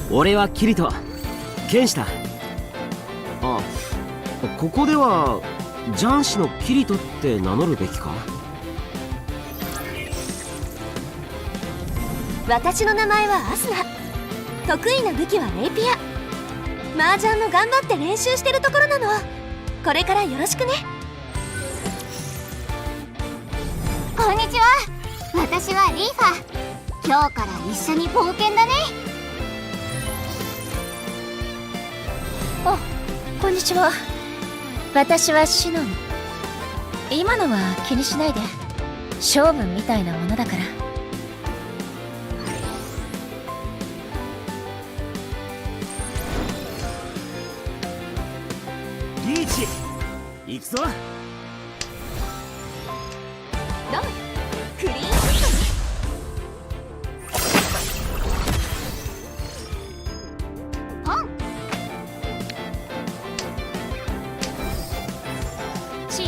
俺はキリト、剣士だ。あ、ここでは雀士のキリトって名乗るべきか？私の名前はアスナ。得意な武器はレイピア。麻雀の頑張って練習してるところなの。これからよろしくね。こんにちは。私はリーファ。今日から一緒に冒険だね。あ、こんにちは。私はシノン。今のは気にしないで。勝負みたいなものだから。リーチ、行くぞ。どう？クリーンヒットね。ポン。チー。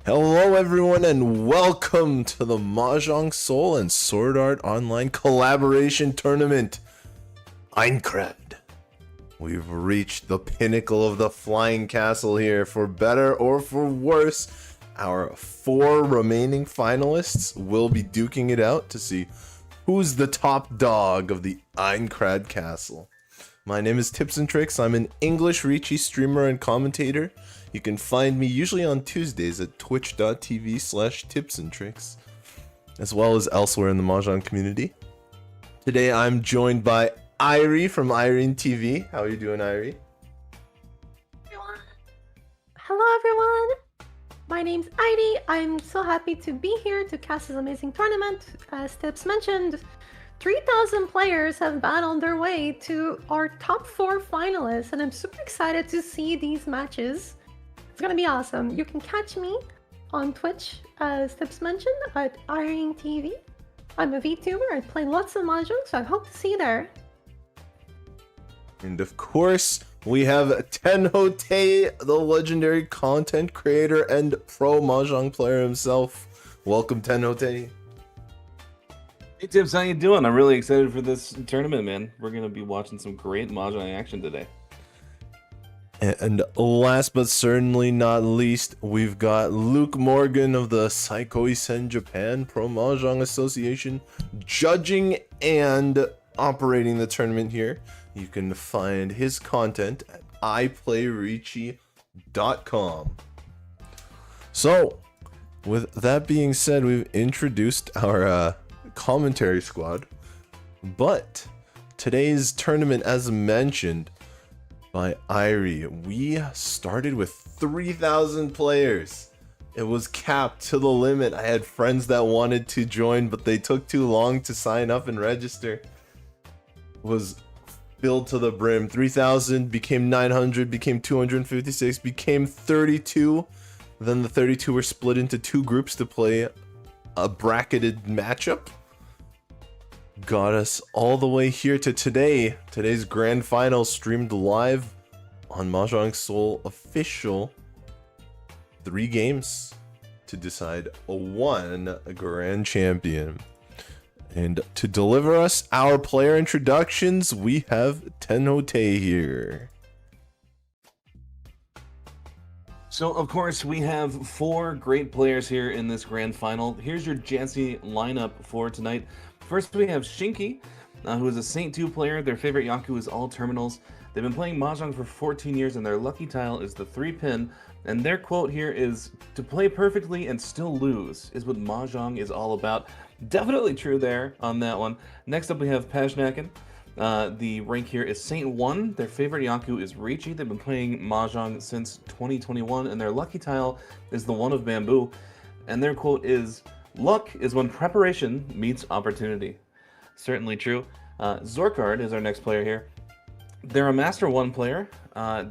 Hello everyone and welcome to the Mahjong Soul and Sword Art Online Collaboration Tournament, Aincrad. We've reached the pinnacle of the flying castle here. For better or for worse, our 4 remaining finalists will be duking it out to see who's the top dog of the Aincrad castle. My name is Tips and Tricks. I'm an English Reachy streamer and commentator. You can find me usually on Tuesdays at twitch.tv/tipsandtricks, as well as elsewhere in the Mahjong community. Today I'm joined by Irie from Irene TV. How are you doing, Irie? Hello everyone! My name's Irie. I'm so happy to be here to cast this amazing tournament. As Tips mentioned, 3,000 players have battled their way to our top 4 finalists, and I'm super excited to see these matches. It's gonna be awesome. You can catch me on Twitch, as Tips mentioned, at Irene TV. I'm a VTuber. I play lots of Mahjong, so I hope to see you there. And of course, we have Tenhote, the legendary content creator and pro Mahjong player himself. Welcome, Tenhote. Hey Tips, how you doing? I'm really excited for this tournament, man. We're gonna be watching some great Mahjong action today. And last but certainly not least, we've got Luke Morgan of the Saikoi-sen Japan Pro Mahjong Association judging and operating the tournament here. You can find his content at iPlayReachy.com. So, with that being said, we've introduced our commentary squad, but today's tournament, as mentioned, by Irie. We started with 3,000 players. It was capped to the limit. I had friends that wanted to join, but they took too long to sign up and register. It was filled to the brim. 3,000 became 900, became 256, became 32. Then the 32 were split into 2 groups to play a bracketed matchup. Got us all the way here to today. Today's grand final streamed live on Mahjong Soul official. 3 games to decide one grand champion. And to deliver us our player introductions, we have Tenhote here. So, of course, we have 4 great players here in this grand final. Here's your Jancy lineup for tonight. First, we have Shinky, who is a Saint 2 player. Their favorite Yaku is all terminals. They've been playing Mahjong for 14 years, and their lucky tile is the 3-pin. And their quote here is, "To play perfectly and still lose is what Mahjong is all about." Definitely true there on that one. Next up, we have Pajnakin. The rank here is Saint 1. Their favorite Yaku is Riichi. They've been playing Mahjong since 2021, and their lucky tile is the 1 of bamboo. And their quote is, "Luck is when preparation meets opportunity." Certainly true. Zorkard is our next player here. They're a Master 1 player.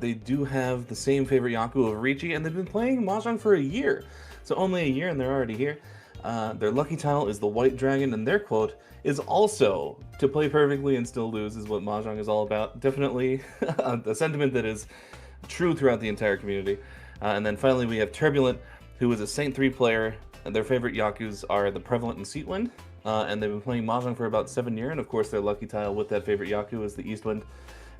They do have the same favorite Yaku of Riichi, and they've been playing Mahjong for a year. So only a year, and they're already here. Their lucky tile is the White Dragon, and their quote is also, "To play perfectly and still lose is what Mahjong is all about." Definitely a sentiment that is true throughout the entire community. And then finally we have Turbulent, who is a Saint 3 player. And their favorite Yakus are the Prevalent and Seatwind. And they've been playing Mahjong for about 7 years, and of course their lucky tile with that favorite Yaku is the Eastwind.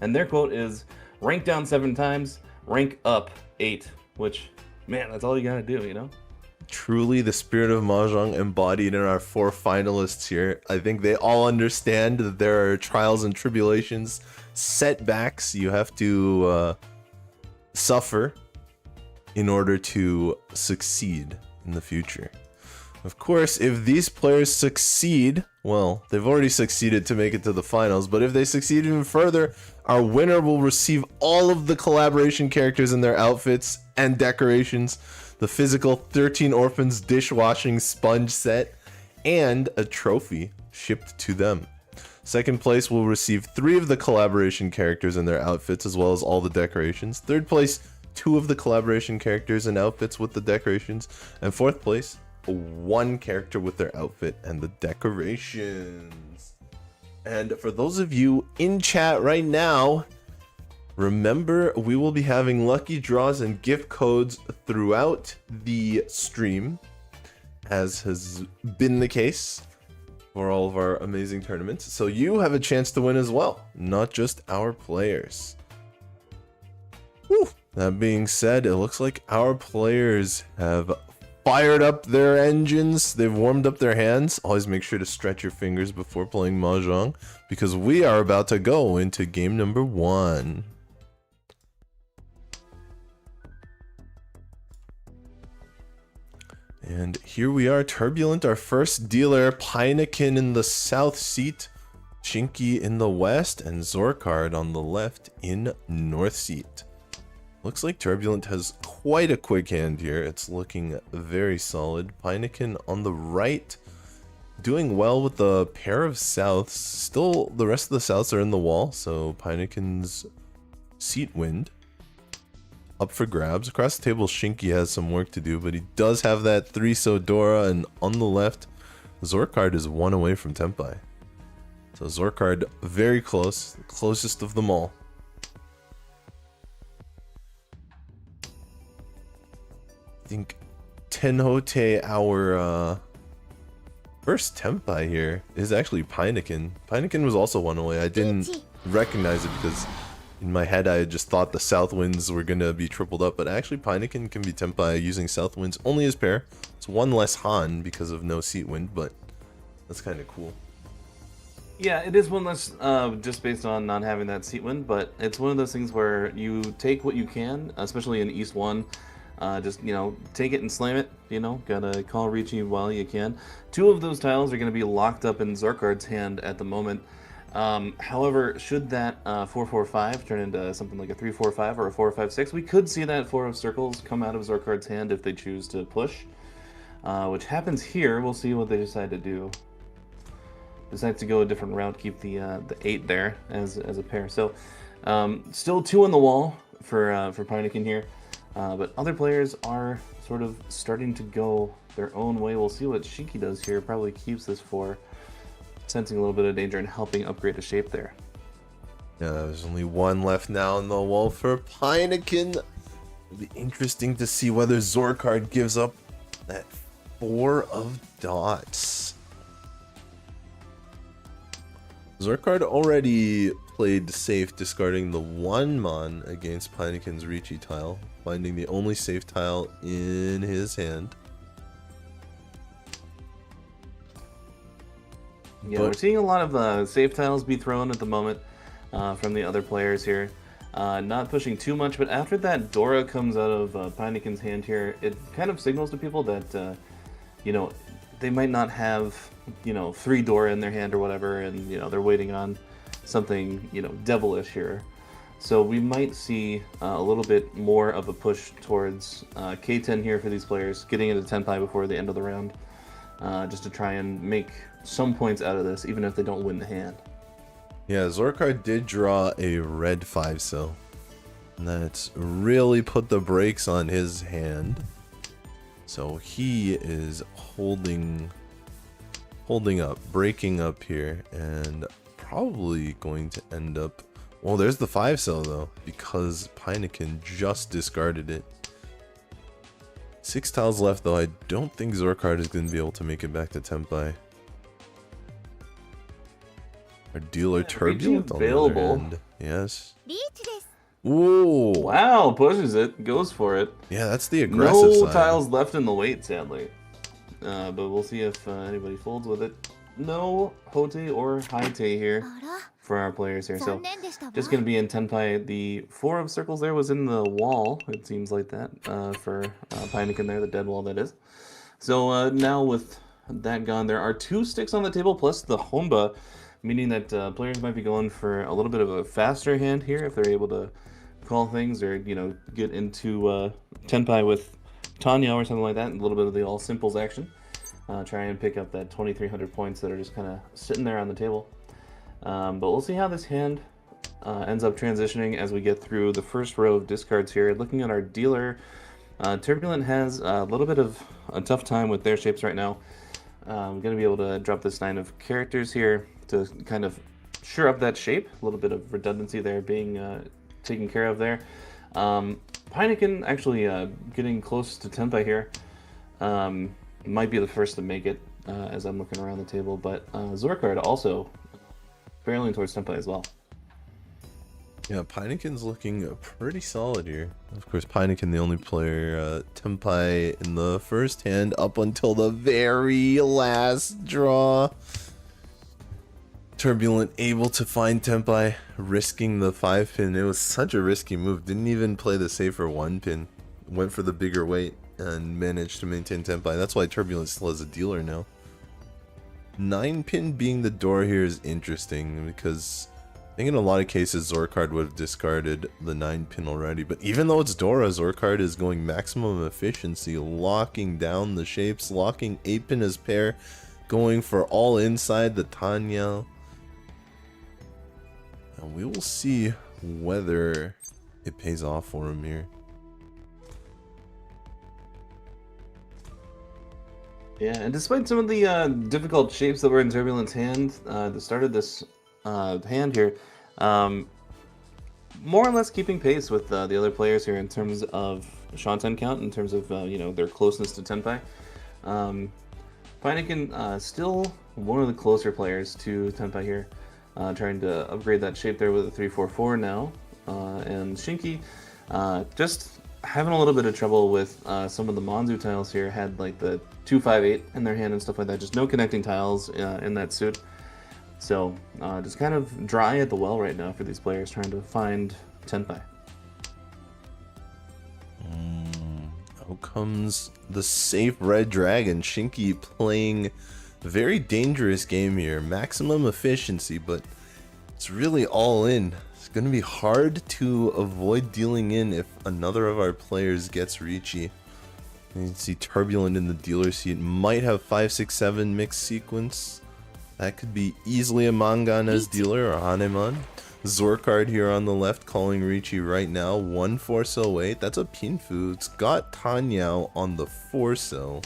And their quote is, "Rank down 7 times, rank up 8. Which, man, that's all you gotta do, you know? Truly the spirit of Mahjong embodied in our 4 finalists here. I think they all understand that there are trials and tribulations, setbacks you have to suffer in order to succeed in the future. Of course, if these players succeed, well, they've already succeeded to make it to the finals, but if they succeed even further, our winner will receive all of the collaboration characters in their outfits and decorations, the physical 13 Orphans dishwashing sponge set, and a trophy shipped to them. Second place will receive 3 of the collaboration characters in their outfits, as well as all the decorations. Third place, 2 of the collaboration characters and outfits with the decorations. And fourth place, 1 character with their outfit and the decorations. And for those of you in chat right now, remember we will be having lucky draws and gift codes throughout the stream, as has been the case for all of our amazing tournaments. So you have a chance to win as well, not just our players. Whew. That being said, it looks like our players have fired up their engines. They've warmed up their hands. Always make sure to stretch your fingers before playing Mahjong, because we are about to go into game number 1. And here we are, Turbulent, our first dealer, Pinekin in the south seat, Shinky in the west, and Zorkard on the left in north seat. Looks like Turbulent has quite a quick hand here. It's looking very solid. Pinekin on the right, doing well with the pair of souths. Still, the rest of the souths are in the wall, so Pinekin's seat wind up for grabs. Across the table, Shinky has some work to do, but he does have that 3 Sodora, and on the left, Zorkard is 1 away from Tempai. So Zorkard very close, closest of them all. I think Tenhote, our first Tempai here, is actually Pinekin. Pinekin was also 1 away. I didn't recognize it because in my head I just thought the south winds were going to be tripled up, but actually Pinekin can be Tempai using south winds only as pair. It's 1 less Han because of no seat wind, but that's kind of cool. Yeah, it is 1 less just based on not having that seat wind, but it's one of those things where you take what you can, especially in East 1. Just, you know, take it and slam it, you know, gotta call Riichi while you can. 2 of those tiles are going to be locked up in Zorkard's hand at the moment. However, should that 4-4-5 turn into something like a 3-4-5 or a 4-5-6, we could see that 4 of circles come out of Zorkard's hand if they choose to push, which happens here. We'll see what they decide to do. Decide to go a different route, keep the 8 there as a pair. So still 2 on the wall for Pinekin here, but other players are sort of starting to go their own way. We'll see what Shinki does here. Probably keeps this 4, sensing a little bit of danger and helping upgrade a shape there. Yeah, there's only 1 left now on the wall for Pinekin. It'll be interesting to see whether Zorkard gives up that 4 of dots. Zorkard already played safe, discarding the 1 mon against Pinekin's Ricci tile, finding the only safe tile in his hand. Yeah, we're seeing a lot of safe tiles be thrown at the moment from the other players here. Not pushing too much, but after that Dora comes out of Pinekin's hand here, it kind of signals to people that, you know, they might not have, you know, 3 Dora in their hand or whatever, and, you know, they're waiting on something, you know, devilish here. So we might see a little bit more of a push towards K10 here for these players, getting into Tenpai before the end of the round, just to try and make some points out of this, even if they don't win the hand. Yeah, Zorkard did draw a red 5 cell. And that's really put the brakes on his hand. So he is holding up, breaking up here, and probably going to end up... Well, there's the 5 cell though, because Pinekin just discarded it. 6 tiles left though. I don't think Zorkard is going to be able to make it back to Tenpai. Our dealer Turbulent on the other end. Yes. Ooh. Wow, pushes it, goes for it. Yeah, that's the aggressive No side. tiles left in the weight, sadly. But we'll see if anybody folds with it. No Hote or Haite here for our players here. So just going to be in Tenpai. The 4 of circles there was in the wall. It seems like that for Pinekin there, the dead wall that is. So now with that gone, there are 2 sticks on the table plus the Honba, meaning that players might be going for a little bit of a faster hand here if they're able to call things or, you know, get into Tenpai with Tanya or something like that, and a little bit of the all simples action. Try and pick up that 2,300 points that are just kind of sitting there on the table. But we'll see how this hand ends up transitioning as we get through the first row of discards here. Looking at our dealer, Turbulent has a little bit of a tough time with their shapes right now. I'm going to be able to drop this 9 of characters here to kind of sure up that shape. A little bit of redundancy there being taken care of there. Pinekin actually getting close to Tenpai here. Might be the first to make it as I'm looking around the table, but Zorkard also barreling towards Tenpai as well. Yeah, Pinekin's looking pretty solid here. Of course, Pinekin the only player Tenpai in the first hand up until the very last draw. Turbulent able to find Tenpai, risking the 5 pin. It was such a risky move. Didn't even play the safer 1 pin. Went for the bigger weight and managed to maintain Tenpai. That's why Turbulent still has a dealer now. 9 pin being the door here is interesting because I think in a lot of cases Zorkard would have discarded the 9 pin already. But even though it's Dora, Zorkard is going maximum efficiency, locking down the shapes, locking 8 pin as pair, going for all inside the Tanya. And we will see whether it pays off for him here. Yeah, and despite some of the difficult shapes that were in Turbulent's hand, the start of this hand here, more or less keeping pace with the other players here in terms of Shanten count, in terms of you know, their closeness to Tenpai. Pinekin still one of the closer players to Tenpai here, trying to upgrade that shape there with a 3-4-4 now, and Shinki just having a little bit of trouble with some of the Manzu tiles here. Had like the 2-5-8 in their hand and stuff like that. Just no connecting tiles in that suit. So just kind of dry at the well right now for these players trying to find Tenpai. Out comes the safe red dragon. Shinki playing a very dangerous game here. Maximum efficiency, but It's really all in. It's going to be hard to avoid dealing in if another of our players gets Reachy. You can see Turbulent in the dealer seat. Might have 5, 6, 7 mixed sequence. That could be easily a Mangan as dealer or Hanemon. Zorkard here on the left calling Reachy right now. 1408. That's a Pinfu. It's got Tanyao on the 4-cell.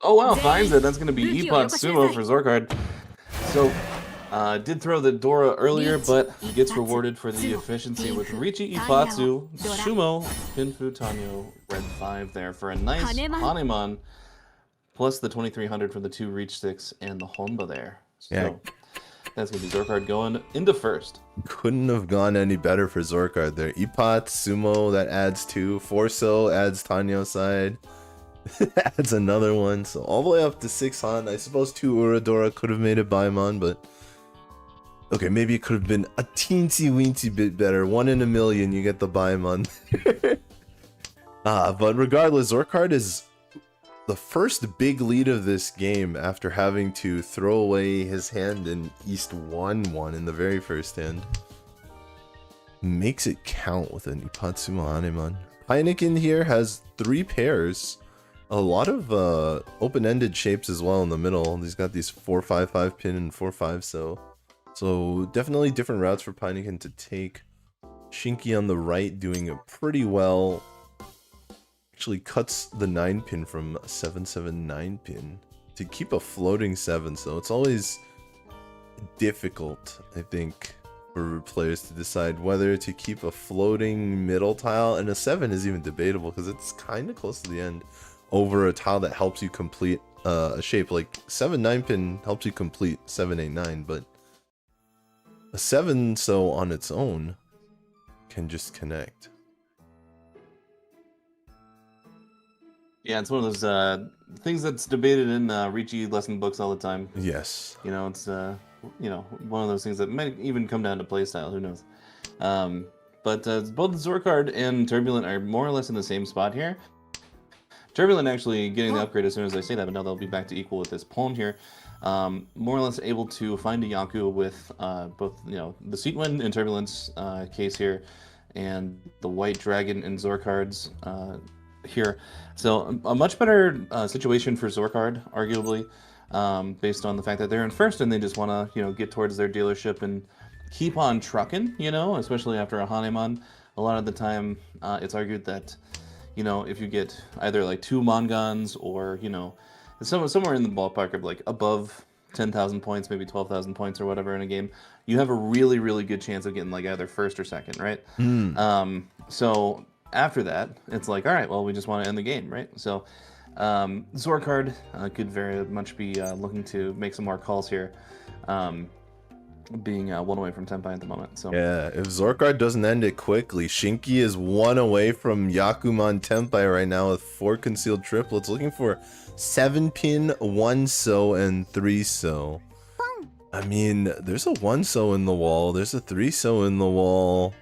Oh wow, finds it. That's going to be Epot Sumo for Zorkard. So, did throw the Dora earlier, but gets rewarded for the efficiency with Riichi, Ipatsu, Sumo, Pinfu, Tanyo, Red 5 there for a nice Hanemon, plus the 2300 for the 2 Reach 6 and the Honba there. So, Yeah. that's going to be Zorkard going into first. Couldn't have gone any better for Zorkard there. Ipot, Sumo, that adds 2. Forso adds Tanyo side. Adds another one. So all the way up to 6 Han. I suppose 2 Uradora could have made it Baimon, but... Okay, maybe it could have been a teensy-weensy bit better. 1 in a million, you get the Baimon. But regardless, Zorkard is the first big lead of this game after having to throw away his hand in East 1-1 in the very first hand. Makes it count with an Ipatsumo Hanemon. Heineken here has 3 pairs. A lot of open-ended shapes as well in the middle. He's got these 4-5-5 pin and 4-5 so definitely different routes for Heineken to take. Shinky on the right doing it pretty well. Actually cuts the 9 pin from a 7-7-9 pin to keep a floating 7, so it's always difficult, I think, for players to decide whether to keep a floating middle tile, and a 7 is even debatable because it's kind of close to the end, over a tile that helps you complete a shape. Like 7-9 pin helps you complete 7-8-9, but a 7 so on its own can just connect. Yeah, it's one of those things that's debated in Riichi lesson books all the time. Yes. You know, it's one of those things that might even come down to playstyle. Who knows? But both Zorkard and Turbulent are more or less in the same spot here. Turbulent actually getting the upgrade as soon as I say that, but now they'll be back to equal with this pawn here. More or less able to find a Yaku with both, the Seatwind and Turbulence case here, and the White Dragon and Zorkard's here. So a much better situation for Zorkard, arguably, based on the fact that they're in first and they just want to, get towards their dealership and keep on trucking, especially after a Hanemon. A lot of the time, it's argued that, if you get either like 2 Mangans or, somewhere in the ballpark of like above 10,000 points, maybe 12,000 points or whatever in a game, you have a really, really good chance of getting like either first or second, right? So after that, it's like, all right, well, we just want to end the game, right? So Zorkard could very much be looking to make some more calls here, being 1 away from Tenpai at the moment. So yeah, if Zorkard doesn't end it quickly, Shinky is 1 away from Yakuman Tenpai right now with 4 concealed triplets, looking for 7 pin, 1 so, and 3 so. I mean, there's a 1 so in the wall, there's a 3 so in the wall,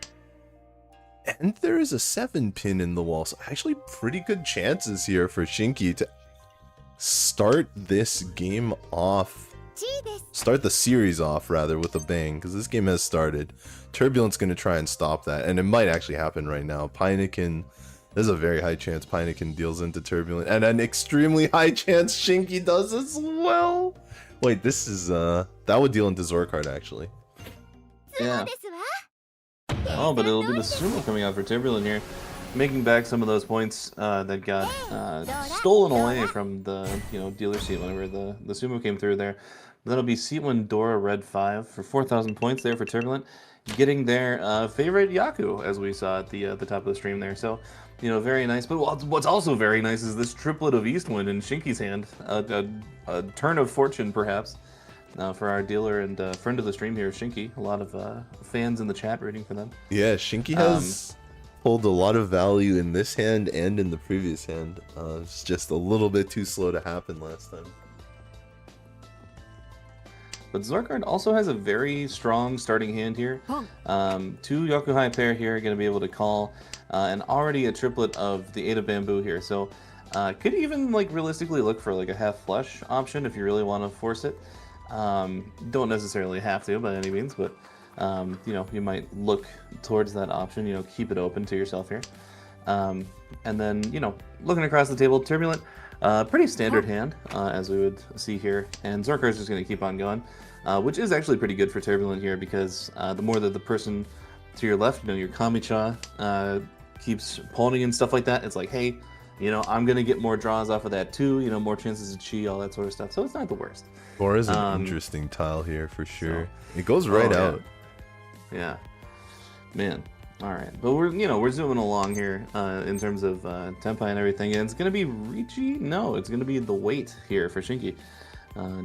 and there is a 7 pin in the wall, so actually pretty good chances here for Shinky to start this game off. Start the series off, rather, with a bang, because this game has started. Turbulent's going to try and stop that, and it might actually happen right now. Heineken, there's a very high chance Heineken deals into Turbulent, and an extremely high chance Shinky does as well. Wait, this is, that would deal into Zorkard, actually. yeah. Oh, but it'll be the Sumo coming out for Turbulent here, making back some of those points that got stolen away from the dealer seat whenever the Sumo came through there. That'll be seat 1 Dora Red 5 for 4,000 points there for Turbulent, getting their favorite Yaku, as we saw at the top of the stream there. So, very nice. But what's also very nice is this triplet of Eastwind in Shinky's hand, a turn of fortune perhaps. For our dealer and friend of the stream here, Shinky. A lot of fans in the chat rooting for them. Yeah, Shinky has pulled a lot of value in this hand and in the previous hand. It's just a little bit too slow to happen last time. But Zorkard also has a very strong starting hand here. 2 Yokuhai pair here, going to be able to call, and already a triplet of the 8 of Bamboo here. So Could even like realistically look for like a half flush option if you really want to force it. Don't necessarily have to by any means, but you know, you might look towards that option. You know, keep it open to yourself here. And then, you know, looking across the table, Turbulent, pretty standard hand, as we would see here. And Zorkar's just going to keep on going, which is actually pretty good for Turbulent here because the more that the person to your left, you know, your Kamicha, keeps pawning and stuff like that, it's like, hey, you know, I'm going to get more draws off of that too, you know, more chances to chi, all that sort of stuff. So it's not the worst. 4 is an interesting tile here for sure. So, it goes right out. Yeah. Man. All right, but we're zooming along here in terms of tempi and everything, and it's gonna be Reachy. No, it's gonna be the wait here for Shinky.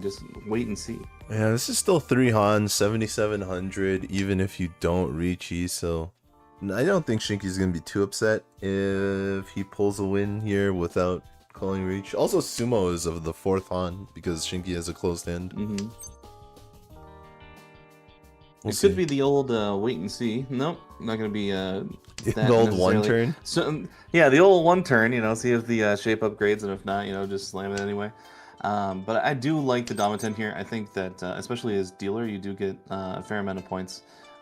Just wait and see. Yeah, this is still 3 Han, 7,700, even if you don't Reachy. So I don't think Shinky's gonna be too upset if he pulls a win here without calling Reach. Also, Sumo is of the 4th Han because Shinky has a closed hand. Mm-hmm. We'll it could be the old wait and see. Nope, not gonna be the old 1 turn. So yeah, the old 1 turn. You know, see if the shape upgrades, and if not, you know, just slam it anyway. But I do like the Domitan here. I think that especially as dealer, you do get a fair amount of points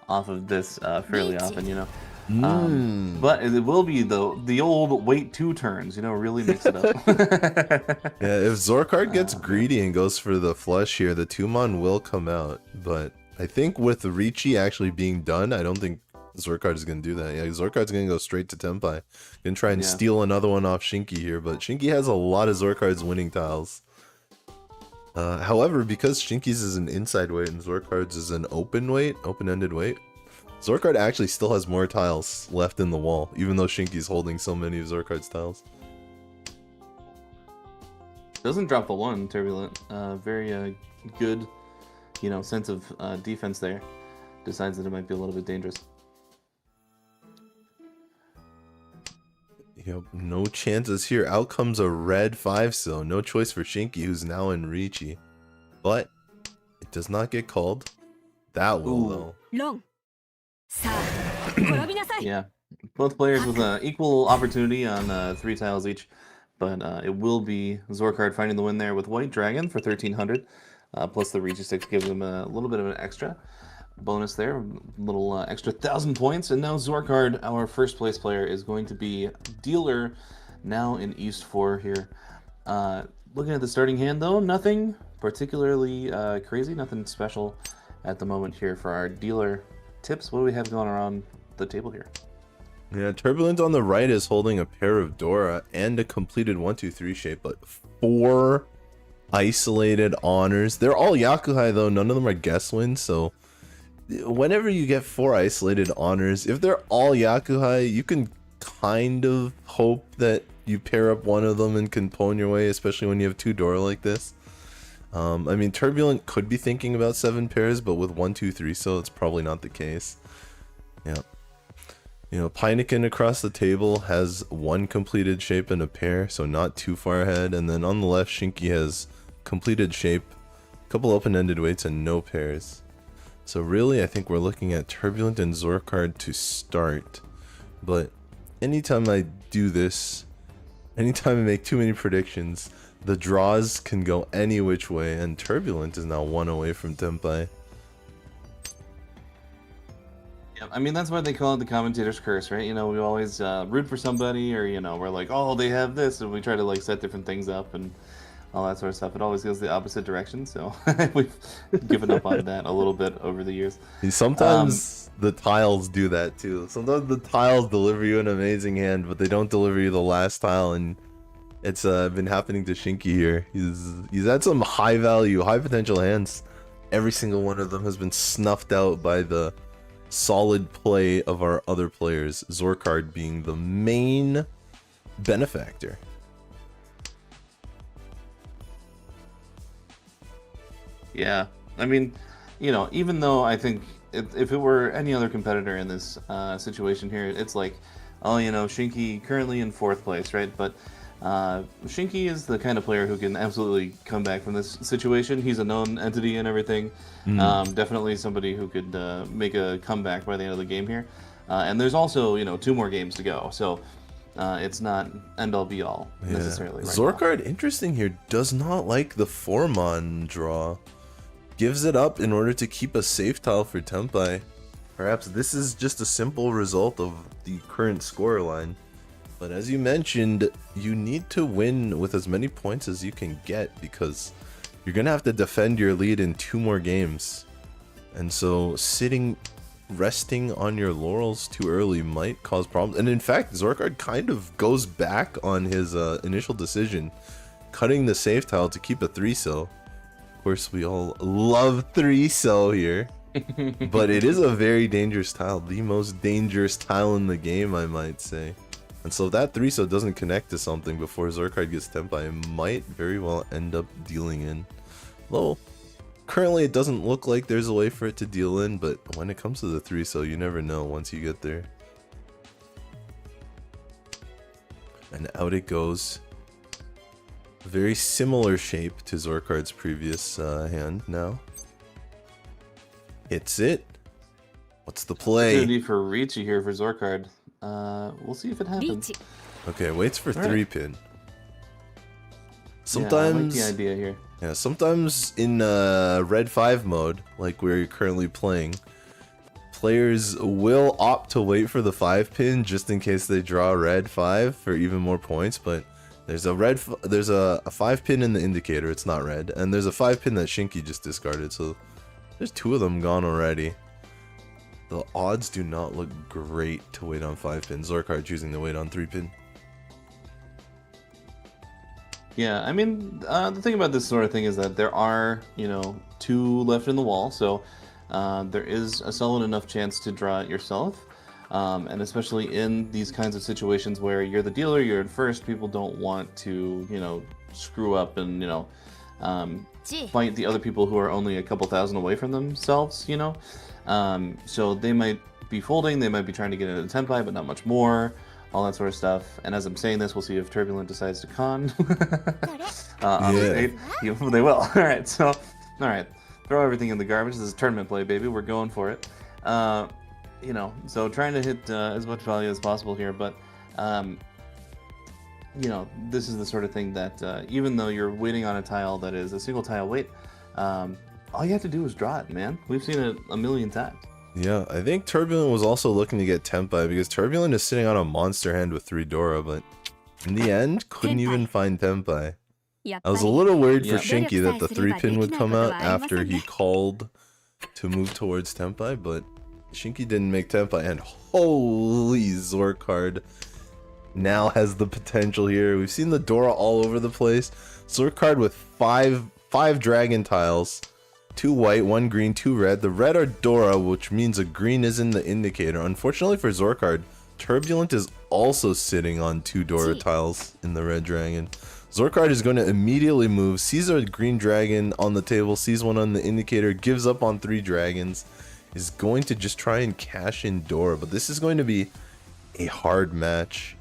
off of this fairly often. You know, but it will be the old wait 2 turns. You know, really mix it up. Yeah, if Zorkard gets greedy and goes for the flush here, the 2-mon will come out, but I think with Reachy actually being done, I don't think Zorkard is going to do that. Yeah, Zorkard's going to go straight to Tempai. Going to try and steal another one off Shinky here, but Shinky has a lot of Zorkard's winning tiles. However, because Shinky's is an inside weight and Zorkard's is an open-ended weight, Zorkard actually still has more tiles left in the wall, even though Shinky's holding so many of Zorkard's tiles. Doesn't drop the 1, Turbulent. Very good, you know, sense of defense there. Decides that it might be a little bit dangerous. Yep, no chances here. Out comes a red 5, so no choice for Shinky, who's now in Reachy. But it does not get called. That will, though. Yeah, both players with equal opportunity on 3 tiles each. But it will be Zorkard finding the win there with White Dragon for 1,300. Plus the Reachy 6 gives him a little bit of an extra bonus there, a little extra 1,000 points. And now Zorkard, our first place player, is going to be dealer now in East 4 here. Looking at the starting hand though, nothing particularly crazy, nothing special at the moment here for our dealer tips. What do we have going around the table here? Yeah, Turbulent on the right is holding a pair of Dora and a completed 1-2-3 shape, but 4 isolated honors. They're all Yakuhai though, none of them are guess wins, so whenever you get 4 isolated honors, if they're all Yakuhai, you can kind of hope that you pair up one of them and can pwn your way, especially when you have 2 Dora like this. I mean, Turbulent could be thinking about 7 pairs, but with 1-2-3, so it's probably not the case. Yeah. You know, Pinekin across the table has 1 completed shape and a pair, so not too far ahead. And then on the left, Shinky has completed shape, a couple open-ended weights, and no pairs. So really, I think we're looking at Turbulent and Zorkard to start. But anytime I do this, anytime I make too many predictions, the draws can go any which way, and Turbulent is now 1 away from Tempai. I mean, that's why they call it the commentator's curse, right? You know, we always root for somebody, or, you know, we're like, oh, they have this, and we try to, like, set different things up and all that sort of stuff. It always goes the opposite direction, so we've given up on that a little bit over the years. Sometimes the tiles do that, too. Sometimes the tiles deliver you an amazing hand, but they don't deliver you the last tile, and it's been happening to Shinky here. He's had some high-value, high-potential hands. Every single one of them has been snuffed out by the solid play of our other players, Zorkard being the main benefactor. Yeah, I mean, you know, even though I think if it were any other competitor in this situation here, it's like, oh, you know, Shinky currently in 4th place, right? But Shinky is the kind of player who can absolutely come back from this situation. He's a known entity and everything. Definitely somebody who could make a comeback by the end of the game here. And there's also, you know, 2 more games to go. So it's not end all be all necessarily. Right Zorkard, interesting here, does not like the 4-mon draw. Gives it up in order to keep a safe tile for Tempai. Perhaps this is just a simple result of the current scoreline. But as you mentioned, you need to win with as many points as you can get because you're going to have to defend your lead in 2 more games. And so resting on your laurels too early might cause problems. And in fact, Zorkard kind of goes back on his initial decision, cutting the safe tile to keep a 3-cell. Of course, we all love 3-cell here. But it is a very dangerous tile. The most dangerous tile in the game, I might say. And so if that 3-cell doesn't connect to something before Zorkard gets Tempai, it might very well end up dealing in. Though, currently it doesn't look like there's a way for it to deal in, but when it comes to the 3-cell, you never know once you get there. And out it goes. Very similar shape to Zorkard's previous hand now. Hits it. What's the play? Opportunity for Richie here for Zorkard. We'll see if it happens. Okay, waits for All right. 3-pin. Sometimes, yeah, I like the idea here. Yeah, sometimes in Red 5 mode, like we're currently playing, players will opt to wait for the 5-pin just in case they draw Red 5 for even more points. But there's a 5-pin in the indicator. It's not red, and there's a 5-pin that Shinky just discarded. So there's 2 of them gone already. The odds do not look great to wait on 5-pin. Zorkard choosing to wait on 3-pin. Yeah, I mean, the thing about this sort of thing is that there are, 2 left in the wall, so there is a solid enough chance to draw it yourself. And especially in these kinds of situations where you're the dealer, you're in first, people don't want to, screw up and, fight the other people who are only a couple thousand away from themselves, So they might be folding, they might be trying to get into Tempai, but not much more. All that sort of stuff. And as I'm saying this, we'll see if Turbulent decides to con. On the state. They will. Alright, so, throw everything in the garbage. This is tournament play, baby. We're going for it. So trying to hit as much value as possible here, but, this is the sort of thing that even though you're waiting on a tile that is a single tile wait, all you have to do is draw it, man. We've seen it a million times. Yeah, I think Turbulent was also looking to get Tempai because Turbulent is sitting on a monster hand with 3 Dora, but in the end, couldn't even find Tempai. I was a little worried for Shinky that the 3-pin would come out after he called to move towards Tempai, but Shinky didn't make Tempai, and holy Zorkard now has the potential here. We've seen the Dora all over the place. Zorkard with five dragon tiles. 2 white, 1 green, 2 red. The red are Dora, which means a green is in the indicator. Unfortunately for Zorkard, Turbulent is also sitting on 2 Dora tiles in the red dragon. Zorkard is going to immediately move, sees a green dragon on the table, sees one on the indicator, gives up on 3 dragons, is going to just try and cash in Dora, but this is going to be a hard match.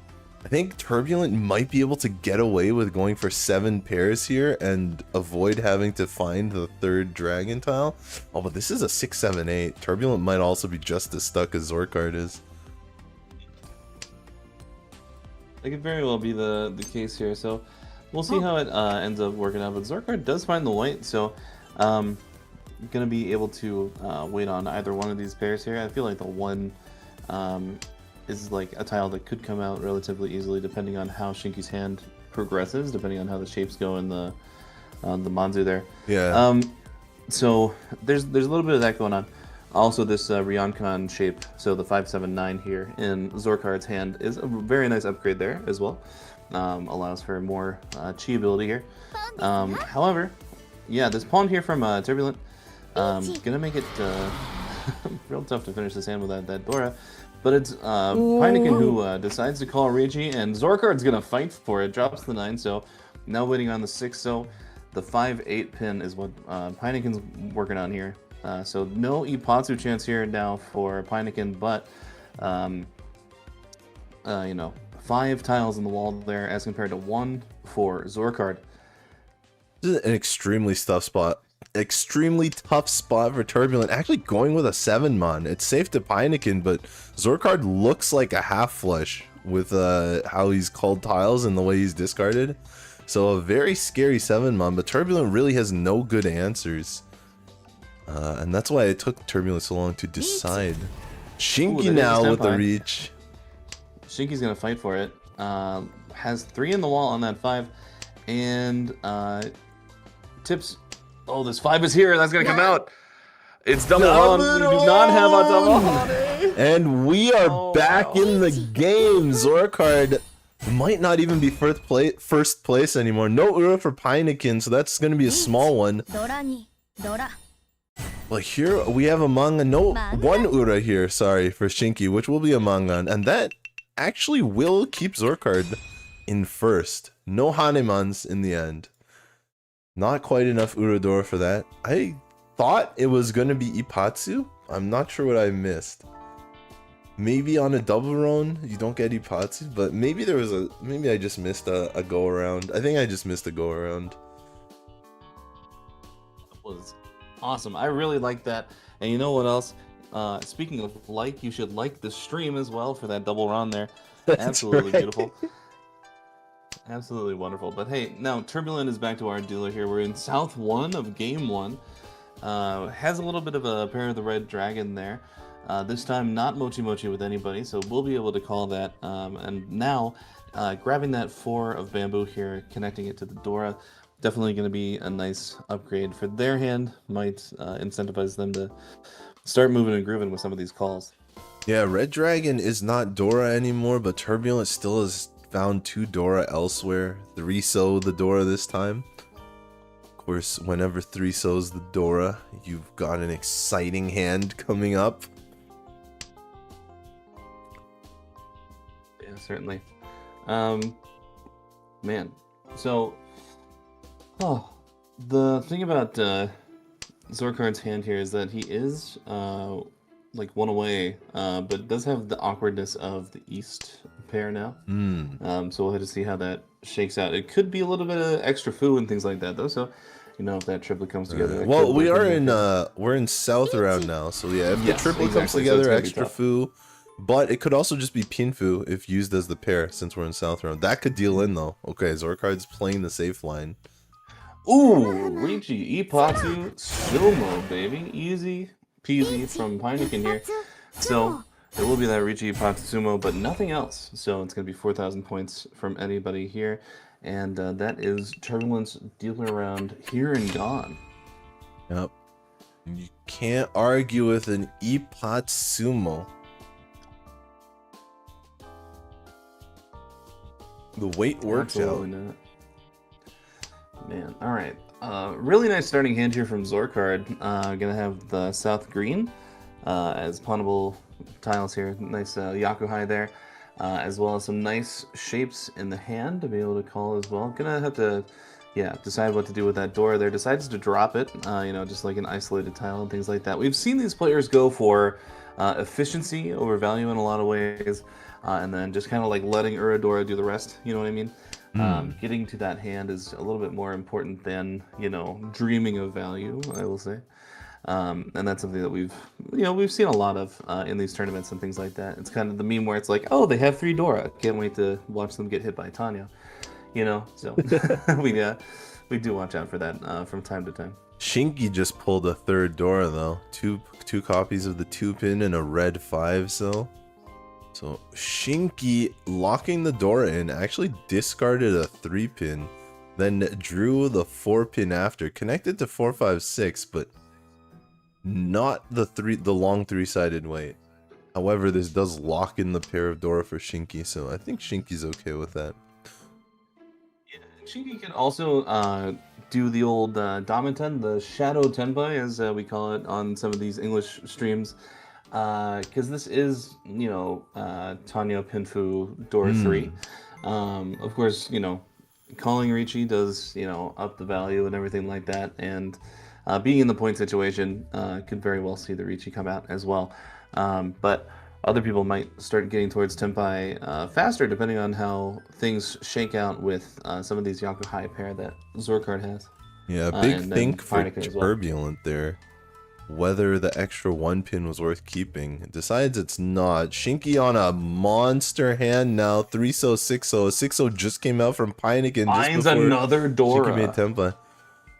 I think Turbulent might be able to get away with going for 7 pairs here and avoid having to find the 3rd dragon tile. Oh, but this is a 6, 7, 8. Turbulent might also be just as stuck as Zorkard is. That could very well be the case here, so we'll see how it ends up working out. But Zorkard does find the white, so gonna be able to wait on either one of these pairs here. I feel like the 1 is like a tile that could come out relatively easily depending on how Shinky's hand progresses, depending on how the shapes go in the Manzu there. Yeah. So there's a little bit of that going on. Also, this Ryoncon shape, so the 579 here in Zorkard's hand is a very nice upgrade there as well. Allows for more chi ability here. However, yeah, this pawn here from Turbulent gonna make it real tough to finish this hand with that Dora. But it's Pinekin who decides to call Reggie, and Zorkard's gonna fight for it, drops the 9, so now waiting on the 6, so the 5-8 pin is what Pinekin's working on here. So no Ipatsu chance here now for Pinekin, but 5 tiles in the wall there as compared to 1 for Zorkard. This is an extremely tough spot. Extremely tough spot for Turbulent. Actually going with a 7-mon. It's safe to Pinekin, but Zorkard looks like a half flush with how he's called tiles and the way he's discarded. So a very scary 7-mon, but Turbulent really has no good answers. And that's why it took Turbulent so long to decide. Shinky Ooh, now that is a with the standby. reach. Shinky's gonna fight for it. Has 3 in the wall on that 5, and tips. Oh, this 5 is here. That's gonna come out. It's double on. We do not have a double on. And we are back in the game. Zorkard might not even be first place anymore. No Ura for Pinekin, so that's going to be a small one. But here we have a manga. No, one Ura here, sorry, for Shinky, which will be a mangan. And that actually will keep Zorkard in first. No Hanemans in the end. Not quite enough Urador for that. I thought it was going to be Ipatsu. I'm not sure what I missed. Maybe on a double round you don't get Ipatsu, but maybe there was maybe I just missed a go around. I think I just missed a go around. That was awesome. I really like that. And you know what else? Speaking of like, you should like the stream as well for that double run there. That's Absolutely right. beautiful. Absolutely wonderful. But hey, now Turbulent is back to our dealer here. We're in South 1 of Game 1. Has a little bit of a pair of the red dragon there. This time not Mochi Mochi with anybody, so we'll be able to call that. And now, grabbing that 4 of bamboo here, connecting it to the Dora, definitely going to be a nice upgrade for their hand. Might incentivize them to start moving and grooving with some of these calls. Yeah, Red Dragon is not Dora anymore, but Turbulent still has found 2 Dora elsewhere. 3-so the Dora this time. Of course, whenever 3-so's the Dora, you've got an exciting hand coming up. Yeah, certainly. Man, so the thing about Zorkard's hand here is that he is like 1 away, but does have the awkwardness of the East pair now. So we'll have to see how that shakes out. It could be a little bit of extra foo and things like that, though. So you know, if that triplet comes together. that Well, could we work are in in we're in South round now, so yeah, if the Yes, triple comes exactly, so it's together, gonna be extra tough. foo. But it could also just be Pinfu if used as the pair, since we're in South round. That could deal in though. Okay, Zorkard's playing the safe line. Ooh, Richi, Ipatsu, Sumo, baby. Easy peasy from Heineken here. So it will be that Richi, Ipatsu, Sumo, but nothing else. So it's going to be 4,000 points from anybody here. And that is Turbulence dealer round here and gone. Yep. You can't argue with an Ipatsumo. The weight works Absolutely out. not. Man, all right. Really nice starting hand here from Zorkard. Gonna have the South Green as pawnable tiles here. Nice Yakuhai there, as well as some nice shapes in the hand to be able to call as well. Gonna have to, yeah, decide what to do with that Dora there. Decides to drop it, you know, just like an isolated tile and things like that. We've seen these players go for efficiency over value in a lot of ways, and then just kind of like letting Uradora do the rest. You know what I mean? Getting to that hand is a little bit more important than, you know, dreaming of value, I will say. And that's something that we've seen a lot of in these tournaments and things like that. It's kind of the meme where it's like, oh, they have 3 Dora. Can't wait to watch them get hit by Tanya. You know, so we do watch out for that from time to time. Shinky just pulled a 3rd Dora though. Two copies of the 2-pin and a red 5-so. So Shinky locking the Dora in, actually discarded a 3-pin, then drew the 4-pin after, connected to 4, 5, 6, but not the long 3-sided weight. However, this does lock in the pair of Dora for Shinky, so I think Shinky's okay with that. Yeah, Shinky can also do the old Damaten, the Shadow Tenpai, as we call it on some of these English streams. Because this is, you know, Tanya Pinfu Dora 3. Of course, you know, calling Richi does, you know, up the value and everything like that. And being in the point situation could very well see the Richi come out as well. But other people might start getting towards Tenpai faster, depending on how things shake out with some of these Yakuhai pair that Zorkard has. Yeah, big and then think for Heineken as well. Turbulent there. whether the extra 1 pin was worth keeping. It decides it's not. Shinky on a monster hand now. 3-0, 6-0. 6-0 just came out from Pinekin just Finds before another Dora. Shinky made Tempa.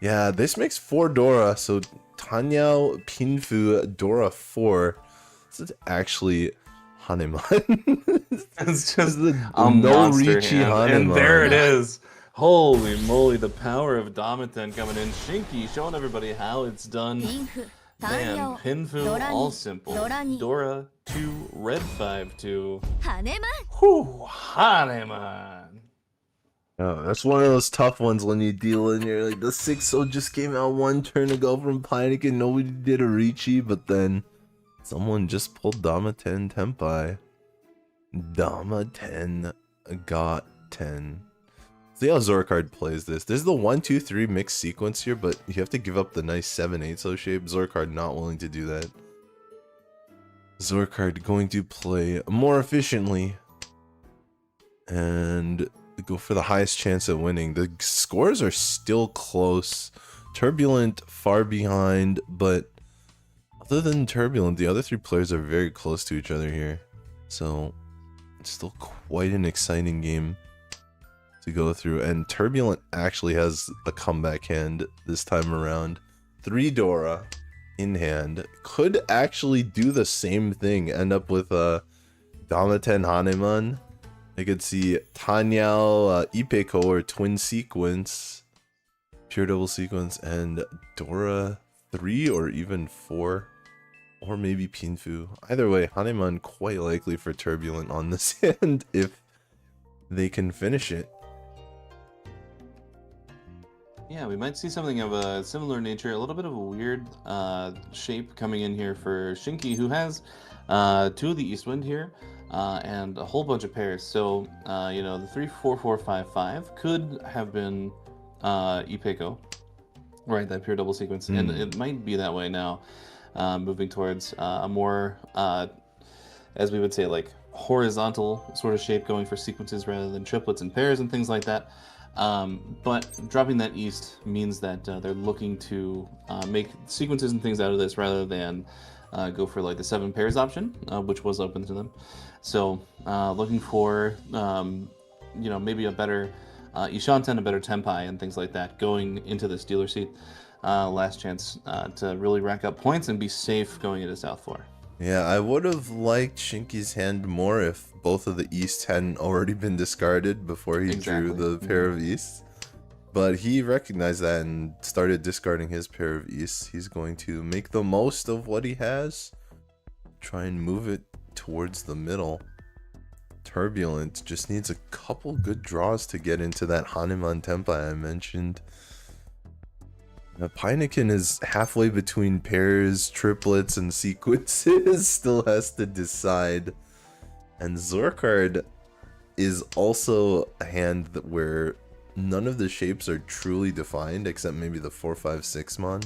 Yeah, this makes 4 Dora. So Tanyao, Pinfu, Dora 4. This is actually Haneman. It's just the a no monster Riichi hand. And Haneman. there it is. Holy moly, the power of Damiten coming in. Shinky showing everybody how it's done. Man, Pinfu, all simple. Dora 2, red 5-2. Whew, Haneman. Oh, that's one of those tough ones when you deal in here. Like the 6-0 just came out 1 turn ago from Pinekin. Nobody did a Riichi, but then someone just pulled Dama 10 Tempai. Dama 10 got 10. See how Zorkard plays this. There's the 1-2-3 mixed sequence here, but you have to give up the nice 7-8-0 shape. Zorkard not willing to do that. Zorkard going to play more efficiently and go for the highest chance at winning. The scores are still close. Turbulent far behind, but other than Turbulent, the other 3 players are very close to each other here. So it's still quite an exciting game to go through, and Turbulent actually has a comeback hand this time around. 3 Dora in hand could actually do the same thing, end up with a Damaten Haneman. I could see Tanyao, Ipeko, or twin sequence, pure double sequence, and Dora 3 or even 4, or maybe Pinfu. Either way, Haneman quite likely for Turbulent on this hand if they can finish it. Yeah, we might see something of a similar nature, a little bit of a weird shape coming in here for Shinky, who has 2 of the Eastwind here and a whole bunch of pairs. So, you know, the 3-4-4-5-5 could have been Ipeko, right? That pure double sequence, and it might be that way now, moving towards a more, as we would say, like horizontal sort of shape, going for sequences rather than triplets and pairs and things like that. But dropping that east means that they're looking to make sequences and things out of this rather than go for like the 7 pairs option, which was open to them. So looking for you know, maybe a better Ishanten, a better Tempai and things like that going into this dealer seat. Last chance to really rack up points and be safe going into South 4. Yeah, I would have liked Shinky's hand more if both of the Easts hadn't already been discarded before he drew the pair of Easts. But he recognized that and started discarding his pair of Easts. He's going to make the most of what he has. Try and move it towards the middle. Turbulent just needs a couple good draws to get into that Haneman Tempai I mentioned. Pinekin is halfway between pairs, triplets, and sequences. Still has to decide. And Zorkard is also a hand where none of the shapes are truly defined, except maybe the 4-5-6 mon.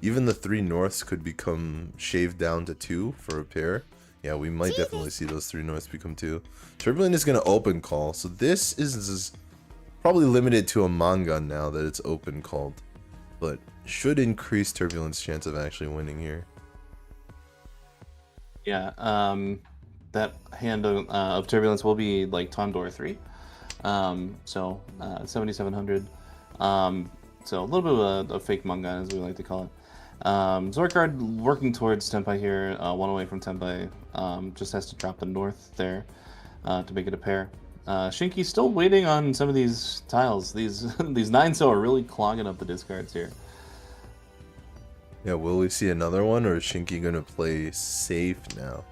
Even the 3 norths could become shaved down to 2 for a pair. Yeah, we might definitely see those 3 norths become 2. Turbulent is going to open call, so this is probably limited to a manga now that it's open called. But should increase Turbulent's chance of actually winning here. Yeah, that hand of Turbulence will be like Tondor 3. So 7700. So a little bit of a fake manga, as we like to call it. Zorkard working towards Tempai here, 1 away from Tempai. Just has to drop the north there to make it a pair. Shinky still waiting on some of these tiles. These 9-so are really clogging up the discards here. Yeah, will we see another one, or is Shinky gonna play safe now?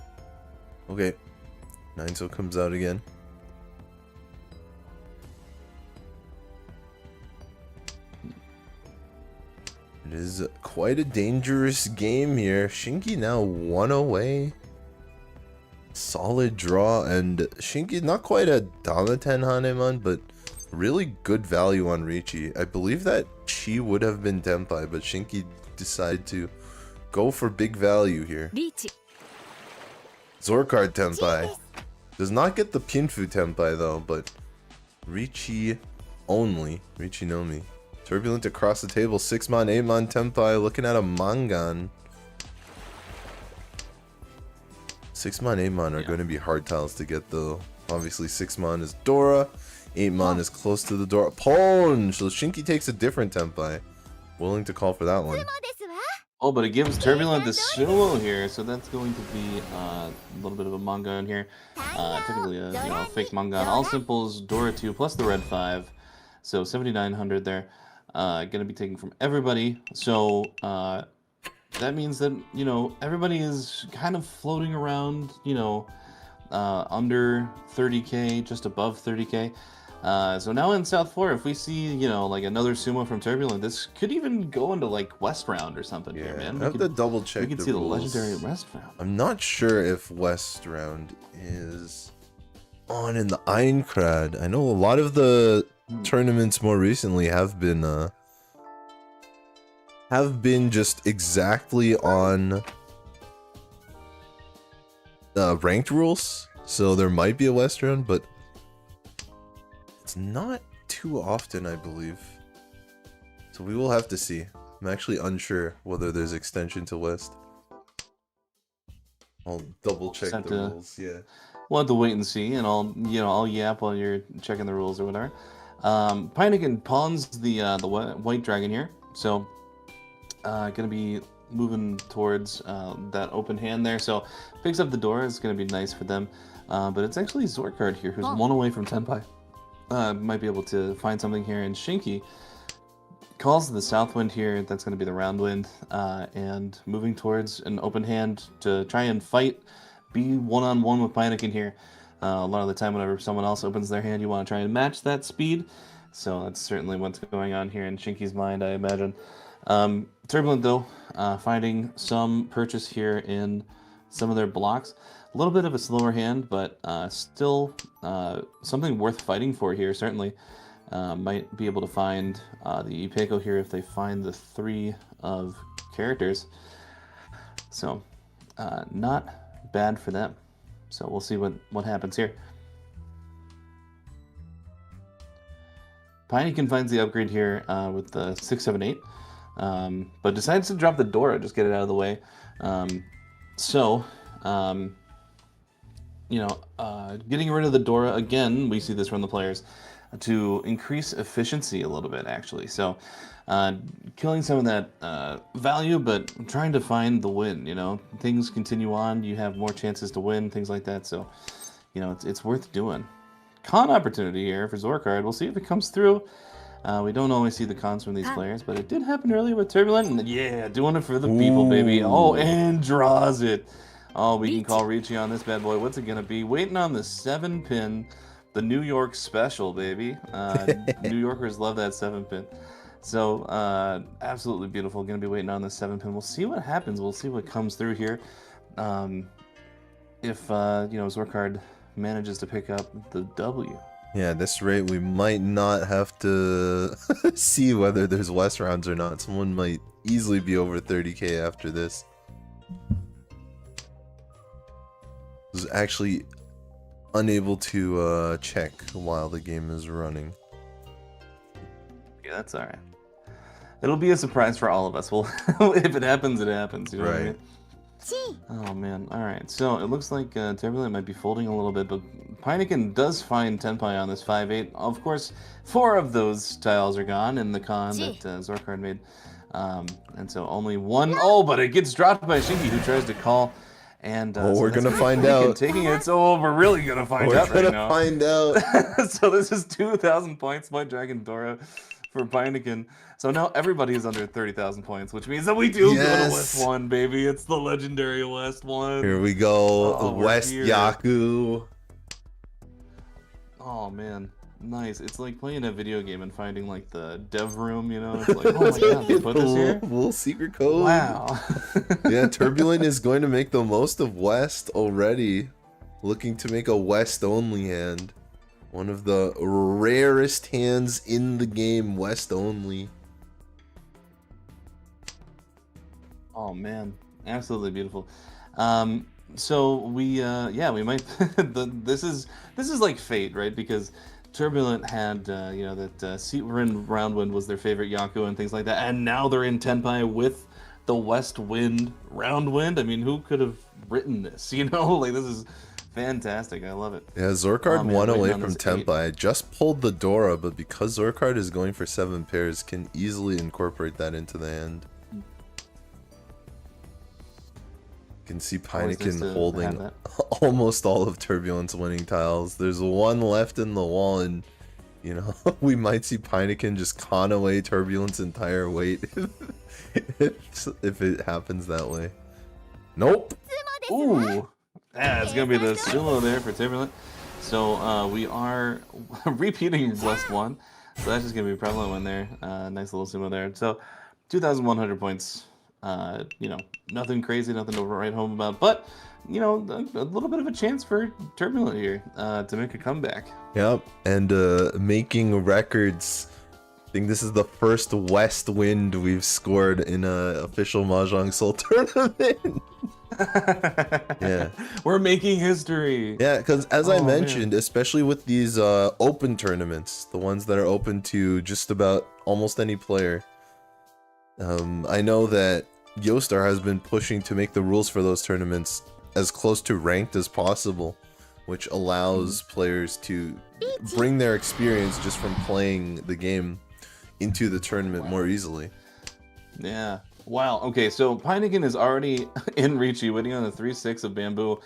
Okay, 9-so comes out again. It is quite a dangerous game here. Shinky now 1 away. Solid draw, and Shinky not quite a Damaten Haneman, but really good value on Riichi. I believe that Chi would have been Tempai, but Shinky decided to go for big value here. Zorkard Tempai. Does not get the Pinfu Tempai though, but Riichi only. Riichi no Mi. Turbulent across the table. 6-mon, 8-mon Tempai looking at a Mangan. 6-mon, 8-mon are going to be hard tiles to get though. Obviously 6-mon is Dora. 8-mon is close to the Dora. Ponge! So Shinky takes a different Tempai. Willing to call for that one. Oh, but it gives Turbulent the solo here, so that's going to be a little bit of a Mangan here. Typically a fake Mangan. All simples, Dora 2 plus the red 5. So 7,900 there. Gonna be taken from everybody. So that means that, everybody is kind of floating around, under 30k, just above 30k. So now in South 4, if we see, like another sumo from Turbulent, this could even go into like West Round or something here, man. I have to double check. We could see rules. the legendary West Round. I'm not sure if West Round is on in the Aincrad. I know a lot of the tournaments more recently have been just exactly on ranked rules. So there might be a West Round, but it's not too often, I believe. So we will have to see. I'm actually unsure whether there's extension to West. I'll double check the rules. Yeah. We'll have to wait and see, and I'll yap while you're checking the rules or whatever. Pinekin pawns the white dragon here, so gonna be moving towards that open hand there. So picks up the door. It's gonna be nice for them, but it's actually Zorkard here who's one away from Tenpai. Might be able to find something here, and Shinky calls the south wind here. That's going to be the round wind, and moving towards an open hand to try and fight, be one-on-one with Pinekin here. A lot of the time whenever someone else opens their hand, you want to try and match that speed, so that's certainly what's going on here in Shinky's mind, I imagine. Turbulent though, finding some purchase here in some of their blocks. A little bit of a slower hand, but still something worth fighting for here, certainly. Might be able to find the Ipeco here if they find the 3 of characters. So, not bad for them. So we'll see what happens here. Pinekin finds the upgrade here with the 6, 7, 8, but decides to drop the Dora, just get it out of the way. Getting rid of the Dora, again, we see this from the players, to increase efficiency a little bit, actually. So, killing some of that value, but trying to find the win, Things continue on, you have more chances to win, things like that. So, it's worth doing. Con opportunity here for Zorkard. We'll see if it comes through. We don't always see the cons from these players, but it did happen earlier with Turbulent. And yeah, doing it for the people, baby. Oh, and draws it. Oh, we can call Richie on this bad boy. What's it gonna be? Waiting on the 7-pin, the New York special, baby. New Yorkers love that 7-pin. So, absolutely beautiful. Gonna be waiting on the 7-pin. We'll see what happens. We'll see what comes through here. If Zorkard manages to pick up the W. Yeah, at this rate, we might not have to see whether there's West rounds or not. Someone might easily be over 30k after this. I was actually unable to check while the game is running. Yeah, that's alright. It'll be a surprise for all of us. Well, if it happens, it happens. You know what I mean? Oh man, alright. So it looks like Turbulent might be folding a little bit, but Pinekin does find Tenpai on this 5-8. Of course, 4 of those tiles are gone in the con that Zorkard made. And so only 1. Oh, but it gets dropped by Shinky, who tries to call. And we're gonna find out. Taking it, so we're really gonna find out right now. We're gonna find out. So this is 2,000 points by Dragon Dora for Pinekin. So now everybody is under 30,000 points, which means that we do go to West 1, baby. It's the legendary West 1. Here we go, West Yaku. Oh man, nice. It's like playing a video game and finding like the dev room, It's like, oh my god, they put this here? Little secret code. Wow. Yeah, Turbulent is going to make the most of West already. Looking to make a West only hand. One of the rarest hands in the game, West only. Oh man, absolutely beautiful. So we might. This is like fate, right? Because Turbulent had, you know, that Seatwind Roundwind was their favorite Yaku and things like that, and now they're in Tenpai with the West Wind Roundwind. I mean, who could have written this? You know, like this is fantastic. I love it. Yeah, Zorkard Oh, man, one waiting away on from this Tenpai. I just pulled the Dora, but because Zorkard is going for 7 pairs, can easily incorporate that into the hand. You can see Always nice Pinekin to have holding that. almost all of Turbulence winning tiles. There's one left in the wall, and you know we might see Pinekin just con away Turbulence entire weight if it happens that way. Nope. Ooh, yeah, it's gonna be the Sumo there for Turbulent. So we are repeating West 1, so that's just gonna be a prevalent one there. Nice little Sumo there. So 2,100 points. You know, nothing crazy, nothing to write home about, but you know, a little bit of a chance for Turbulent here to make a comeback. Yep, and making records. I think this is the first West Wind we've scored in a official Mahjong Soul tournament. Yeah, we're making history. Yeah, because as I mentioned, man. especially with these open tournaments, the ones that are open to just about almost any player, I know that Yostar has been pushing to make the rules for those tournaments as close to ranked as possible, which allows players to bring their experience just from playing the game into the tournament more easily. Yeah. Wow. Okay, so Pinekin is already in Reachy, waiting on the 3-6 of Bamboo,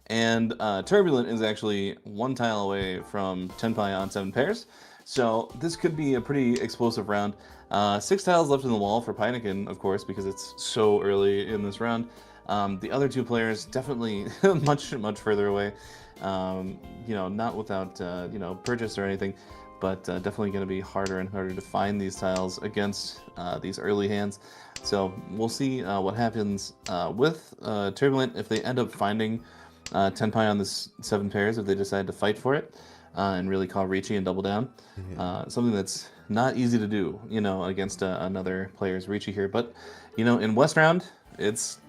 and Turbulent is actually 1 tile away from Tenpai on 7 pairs. So this could be a pretty explosive round. 6 tiles left in the wall for Pinekin, of course, because it's so early in this round. The other 2 players definitely much further away. You know, not without you know, purchase or anything, but definitely going to be harder and harder to find these tiles against these early hands. So we'll see what happens with Turbulent if they end up finding Tenpai on this 7 pairs, if they decide to fight for it and really call Reachy and double down. Something that's not easy to do, you know, against another player's Reachy here. But, you know, in West Round, it's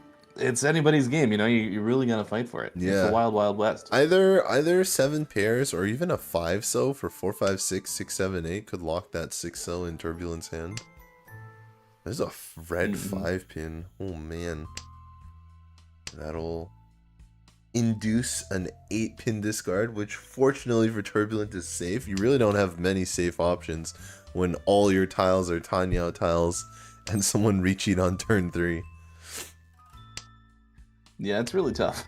anybody's game, you know. You really gotta fight for it. Yeah. It's the wild west. Either 7 pairs or even a 5-so for 4, 5, 6, 6, 7, 8 could lock that 6-so in Turbulence hand. There's a red 5-pin. Oh man, that'll induce an 8-pin discard, which fortunately for Turbulent is safe. You really don't have many safe options when all your tiles are Tanyao tiles and someone reaching on turn 3. Yeah, it's really tough.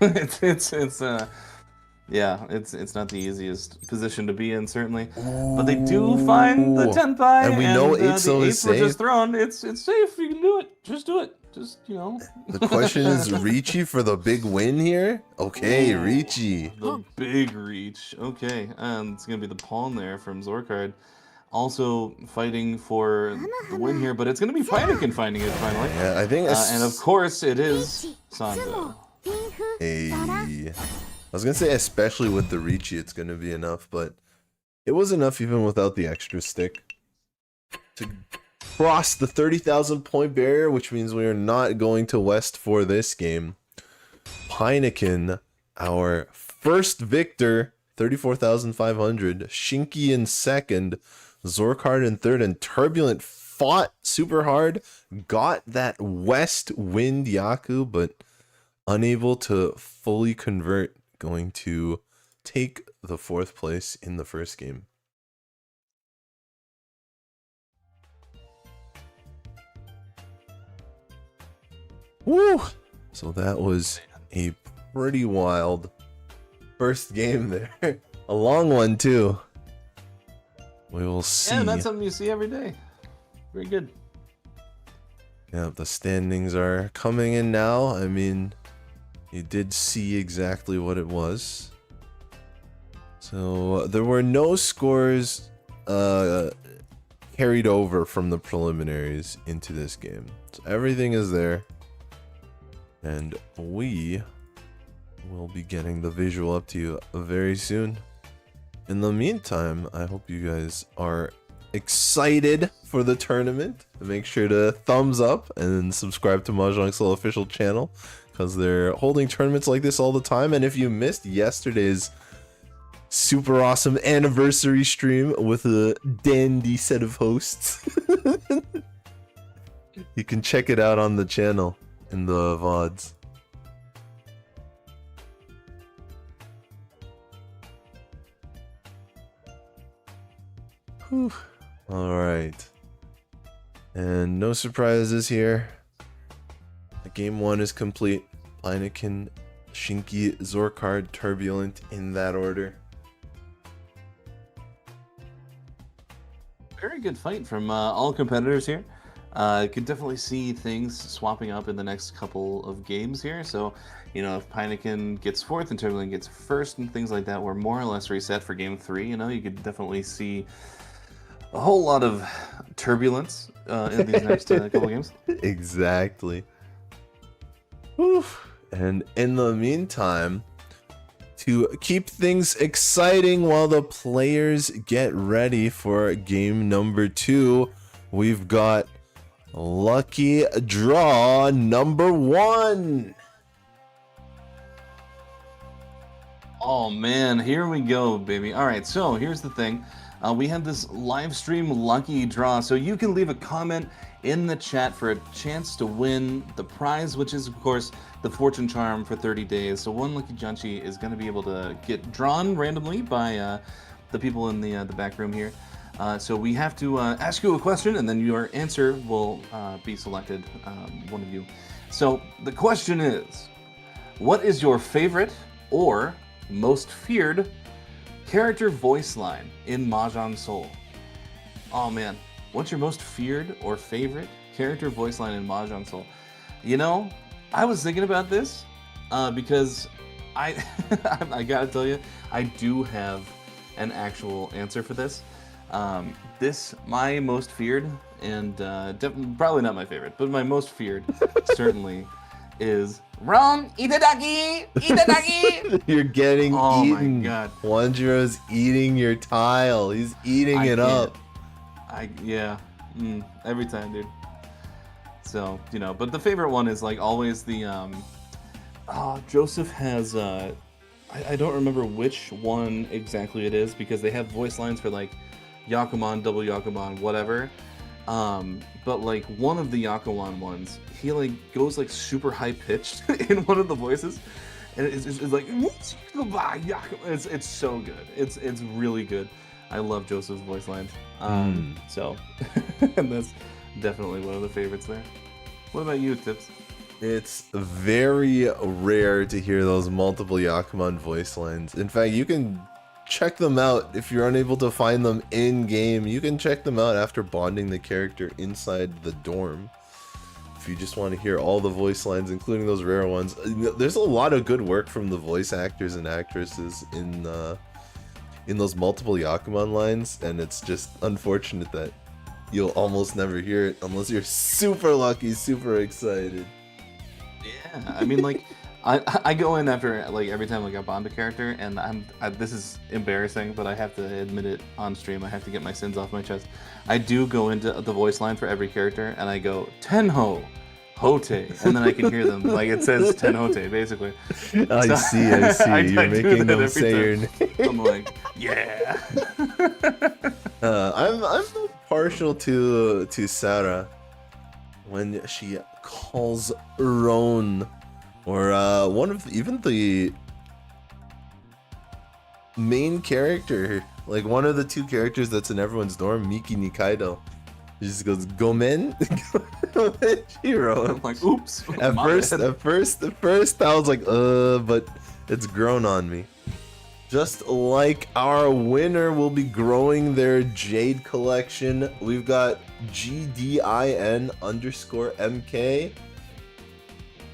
Yeah, it's not the easiest position to be in, certainly. But they do find the Tenpai, and we know 8-so is were safe. just thrown. It's safe. You can do it. Just do it. Just, you know. The question is, Reachy for the big win here? Okay, Reachy. The big reach. Okay, and it's gonna be the pawn there from Zorkard, also fighting for the win here. But it's gonna be Pinekin finding it finally. Yeah, I think. And of course, it is Sanzo. Hey. I was gonna say, especially with the Reachy, it's gonna be enough, but it was enough even without the extra stick to cross the 30,000 point barrier, which means we are not going to West for this game. Pinekin, our first victor, 34,500. Shinky in second, Zorkard in third, and Turbulent fought super hard, got that West Wind Yaku, but unable to fully convert, going to take the 4th place in the first game. Woo! So that was a pretty wild first game there. A long one too. We will see. Yeah, that's something you see every day. Very good. Yeah, the standings are coming in now. I mean, you did see exactly what it was. So there were no scores carried over from the preliminaries into this game. So everything is there. And we will be getting the visual up to you very soon. In the meantime, I hope you guys are excited for the tournament. Make sure to thumbs up and subscribe to MahjongSoul official channel, because they're holding tournaments like this all the time. And if you missed yesterday's super awesome anniversary stream with a dandy set of hosts. You can check it out on the channel in the VODs. Whew. All right. And no surprises here. Game 1 is complete. Heineken, Shinki, Zorkard, Turbulent in that order. Very good fight from all competitors here. You can definitely see things swapping up in the next couple of games here. So, you know, if Heineken gets 4th and Turbulent gets 1st and things like that, we're more or less reset for game 3. You know, you could definitely see a whole lot of turbulence in these next couple games. Exactly. Oof. And in the meantime, to keep things exciting while the players get ready for game number 2, we've got lucky draw number 1. Oh man, here we go, baby. All right, so here's the thing. We have this live stream lucky draw, so you can leave a comment in the chat for a chance to win the prize, which is, of course, the fortune charm for 30 days. So one lucky Janchi is going to be able to get drawn randomly by the people in the back room here. So we have to ask you a question, and then your answer will be selected, one of you. So the question is, what is your favorite or most feared character voice line in Mahjong Soul? Oh man, what's your most feared or favorite character voice line in Mahjong Soul? You know, I was thinking about this because I gotta tell you, I do have an actual answer for this. My most feared, and probably not my favorite, but my most feared certainly is Ron Itadaki! Itadaki! You're getting eaten. Oh my god. Wanjiro's eating your tile. He's eating it up. Every time, dude. So, you know, but the favorite one is like always the Joseph has I don't remember which one exactly it is, because they have voice lines for like Yakuman, double Yakuman, whatever. But like one of the Yakuman ones, he like goes like super high pitched in one of the voices, and it's like it's so good. It's really good. I love Joseph's voice lines. So and that's definitely one of the favorites there. What about you, Tips? It's very rare to hear those multiple Yakuman voice lines. In fact, you can check them out if you're unable to find them in game. You can check them out after bonding the character inside the dorm. If you just want to hear all the voice lines, including those rare ones, there's a lot of good work from the voice actors and actresses in those multiple Yakuman lines, and it's just unfortunate that you'll almost never hear it unless you're super lucky, super excited. Yeah, I mean, like, I go in after, like, every time like I bond a character, and this is embarrassing, but I have to admit it on stream. I have to get my sins off my chest. I do go into the voice line for every character, and I go, Tenho, Hote, and then I can hear them. Like, it says Tenhote, basically. I see. You're making them say your name. I'm like, yeah. I'm partial to Sarah when she calls Ron, or one of even the main character, like one of the two characters that's in everyone's dorm, Miki Nikaido. She just goes, Gomen? Shiro. I'm like, oops. At first I was like, but it's grown on me. Just like our winner will be growing their Jade collection, we've got GDIN_MK.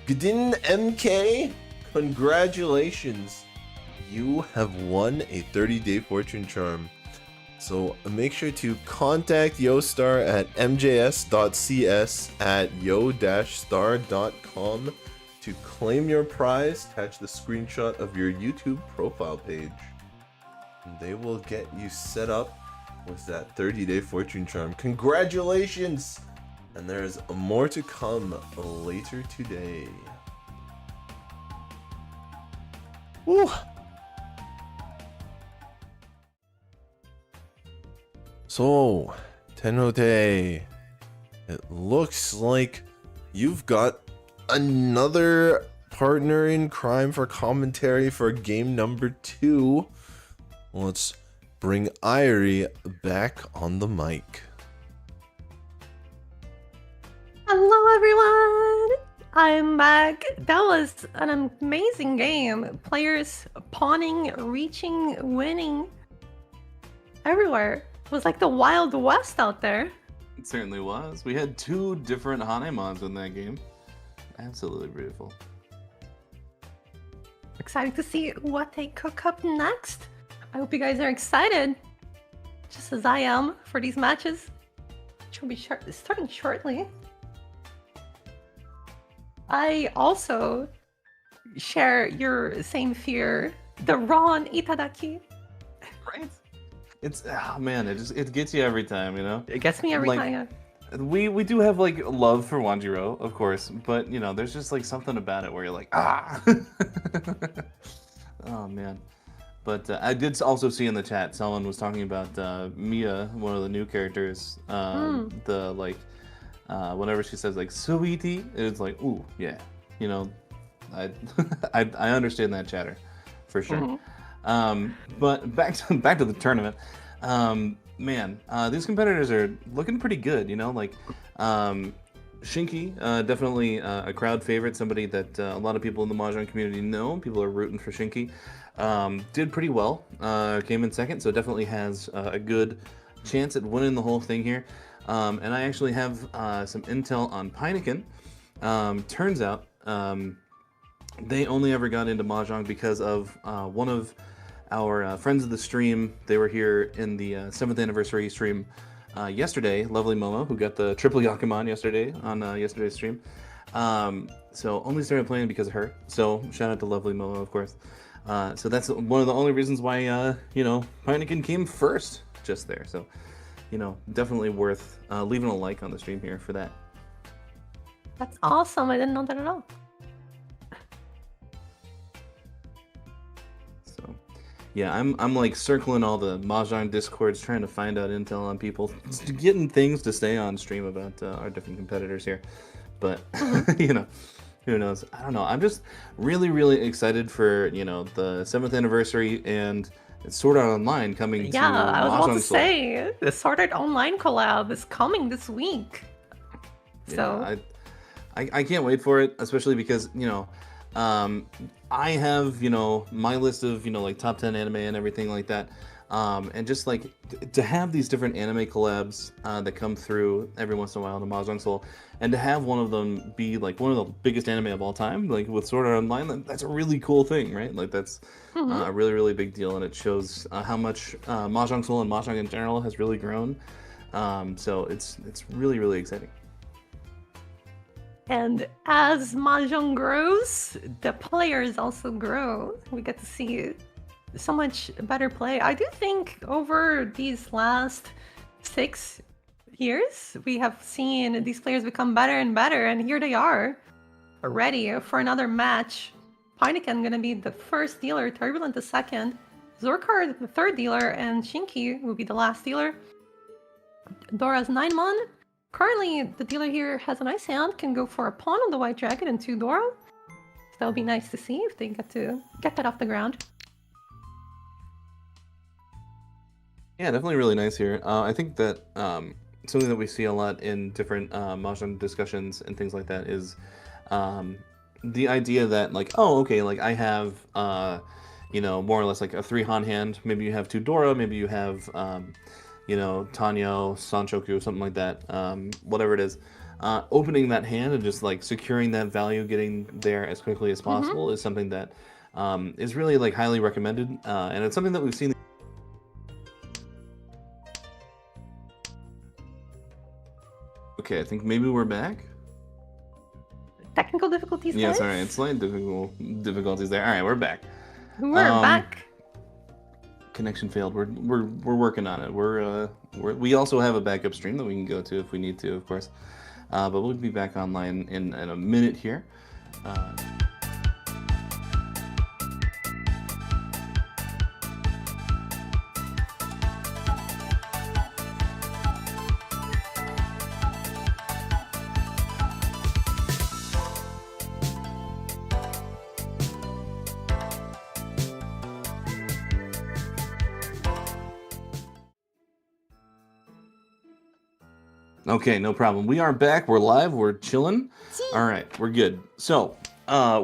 Gdin MK, congratulations. You have won a 30-day fortune charm. So make sure to contact Yostar at mjs.cs@yo-star.com to claim your prize. Attach the screenshot of your YouTube profile page, and they will get you set up with that 30-day fortune charm. Congratulations! And there's more to come later today. Woo! So, Tenote, it looks like you've got another partner in crime for commentary for game number 2. Let's bring Irie back on the mic. Hello, everyone! I'm back. That was an amazing game. Players pawning, reaching, winning everywhere. It was like the Wild West out there. It certainly was. We had 2 different Hanemons in that game. Absolutely beautiful. Excited to see what they cook up next. I hope you guys are excited, just as I am, for these matches, which will be starting shortly. I also share your same fear, the Ron Itadaki. Right? It's, oh man, it gets you every time, you know? It gets me every time. We do have like love for Wanjiro, of course, but you know, there's just like something about it where you're like, ah. Oh man. But I did also see in the chat someone was talking about Mia, one of the new characters. The like, whenever she says like sweetie, it's like, ooh, yeah, you know, I I understand that chatter, for sure. But back to the tournament. Man, these competitors are looking pretty good, you know, like Shinky, definitely a crowd favorite, somebody that a lot of people in the Mahjong community know. People are rooting for Shinky. Did pretty well, came in second, so definitely has a good chance at winning the whole thing here. And I actually have some intel on Pineken. Turns out they only ever got into Mahjong because of one of our friends of the stream. They were here in the 7th anniversary stream yesterday, Lovely Momo, who got the triple Yakuman yesterday on yesterday's stream. So only started playing because of her. So shout out to Lovely Momo, of course. So that's one of the only reasons why, you know, Pineken came first just there. So, you know, definitely worth leaving a like on the stream here for that. That's awesome. I didn't know that at all. So, yeah, I'm like circling all the Mahjong discords, trying to find out intel on people, getting things to stay on stream about our different competitors here. But, you know, who knows? I don't know. I'm just really, really excited for, you know, the 7th anniversary and Sword Art Online coming to I was about to MahjongSoul. say, the Sword Art Online collab is coming this week. So Yeah, I can't wait for it, especially because, you know, I have, you know, my list of, you know, like top 10 anime and everything like that. And just like to have these different anime collabs that come through every once in a while in the MahjongSoul, and to have one of them be like one of the biggest anime of all time, like with Sword Art Online, that's a really cool thing, right? Like that's a really, really big deal, and it shows how much MahjongSoul and Mahjong in general has really grown. So it's really, really exciting. And as Mahjong grows, the players also grow. We get to see so much better play. I do think over these last 6 years, we have seen these players become better and better, and here they are, ready for another match. Pineken gonna be the first dealer, Turbulent the second, Zorkar the third dealer, and Shinky will be the last dealer. Dora's 9-mon. Currently, the dealer here has an Ice Hand, can go for a pawn on the White Dragon and 2 Dora. So that'll be nice to see if they get to get that off the ground. Yeah, definitely really nice here. I think that something that we see a lot in different Mahjong discussions and things like that is the idea that like, oh, okay, like I have, you know, more or less like a 3-Han hand. Maybe you have 2 Dora, maybe you have, you know, Tanyo, Sanchoku, something like that, whatever it is. Opening that hand and just like securing that value, getting there as quickly as possible is something that is really like highly recommended. And it's something that we've seen. Okay, I think maybe we're back. Technical difficulties, Yeah, guys? sorry, it's slight difficulties there. All right, we're back. We're back. Connection failed. We're working on it. We also have a backup stream that we can go to if we need to, of course. But we'll be back online in a minute here. Okay, no problem. We are back. We're live. We're chilling. All right, we're good. So,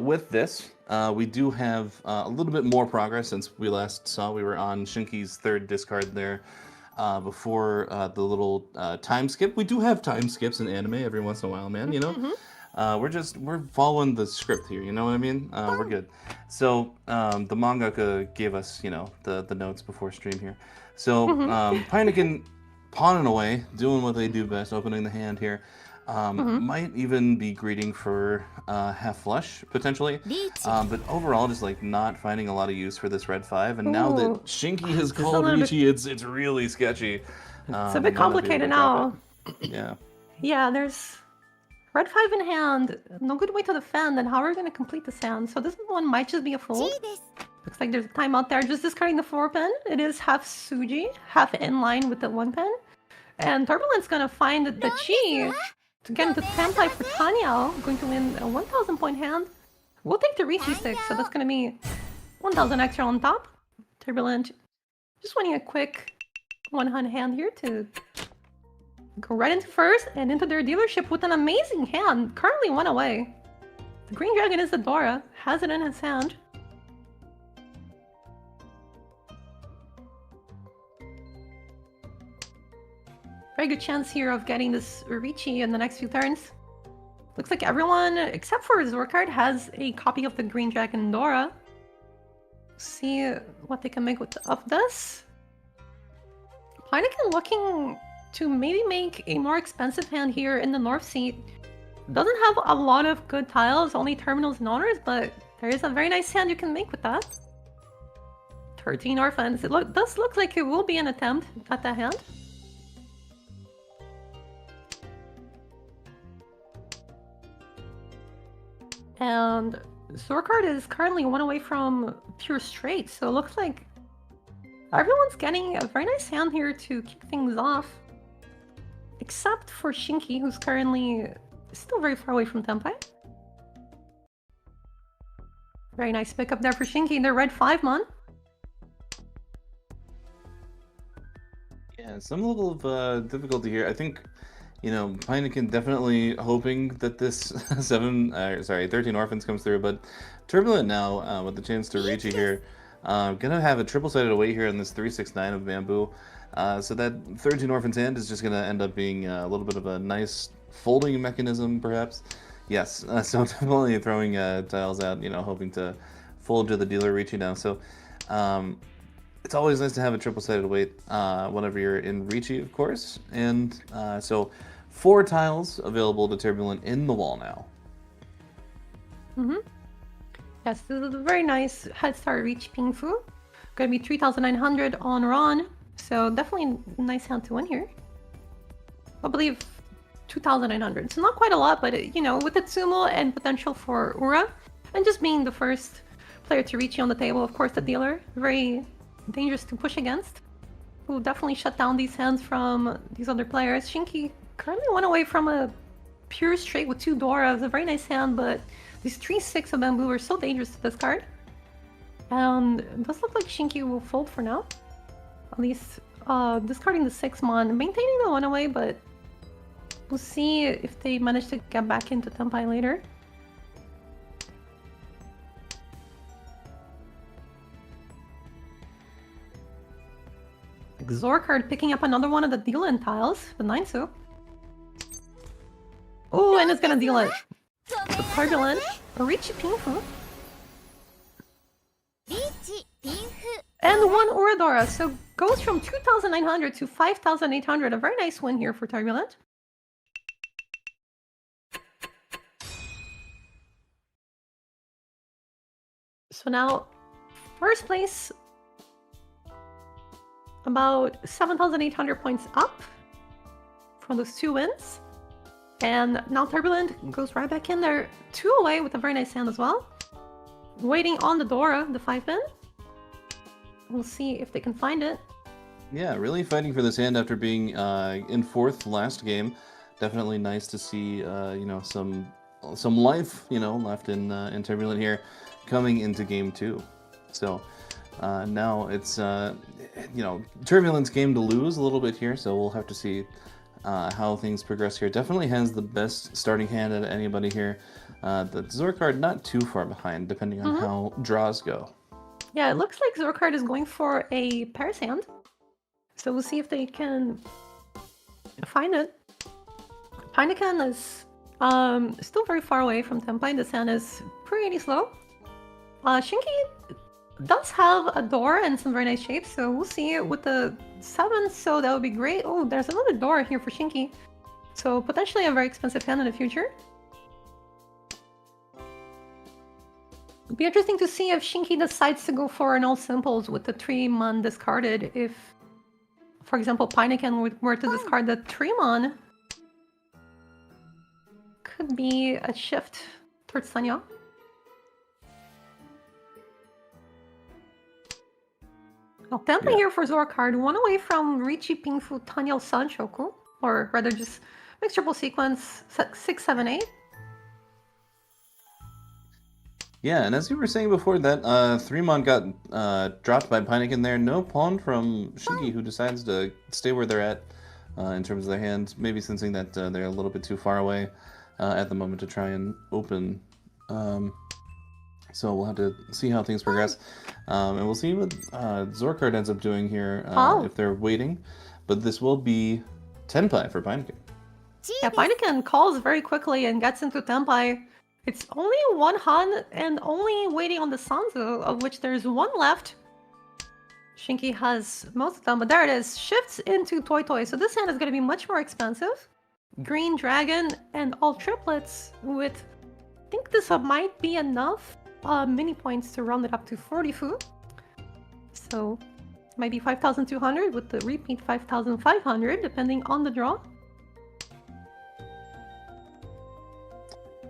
with this, we do have a little bit more progress since we last saw. We were on Shinki's third discard there before the little time skip. We do have time skips in anime every once in a while, man. You know, we're following the script here. You know what I mean? We're good. So the mangaka gave us, you know, the notes before stream here. So Heineken pawning away, doing what they do best, opening the hand here. Might even be greeting for half flush potentially, but overall just like not finding a lot of use for this red 5. And now that Shinky has called Ricci, it's really sketchy. It's a bit complicated now. Yeah. Yeah, there's red 5 in hand, no good way to defend, and how are we going to complete this hand? So this one might just be a fold. Looks like there's a timeout there, just discarding the 4 pin. It is half Suji, half in line with the 1 pin. And Turbulent's going to find the chi to get into Tempai for Tanyao, going to win a 1,000 point hand. We'll take the Ricci stick, so that's going to be 1,000 extra on top. Turbulent just winning a quick one-hand here to go right into first and into their dealership with an amazing hand, currently 1 away. The Green Dragon is the Dora, has it in his hand. Very good chance here of getting this Ricci in the next few turns. Looks like everyone, except for Zorkard, has a copy of the Green Dragon Dora. See what they can make of this. Heineken looking to maybe make a more expensive hand here in the North Seat. Doesn't have a lot of good tiles, only terminals and honors, but there is a very nice hand you can make with that. 13 orphans. It does look like it will be an attempt at that hand. And Zorkard is currently 1 away from pure straight, so it looks like everyone's getting a very nice hand here to kick things off. Except for Shinky, who's currently still very far away from Tempai. Very nice pickup there for Shinky, the red 5 mon. Yeah, some level of difficulty here. I think, you know, Heineken definitely hoping that this 13 orphans comes through, but Turbulent now with the chance to Ricci here. Gonna have a triple-sided away here in this 3/6/9 of bamboo. So that 13 orphans hand is just gonna end up being a little bit of a nice folding mechanism, perhaps. Yes, so definitely throwing tiles out, you know, hoping to fold to the dealer Ricci now. So it's always nice to have a triple-sided weight whenever you're in Ricci, of course. And so 4 tiles available to Turbulent in the wall now. Yes, this is a very nice head start Reach Pingfu. Gonna be 3,900 on Ron, so definitely a nice hand to win here. I believe 2,900, so not quite a lot, but you know, with Itsumo and potential for Ura, and just being the first player to reach you on the table, of course the dealer, very dangerous to push against. Will definitely shut down these hands from these other players. Shinky currently 1 away from a pure straight with 2 Doras, a very nice hand, but these 3/6 of bamboo are so dangerous to discard. And it does look like Shinky will fold for now. At least discarding the 6 mon, maintaining the 1 away, but we'll see if they manage to get back into Tempai later. Zorkard picking up another one of the deal-in tiles, the 9-su. Oh, and it's gonna deal it. The Turbulent, a Ricci Pingfu. And 1 Uradora, so goes from 2,900 to 5,800. A very nice win here for Turbulent. So now, first place, about 7,800 points up from those 2 wins. And now Turbulent goes right back in there, 2 away with a very nice hand as well. Waiting on the Dora, the 5-pin. We'll see if they can find it. Yeah, really fighting for this hand after being in 4th last game. Definitely nice to see, you know, some life, you know, left in Turbulent here, coming into game 2. So now it's, you know, Turbulent's game to lose a little bit here. So we'll have to see how things progress here. Definitely has the best starting hand out of anybody here. The Zorkard not too far behind, depending on how draws go. Yeah, it looks like Zorkard is going for a Paris hand. So we'll see if they can find it. Heineken is still very far away from Tempai. This hand is pretty slow. Shinki does have a door and some very nice shapes, so we'll see it with the 7, so that would be great. Oh, there's another door here for Shinki. So potentially a very expensive hand in the future. It'd be interesting to see if Shinki decides to go for an all simples with the 3-mon discarded. If, for example, Pineken were to discard the 3-mon, could be a shift towards Sanya. Well, Tempa here for Zorkard, 1 away from Richi Pingfu Tanyel Sanshoku, or rather just mixed triple sequence 6, 7, 8. Yeah, and as you were saying before, that 3-mon got dropped by Pineken there. No pawn from Shinki, who decides to stay where they're at in terms of their hand. Maybe sensing that they're a little bit too far away at the moment to try and open. So we'll have to see how things progress. And we'll see what Zorkard ends up doing here if they're waiting. But this will be Tenpai for Pineken. Yeah, Pineken calls very quickly and gets into Tenpai. It's only 1 Han and only waiting on the Sanzu, of which there's 1 left. Shinki has most of them, but there it is. Shifts into Toy Toy. So this hand is going to be much more expensive. Green Dragon and all triplets with, I think this might be enough mini points to round it up to 40 fu. So it might be 5,200 with the repeat 5,500 depending on the draw.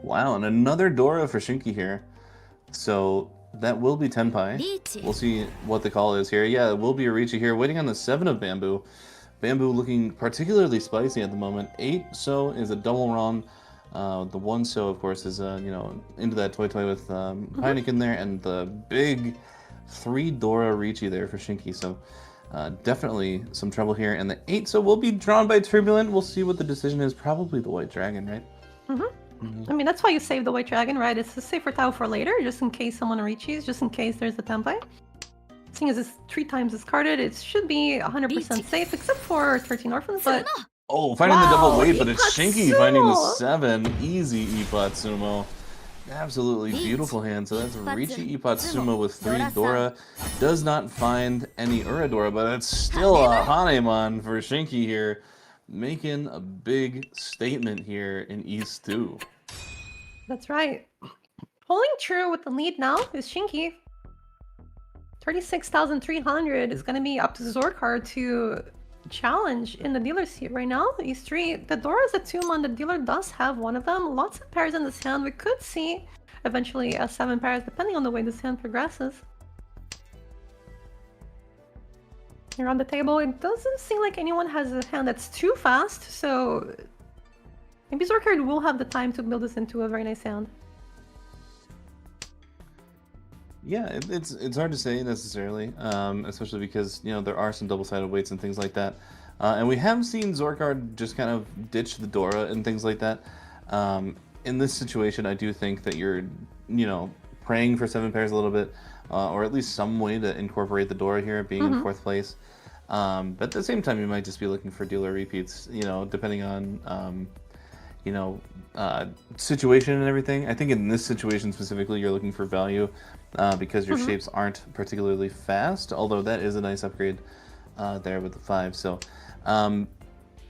Wow, and another Dora for Shinki here. So that will be Tenpai. We'll see what the call is here. Yeah, it will be a Richi here, waiting on the 7 of Bamboo. Bamboo looking particularly spicy at the moment. 8 so is a double run. The 1 so, of course, is into that Toy Toy with Heineken there, and the big 3 Dora Richi there for Shinki. So definitely some trouble here. And the 8 so will be drawn by Turbulent. We'll see what the decision is. Probably the White Dragon, right? I mean, that's why you save the White Dragon, right? It's a safer tile for later, just in case someone reaches, just in case there's a Tenpai. Seeing as it's 3 times discarded, it should be 100% safe, except for 13 Orphans, but... Oh, finding the double weight, but it's Ippat Shinki Sumo! finding the 7. Easy Ippat Sumo. Absolutely beautiful hand. So that's Richi Ippat Sumo with 3 Dora. Does not find any Uradora, but it's still a Hanemon for Shinki here. Making a big statement here in East 2. That's right. Holding true with the lead now is Shinki. 36,300 is going to be up to Zorkard to challenge in the dealer's seat right now. These 3, the Dora is a 2-mon. The dealer does have 1 of them. Lots of pairs in this hand. We could see eventually a 7 pairs depending on the way this hand progresses. Here on the table, it doesn't seem like anyone has a hand that's too fast, so maybe Zorkard will have the time to build this into a very nice hand. Yeah, it's hard to say necessarily, especially because there are some double-sided weights and things like that, and we have seen Zorkard just kind of ditch the Dora and things like that. In this situation, I do think that you're praying for 7 pairs a little bit, or at least some way to incorporate the Dora here, being in 4th place. But at the same time, you might just be looking for dealer repeats, depending on situation and everything. I think in this situation specifically, you're looking for value because your shapes aren't particularly fast, although that is a nice upgrade there with the 5. So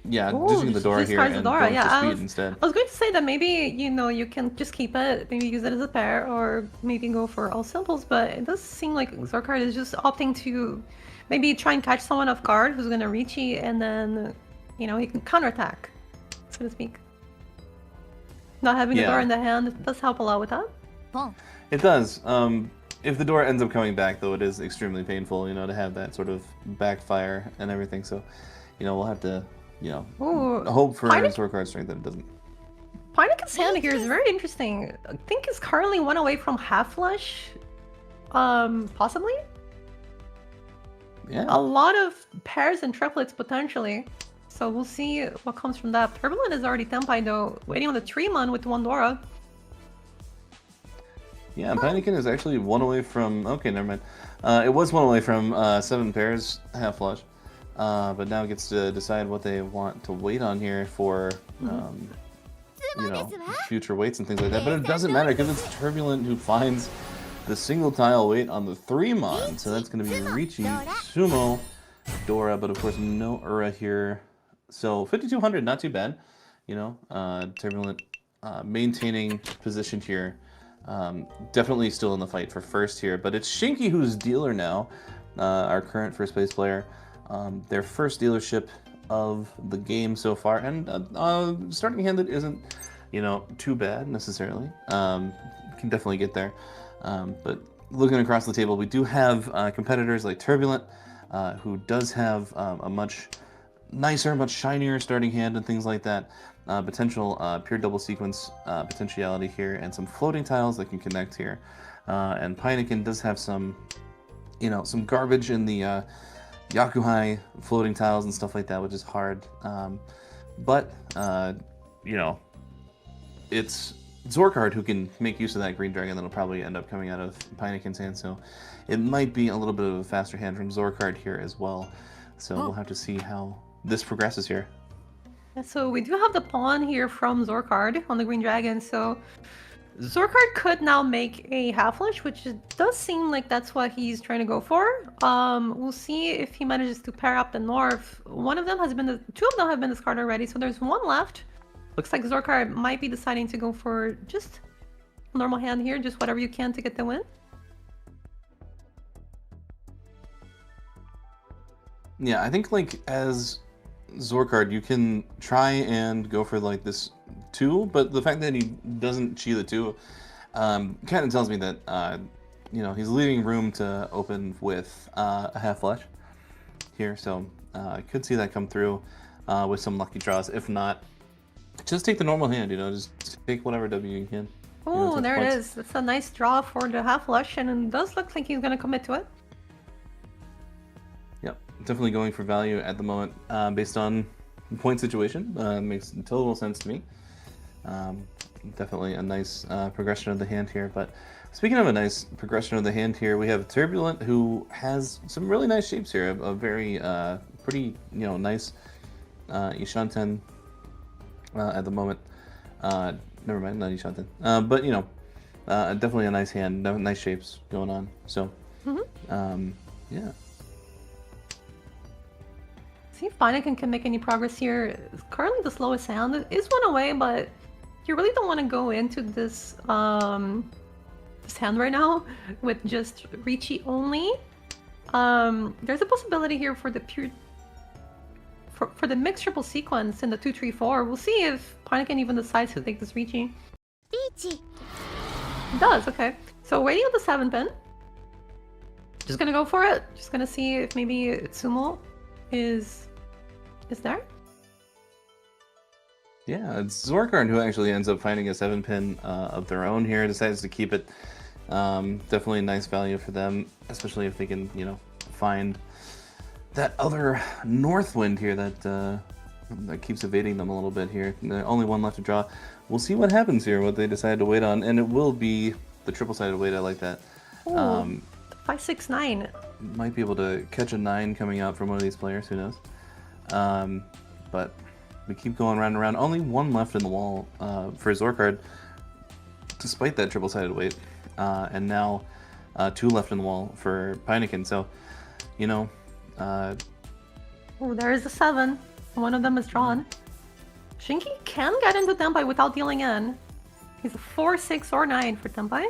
yeah, ditching the Dora here and going for speed instead. I was going to say that maybe you can just keep it, maybe use it as a pair, or maybe go for all simples, but it does seem like Zorkard is just opting to maybe try and catch someone off guard who's going to Richi, and then he can counterattack, so to speak. Not having the Dora in the hand does help a lot with that. It does. If the Dora ends up coming back, though, it is extremely painful, to have that sort of backfire and everything. So, we'll have to, hope for Zorkard's strength that it doesn't. Pineken's hand here is very interesting. I think it's currently 1 away from half flush, possibly. Yeah. A lot of pairs and triplets potentially. So we'll see what comes from that. Turbulent is already Tenpai though, waiting on the Tremon with one Dora. Yeah, and Pinekin is actually one away from... Okay, never mind. It was one away from 7 pairs, half flush. But now gets to decide what they want to wait on here for, you know, future weights and things like that. But it doesn't matter because it's Turbulent who finds the single tile weight on the 3-mon. So that's going to be Riichi, Sumo, Dora, but of course no Ura here. So 5,200, not too bad. You know, Turbulent maintaining position here. Definitely still in the fight for first here, but it's Shinky who's dealer now, our current first place player. Their first dealership of the game so far, and starting hand that isn't, you know, too bad necessarily. Can definitely get there. But looking across the table, we do have competitors like Turbulent, who does have a much nicer, much shinier starting hand and things like that. Potential pure double sequence potentiality here, and some floating tiles that can connect here. And Pinekin does have some, you know, some garbage in the Yakuhai floating tiles and stuff like that, which is hard. But you know, it's Zorkard who can make use of that green dragon that'll probably end up coming out of Pinekin's hand. So it might be a little bit of a faster hand from Zorkard here as well. So we'll have to see how this progresses here. Yeah, so we do have the pawn here from Zorkard on the green dragon, so Zorkard could now make a half-flush, which does seem like that's what he's trying to go for. We'll see if he manages to pair up the North. One of them has been, two of them have been discarded already, so there's one left. Looks like Zorkard might be deciding to go for just a normal hand here, just whatever you can to get the win. Yeah, I think like as Zorkard, you can try and go for like this 2, but the fact that he doesn't chi the 2 kind of tells me that you know, he's leaving room to open with a half flush here, so I could see that come through with some lucky draws. If not, just take the normal hand, you know, just take whatever W you can. Oh, you know, there it points. is. It's a nice draw for the half flush, and it does look like he's going to commit to it. Yep, definitely going for value at the moment based on point situation. Makes total sense to me. Definitely a nice progression of the hand here. But speaking of a nice progression of the hand here, we have Turbulent, who has some really nice shapes here. A very pretty, you know, nice Ishanten at the moment. Never mind, not Ishanten. But you know, definitely a nice hand, nice shapes going on. So, yeah. See if Pinekin can make any progress here. Currently the slowest hand is one away, but you really don't want to go into this this hand right now with just Riichi only. There's a possibility here for the pure for the mixed triple sequence in the 2-3-4. We'll see if Pinekin even decides to take this Riichi. Riichi. It does, okay. So waiting on the 7-pin. Just gonna go for it. Just gonna see if maybe Sumo is there. Yeah, it's Zorkard who actually ends up finding a 7-pin of their own here, decides to keep it. Definitely a nice value for them, especially if they can, you know, find that other north wind here that keeps evading them a little bit here. Only one left to draw. We'll see what happens here, what they decide to wait on, and it will be the triple-sided wait. I like that. Ooh, 5-6-9. Might be able to catch a 9 coming out from one of these players, who knows. But we keep going round and round. Only one left in the wall for Zorkard, despite that triple-sided weight. And now 2 left in the wall for Pinekin. So, you know... Oh, there is the 7. One of them is drawn. Shinky can get into Tenpai without dealing in. He's a 4, 6, or 9 for Tenpai.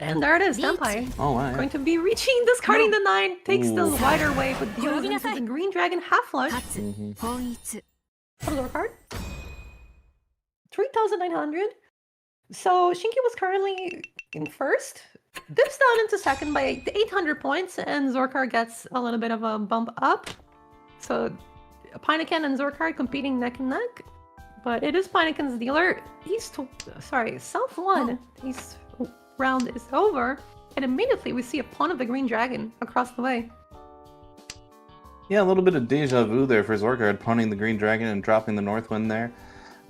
And there it is, Tenpai. Oh, wow. Going to be reaching, discarding the 9, takes the wider way, but goes into the green dragon half flush. Zorkard. 3,900. So Shinky was currently in first, dips down into second by 800 points, and Zorkard gets a little bit of a bump up. So Pinekin and Zorkard competing neck and neck, but it is Pinekin's dealer. He's South 1. He's round is over, and immediately we see a pawn of the green dragon across the way. Yeah, a little bit of deja vu there for Zorkard, punting the green dragon and dropping the north wind there.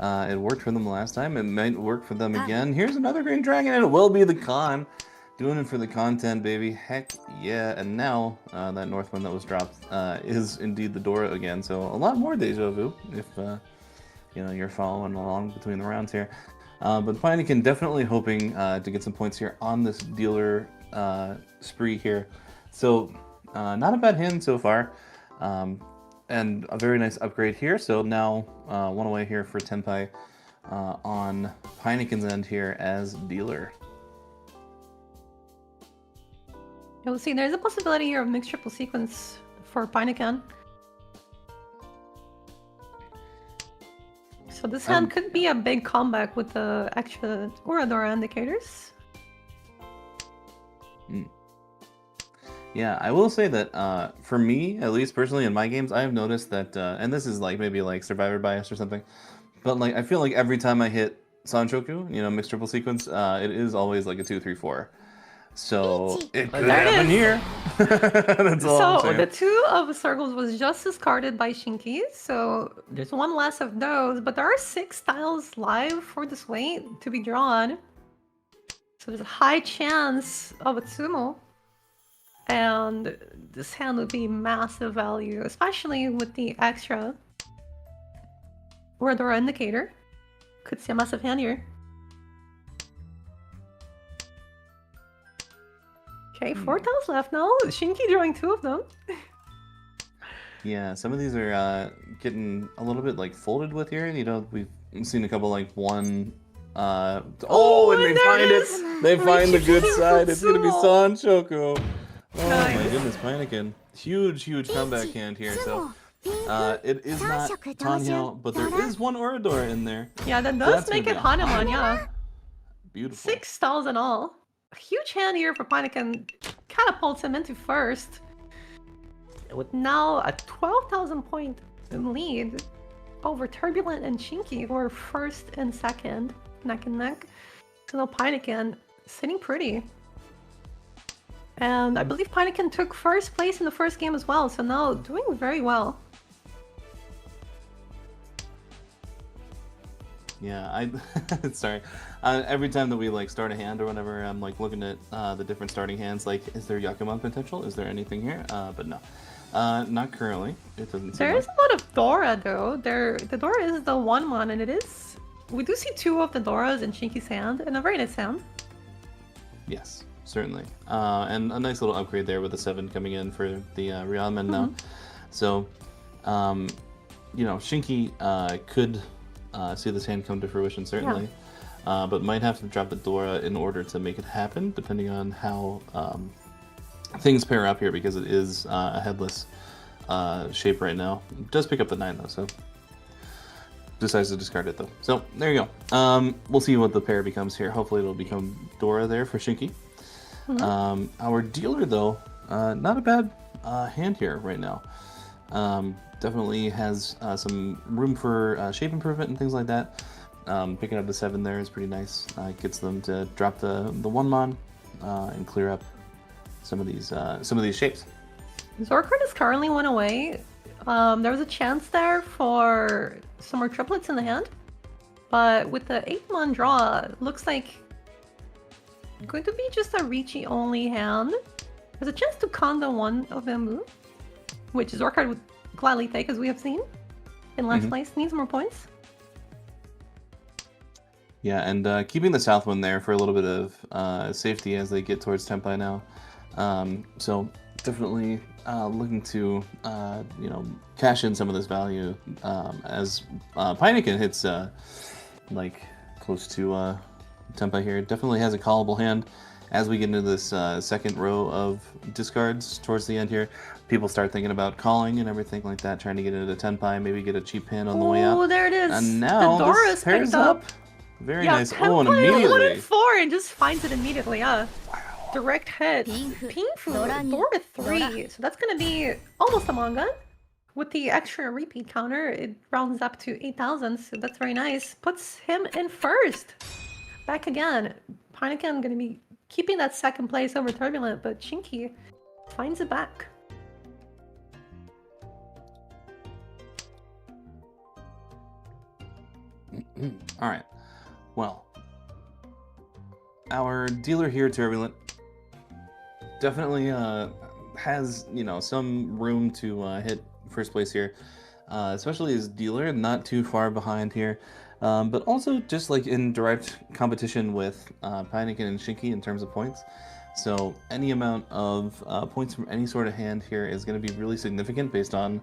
It worked for them last time. It might work for them again. Here's another green dragon, and it will be the Khan. Doing it for the content, baby. Heck yeah. And now, that north wind that was dropped is indeed the Dora again. So a lot more deja vu if, you know, you're following along between the rounds here. But Heineken definitely hoping to get some points here on this dealer spree here. So not a bad hand so far. And a very nice upgrade here. So now one away here for Tenpai on Heineken's end here as dealer. You'll see there's a possibility here of mixed triple sequence for Heineken. So this hand could be a big comeback with the extra Oradora indicators. Yeah, I will say that for me, at least personally in my games, I have noticed that, and this is like maybe like survivor bias or something, but like I feel like every time I hit Sanchoku, you know, mixed triple sequence, it is always like a 2-3-4. So it could happen here. That's all I'm So saying. the 2 of circles was just discarded by Shinki, so there's one less of those, but there are 6 tiles live for this weight to be drawn. So there's a high chance of a Tsumo. And this hand would be massive value, especially with the extra Oradora indicator. Could see a massive hand here. Okay, 4 tiles left now. Shinki drawing 2 of them. Yeah, some of these are getting a little bit like folded with here. You know, we've seen a couple like one. Oh, and they find it. They find the good side. It's gonna be Sanchoku. Oh my goodness, Heineken. Huge comeback hand here. So it is not Tanyo, but there is one Oradora in there. Yeah, that So does that's make gonna it be Hanuman, yeah. beautiful. 6 tiles in all. A huge hand here for Heineken. Catapults him into first. With now a 12,000 point lead over Turbulent and Shinki, who are first and second, neck and neck. So now Heineken sitting pretty. And I believe Heineken took first place in the first game as well, so now doing very well. Yeah, I sorry. Every time that we like start a hand or whatever, I'm like looking at the different starting hands. Like, is there Yakuman potential? Is there anything here? But no, not currently. It doesn't seem There like. is a lot of Dora though. The Dora is the 1/1, and it is. We do see 2 of the Doras in Shinki's hand, and a very nice hand. Yes, certainly. And a nice little upgrade there with the 7 coming in for the Ryamen now. So, you know, Shinki could see this hand come to fruition, certainly. But might have to drop the Dora in order to make it happen, depending on how things pair up here, because it is a headless shape right now. It does pick up the 9, though, so decides to discard it, though. So, there you go. We'll see what the pair becomes here. Hopefully it'll become Dora there for Shinki. Our dealer, though, not a bad hand here right now. Definitely has some room for shape improvement and things like that. Picking up the 7 there is pretty nice. Gets them to drop the 1-mon and clear up some of these shapes. Zorkard is currently 1 away. There was a chance there for some more triplets in the hand, but with the 8-mon draw, it looks like going to be just a Reachy only hand. There's a chance to Kondo 1 of Bamboo, which Zorkard would gladly take, as we have seen in last place. Needs more points. Yeah, and keeping the south one there for a little bit of safety as they get towards Tenpai now. So definitely looking to you know, cash in some of this value as Heineken hits like close to Tenpai here. Definitely has a callable hand. As we get into this second row of discards towards the end here, people start thinking about calling and everything like that, trying to get into Tenpai, maybe get a cheap hand on the way out. Oh, there it is. And now the Dora's this pairs picked up. Very Yeah, nice. Oh, and Tenpai 1 immediately. and 4 and just finds it immediately. Direct hit. Pingfu, Dora 3. So that's gonna be almost a manga. With the extra repeat counter, it rounds up to 8,000, so that's very nice. Puts him in first. Back again. Heineken gonna be keeping that second place over Turbulent, but Shinky finds it back. All right. Well, our dealer here, Turbulent, definitely has, you know, some room to hit first place here, especially as dealer, not too far behind here, but also just like in direct competition with Pinekin and Shinky in terms of points. So any amount of points from any sort of hand here is going to be really significant based on,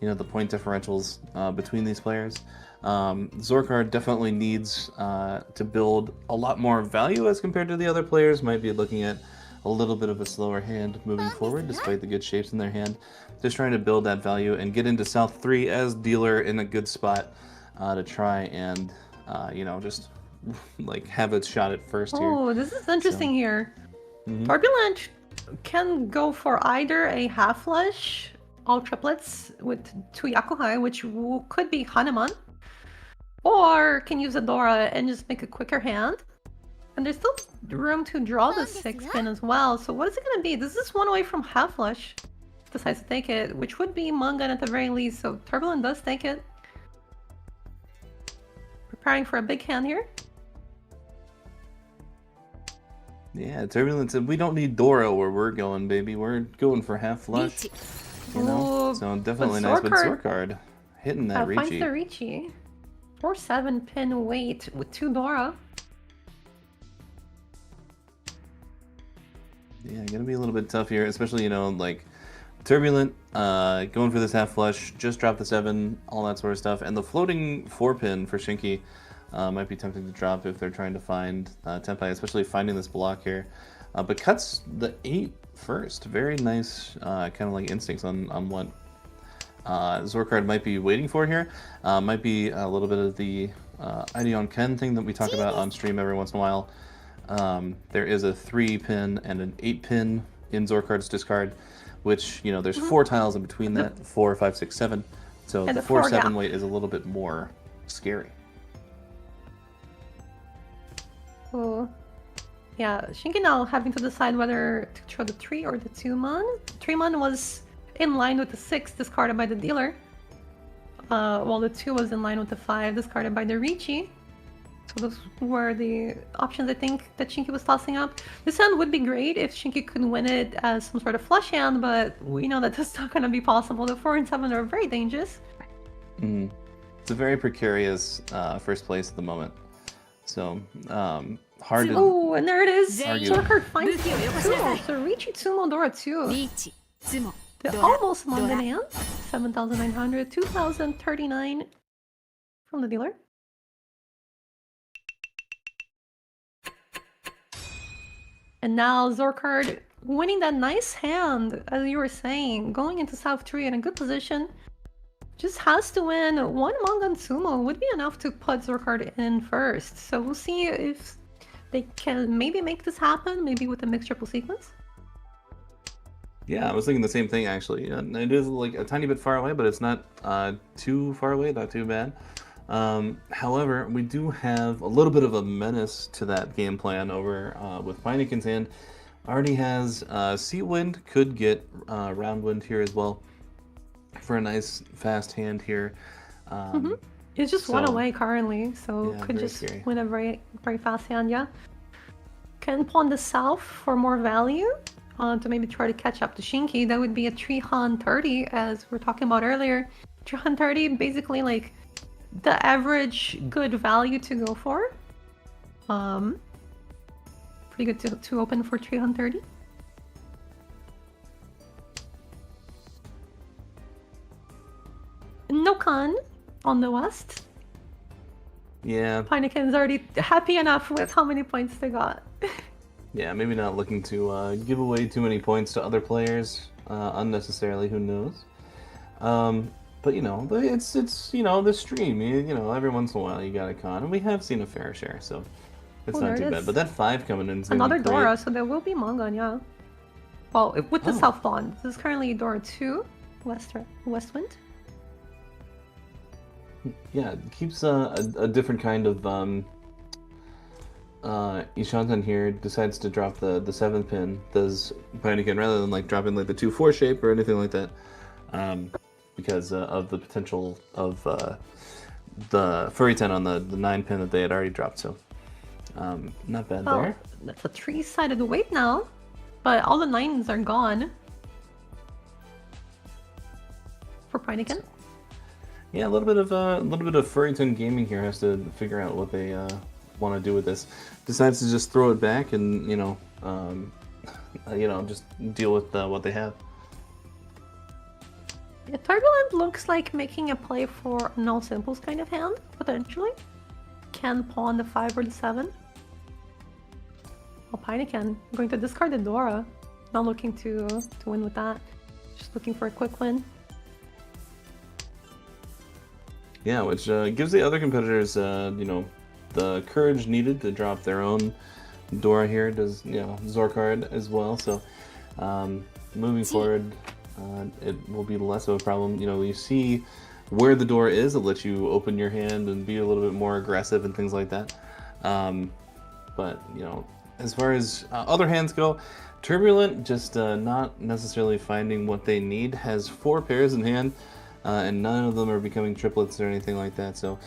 you know, the point differentials between these players. Zorkar definitely needs to build a lot more value as compared to the other players. Might be looking at a little bit of a slower hand moving forward, despite the good shapes in their hand. Just trying to build that value and get into South 3 as dealer in a good spot to try and, you know, just like have a shot at first here. Oh, this is interesting here. Mhm. Turbulent can go for either a half flush, all triplets with 2 Yakuhai, which could be Hanuman, or can use a Dora and just make a quicker hand. And there's still room to draw the 6-pin as well. So what is it going to be? This is one away from half flush. Decides to take it, which would be Mungan at the very least. So Turbulent does take it. Preparing for a big hand here. Yeah, Turbulent said, we don't need Dora where we're going, baby. We're going for half flush. You know? Ooh, So definitely but nice, but Zorkard- Zorkard hitting that finds the Reachy. Ricci. 4-7-pin weight with 2 Dora. Yeah, gonna be a little bit tough here, especially, you know, like Turbulent, going for this half flush, just drop the 7, all that sort of stuff, and the floating 4-pin for Shinky might be tempting to drop if they're trying to find Tenpai, especially finding this block here. But cuts the 8 first. Very nice kind of like instincts on what Zorkard might be waiting for here. Might be a little bit of the Ideon Ken thing that we talk about on stream every once in a while. There is a 3-pin and an 8-pin in Zorkard's discard, which, you know, there's 4 tiles in between that, 4, 5, 6, 7. So And the the 4 4-7 gap. weight is a little bit more scary. Oh, yeah. Shinky now having to decide whether to throw the 3 or the 2-mon. 3-mon was in line with the 6 discarded by the dealer, while the 2 was in line with the 5 discarded by the Ricci. So those were the options I think that Shinky was tossing up. This hand would be great if Shinky could win it as some sort of flush hand, but we know that that's not going to be possible. The 4 and 7 are very dangerous. Mm. It's a very precarious first place at the moment. So, hard to... Oh, and there it is. Argue. Zorkard finds the Tsumo. So Ricci, Tsumo, Dora 2. リーチ、ツモ、 The ドラ、 almost Mungan hand. 7,900, 2,039 from the dealer. And now Zorkard winning that nice hand, as you were saying, going into South 3 in a good position. Just has to win 1 Mungan Sumo would be enough to put Zorkard in first. So we'll see if they can maybe make this happen, maybe with a mixed triple sequence. Yeah, I was thinking the same thing, actually. It is like a tiny bit far away, but it's not too far away, not too bad. However, we do have a little bit of a menace to that game plan over with Pinekin's hand. Already has Sea Wind, could get Round Wind here as well for a nice fast hand here. It's just one so- away currently, so Yeah, could very just scary. win a very, very fast hand, yeah. Can pawn the south for more value to maybe try to catch up to Shinky. That would be a 330, as we are talking about earlier. 330, basically like the average good value to go for. Pretty good to open for 330. No Khan on the west. Yeah, Pinekin's already happy enough with how many points they got. yeah, maybe not looking to give away too many points to other players unnecessarily. Who knows? But you know, it's you know the stream. You know, every once in a while you got a con, and we have seen a fair share, so it's Oh, not there too it bad. is. But that 5 coming in is gonna Another be great. Dora, so there will be Mungan, yeah. Well, with the Oh. South Bond. This is currently Dora 2, Westwind. Yeah, it keeps a different kind of Ishantan here decides to drop the 7th pin, does Heineken rather than like dropping like the 2-4 shape or anything like that, because of the potential of the furry 10 on the 9 pin that they had already dropped. So not bad Well, there. that's a 3-sided weight now, but all the 9s are gone for Heineken. Yeah, a little bit of Furryton Gaming here has to figure out what they want to do with this. Decides to just throw it back and just deal with what they have. Yeah, Turbulent looks like making a play for no simples kind of hand, potentially. Can pawn the 5 or the 7. Well, Heineken going to discard the Dora. Not looking to win with that. Just looking for a quick win. Yeah, which gives the other competitors, the courage needed to drop their own Dora here. Does Zorkard as well. So moving forward, it will be less of a problem. You see where the door is. It lets you open your hand and be a little bit more aggressive and things like that. But as far as other hands go, Turbulent just not necessarily finding what they need. Has 4 pairs in hand. And none of them are becoming triplets or anything like that. So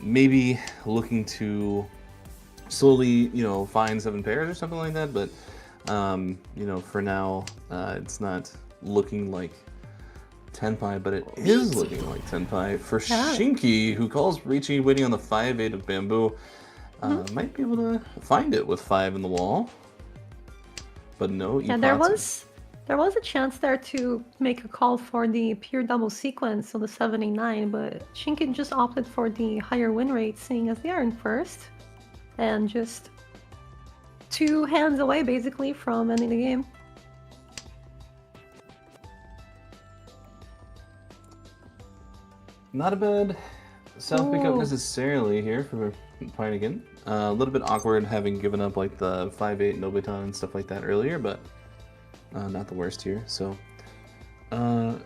maybe looking to slowly, find 7 pairs or something like that. But for now, it's not looking like Tenpai, but it is looking like Tenpai for Shinky, who calls Richie waiting on the 5-8 of Bamboo. Might be able to find it with 5 in the wall, but no. Yeah, there was a chance there to make a call for the pure double sequence on the 79, but Shinkin just opted for the higher win rate, seeing as they are in first, and just 2 hands away basically from ending the game. Not a bad self pickup necessarily here for Heineken. A little bit awkward having given up like the 5-8 Nobiton and stuff like that earlier, but not the worst here. So yeah,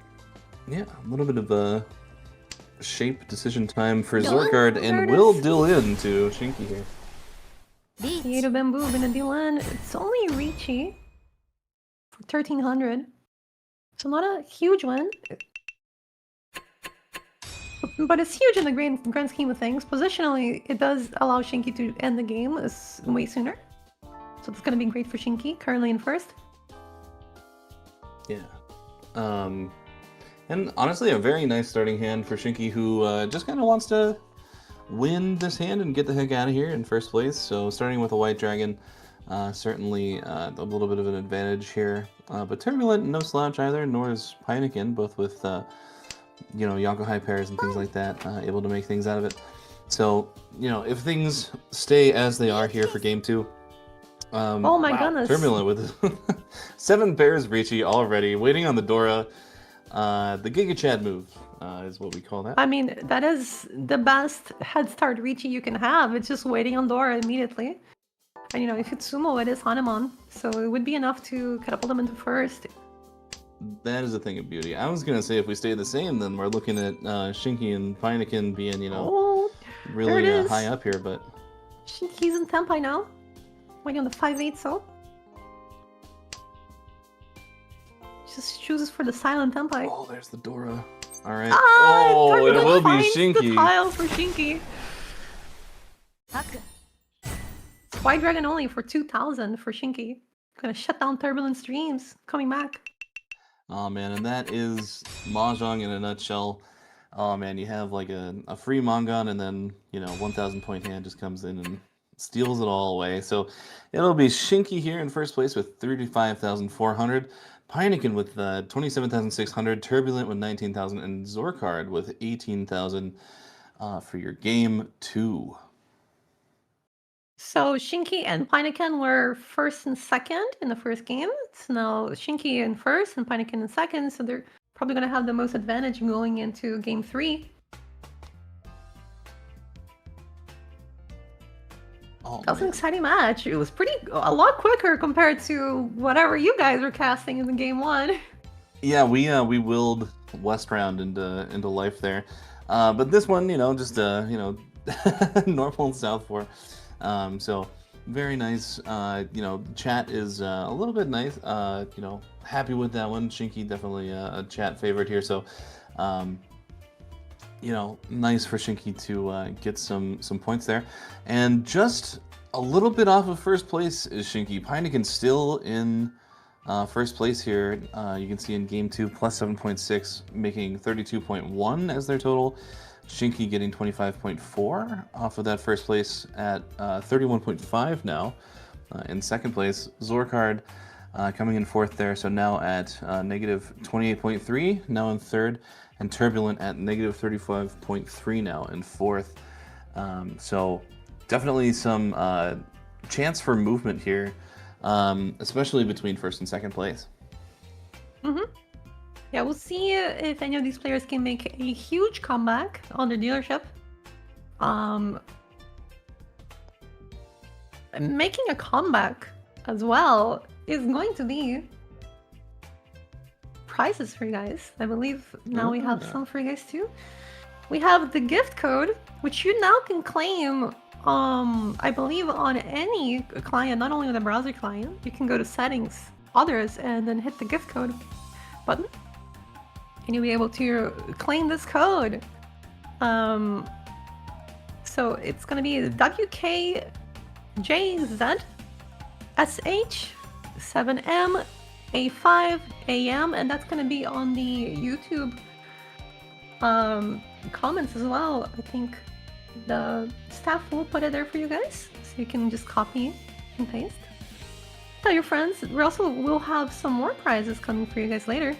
a little bit of a shape decision time for Zorkard, and will deal in to Shinky here. The 8 of Bamboo gonna deal in. It's only Richie for 1300, so not a huge win. But it's huge in the grand scheme of things. Positionally, it does allow Shinky to end the game way sooner. So it's going to be great for Shinky, currently in first. Yeah. And honestly, a very nice starting hand for Shinky, who just kind of wants to win this hand and get the heck out of here in first place. So starting with a White Dragon, certainly a little bit of an advantage here. But Turbulent, no slouch either, nor is Heineken, both with Yonko high pairs and things like that, able to make things out of it. So, if things stay as they are here for game 2, oh my goodness. Turbulent with 7 pairs Richie already, waiting on the Dora. The Giga Chad move is what we call that. I mean, that is the best head start Richie you can have. It's just waiting on Dora immediately. And if it's Sumo, it is Hanuman. So it would be enough to catapult them into first. That is a thing of beauty. I was gonna say if we stay the same, then we're looking at Shinky and Heineken being, really high up here. But Shinky's in Tenpai now, waiting on the 5-8. So just chooses for the silent Tenpai. Oh, there's the Dora. All right. Turbulent it will be finds Shinky. The tile for Shinky. It's White Dragon only for 2,000 for Shinky. Gonna shut down Turbulent streams. Coming back. Oh man, and that is Mahjong in a nutshell. Oh man, you have like a free Mongon, and then 1,000 point hand just comes in and steals it all away. So it'll be Shinky here in first place with 35,400, Heineken with 27,600, Turbulent with 19,000, and Zorkard with 18,000 for your game 2. So Shinky and Heineken were first and second in the first game. It's now Shinky in first and Heineken in second, so they're probably going to have the most advantage going into game 3. Oh, that was an exciting match. It was a lot quicker compared to whatever you guys were casting in the game 1. Yeah, we willed West Round into life there, but this one, just normal South 4. So very nice. You know, chat is a little bit nice. You know, happy with that one. Shinky definitely a chat favorite here. So, you know, nice for Shinky to get some points there. And just a little bit off of first place is Shinky. Pinecon still in first place here. You can see in game 2 plus 7.6, making 32.1 as their total. Shinky getting 25.4 off of that first place at 31.5 now in second place. Zorkard coming in fourth there, so now at negative 28.3, now in third, and Turbulent at negative 35.3 now in fourth. So definitely some chance for movement here, especially between first and second place. Yeah, we'll see if any of these players can make a huge comeback on their dealership. Making a comeback as well is going to be prizes for you guys. I believe now we have some for you guys too. We have the gift code, which you now can claim, I believe on any client, not only on the browser client. You can go to settings, others, and then hit the gift code button. And you'll be able to claim this code. So it's gonna be WKJZSH7MA5AM, and that's gonna be on the YouTube comments as well. I think the staff will put it there for you guys, so you can just copy and paste. Tell your friends. We also will have some more prizes coming for you guys later.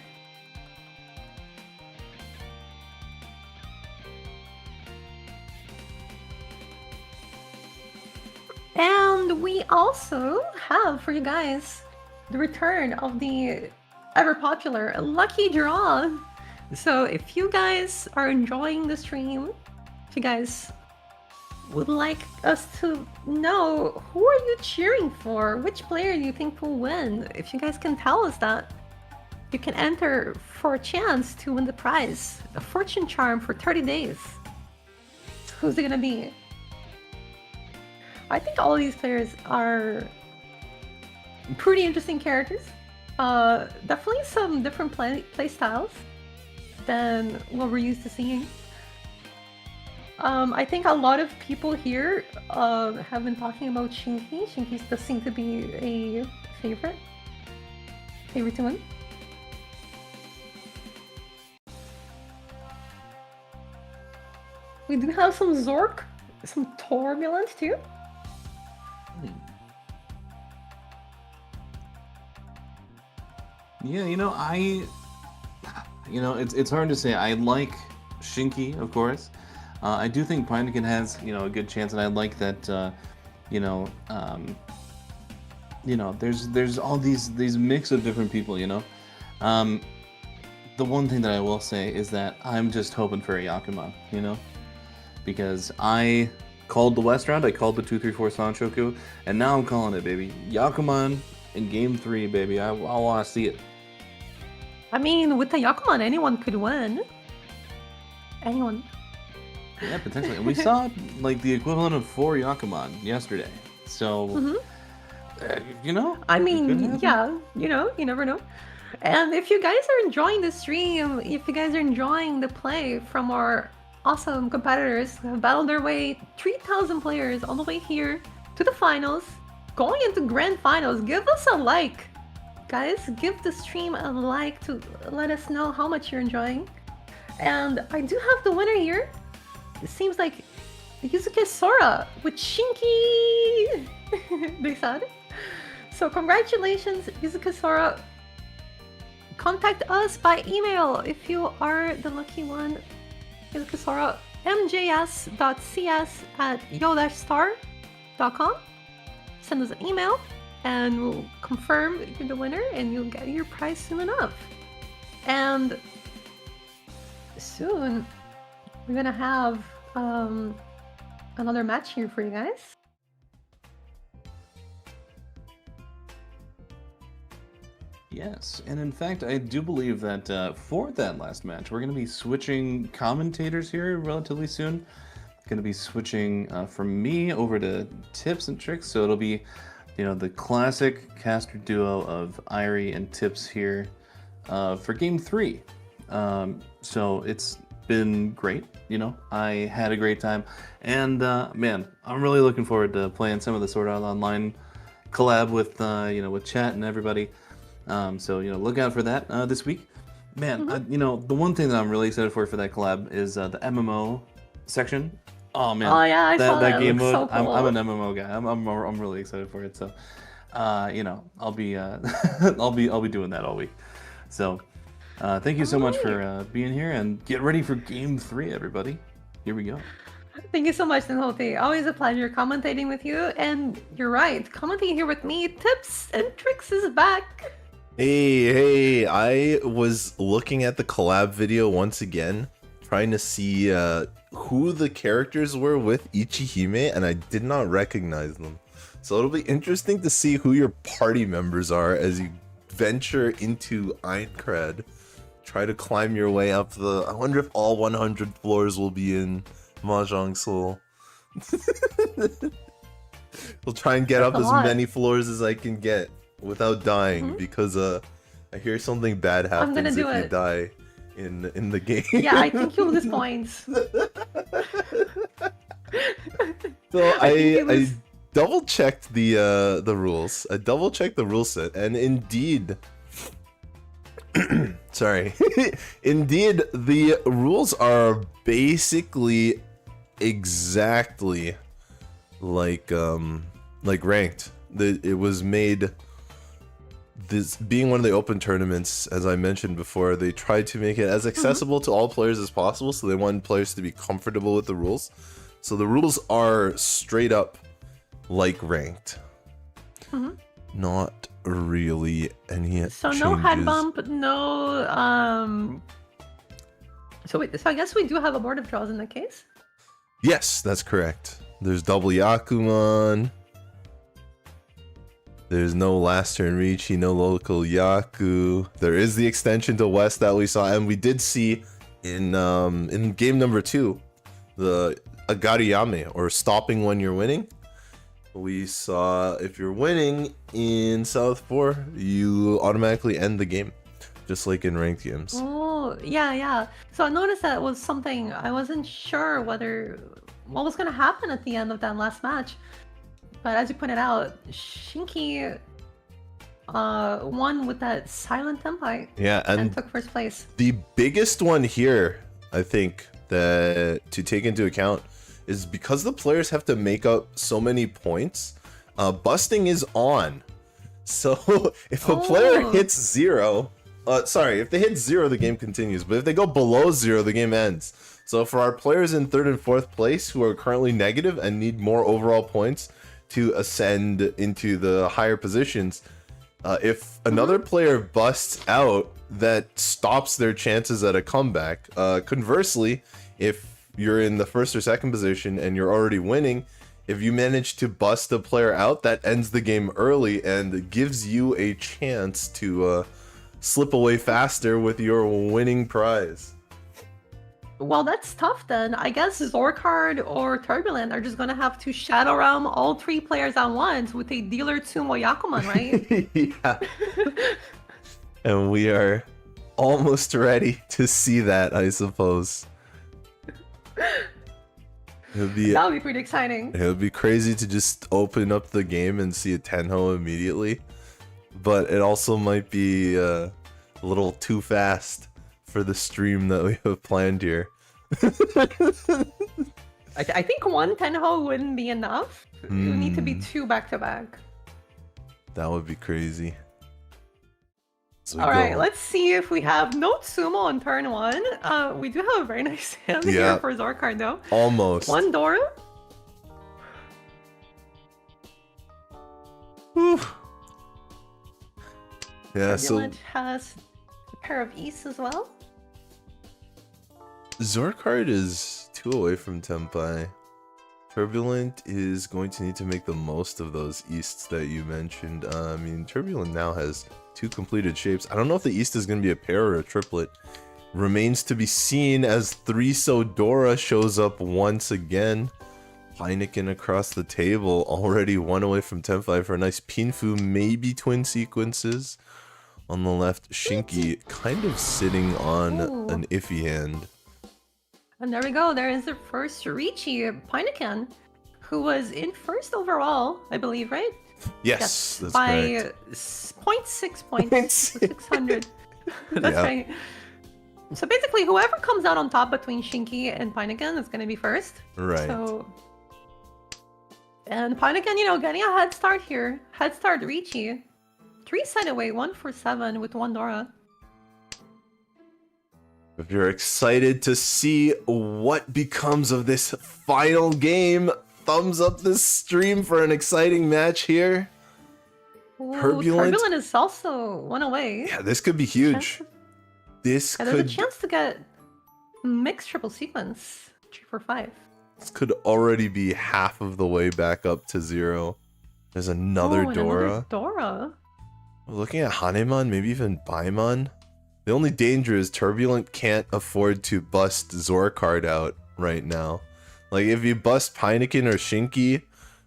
And we also have for you guys the return of the ever popular lucky draw. So if you guys are enjoying the stream, if you guys would like us to know, who are you cheering for? Which player do you think will win? If you guys can tell us that, you can enter for a chance to win the prize, a fortune charm for 30 days. Who's it gonna be? I think all of these players are pretty interesting characters. Definitely some different play styles than what we're used to seeing. I think a lot of people here have been talking about Shinky. Shinky does seem to be a favorite to win. We do have some Zork, some Turbulent too. Yeah, it's hard to say. I like Shinky, of course. I do think Pinecon has, a good chance, and I like that, there's all these mix of different people, The one thing that I will say is that I'm just hoping for a Yakuman, because I called the West round, I called the 2-3-4 Sanchoku, and now I'm calling it, baby. Yakuman in game 3, baby. I want to see it. I mean, with the Yakuman, anyone could win. Anyone. Yeah, potentially. And we saw like the equivalent of 4 Yakuman yesterday. So, I mean, yeah, you never know. And if you guys are enjoying the stream, if you guys are enjoying the play from our awesome competitors who have battled their way, 3,000 players all the way here to the finals, going into grand finals, give us a like. Guys, give the stream a like to let us know how much you're enjoying. And I do have the winner here. It seems like Yusuke Sora with Shinky, they said. So congratulations, Yusuke Sora. Contact us by email if you are the lucky one. Yusuke Sora, mjs.cs@yostar.com. Send us an email and we'll confirm you're the winner and you'll get your prize soon enough. And soon we're gonna have another match here for you guys. Yes, and in fact, I do believe that for that last match, we're going to be switching commentators here relatively soon. gonna be switching from me over to Tips and Tricks. So it'll be, the classic caster duo of Irie and Tips here for game 3. So it's been great. I had a great time, and man, I'm really looking forward to playing some of the Sword Art Online collab with with chat and everybody. So look out for that this week. Man, the one thing that I'm really excited for that collab is the MMO section. Oh man, Oh yeah, I saw that that. game Looks mode. so cool. I'm an MMO guy. I'm really excited for it. So, I'll be I'll be doing that all week. So, thank you so much for being here, and get ready for game 3, everybody. Here we go. Thank you so much, Tenhote. Always a pleasure commentating with you. And you're right, commenting here with me, Tips and Tricks is back. Hey, I was looking at the collab video once again, trying to see who the characters were with Ichihime, and I did not recognize them. So it'll be interesting to see who your party members are as you venture into Aincrad. Try to climb your way up the... I wonder if all 100 floors will be in Mahjong Soul. We'll try and get up as many floors as I can get without dying, because I hear something bad happens if you die in the game. Yeah, I think you'll lose points. So I double checked the rules. I double checked the rule set, and indeed, sorry, indeed the rules are basically exactly like ranked. It was made. This being one of the open tournaments, as I mentioned before, they tried to make it as accessible to all players as possible, so they wanted players to be comfortable with the rules. So the rules are straight up like ranked. Not really any So changes. no head bump, no So wait, so I guess we do have a board of draws in that case? Yes, that's correct. There's double Yakuman. There's no last turn Riichi, no local Yaku. There is the extension to West that we saw, and we did see in game number 2, the Agariyame, or stopping when you're winning. We saw if you're winning in South 4, you automatically end the game, just like in ranked games. Oh, yeah. So I noticed that was something I wasn't sure what was going to happen at the end of that last match. But as you pointed out, Shinki won with that silent tempo. Yeah, and took first place. The biggest one here, I think, that to take into account is because the players have to make up so many points, busting is on. So if a player hits 0, if they hit 0, the game continues. But if they go below 0, the game ends. So for our players in 3rd and 4th place who are currently negative and need more overall points to ascend into the higher positions, if another player busts out, that stops their chances at a comeback. Conversely, if you're in the 1st or 2nd position and you're already winning, if you manage to bust a player out, that ends the game early and gives you a chance to slip away faster with your winning prize. Well, that's tough then. I guess Zorkard or Turbulent are just going to have to shadow realm all 3 players at once with a dealer Tsumo Yakuman, right? Yeah. And we are almost ready to see that, I suppose. That would be pretty exciting. It would be crazy to just open up the game and see a Tenho immediately. But it also might be a little too fast for the stream that we have planned here. I think 1 Tenho wouldn't be enough. It would need to be 2 back-to-back. That would be crazy. So Alright, let's see if we have no Tsumo on turn 1. We do have a very nice hand here for Zorkard though. Almost. 1 Dora. Whew. Yeah, Turbulent has a pair of East as well. Zorkard is 2 away from Tenpai. Turbulent is going to need to make the most of those Easts that you mentioned. I mean, Turbulent now has 2 completed shapes. I don't know if the East is going to be a pair or a triplet. Remains to be seen as 3 Dora shows up once again. Heineken across the table, already 1 away from 10-5 for a nice Pinfu, maybe twin sequences. On the left, Shinky kind of sitting on Ooh. an iffy hand. And there we go. There is the first Richie Heineken, who was in first overall, I believe, right? Yes, that's by correct. 0.6 points, 600. That's Yeah. right. So basically, whoever comes out on top between Shinky and Heineken is going to be first. Right. So, and Heineken, you know, getting a head start here. Head start Richie. 3 side away, 1 for 7 with 1 Dora. If you're excited to see what becomes of this final game, thumbs up this stream for an exciting match here. Ooh, Turbulent. Turbulent is also 1 away. Yeah, this could be huge. This Yeah, there's a could chance to get mixed triple sequence. 3 for 5. this could already be half of the way back up to 0. There's another and Dora. Another Dora. Looking at Hanemon, maybe even Baimon. The only danger is Turbulent can't afford to bust Zorcard out right now. Like, if you bust Heineken or Shinky,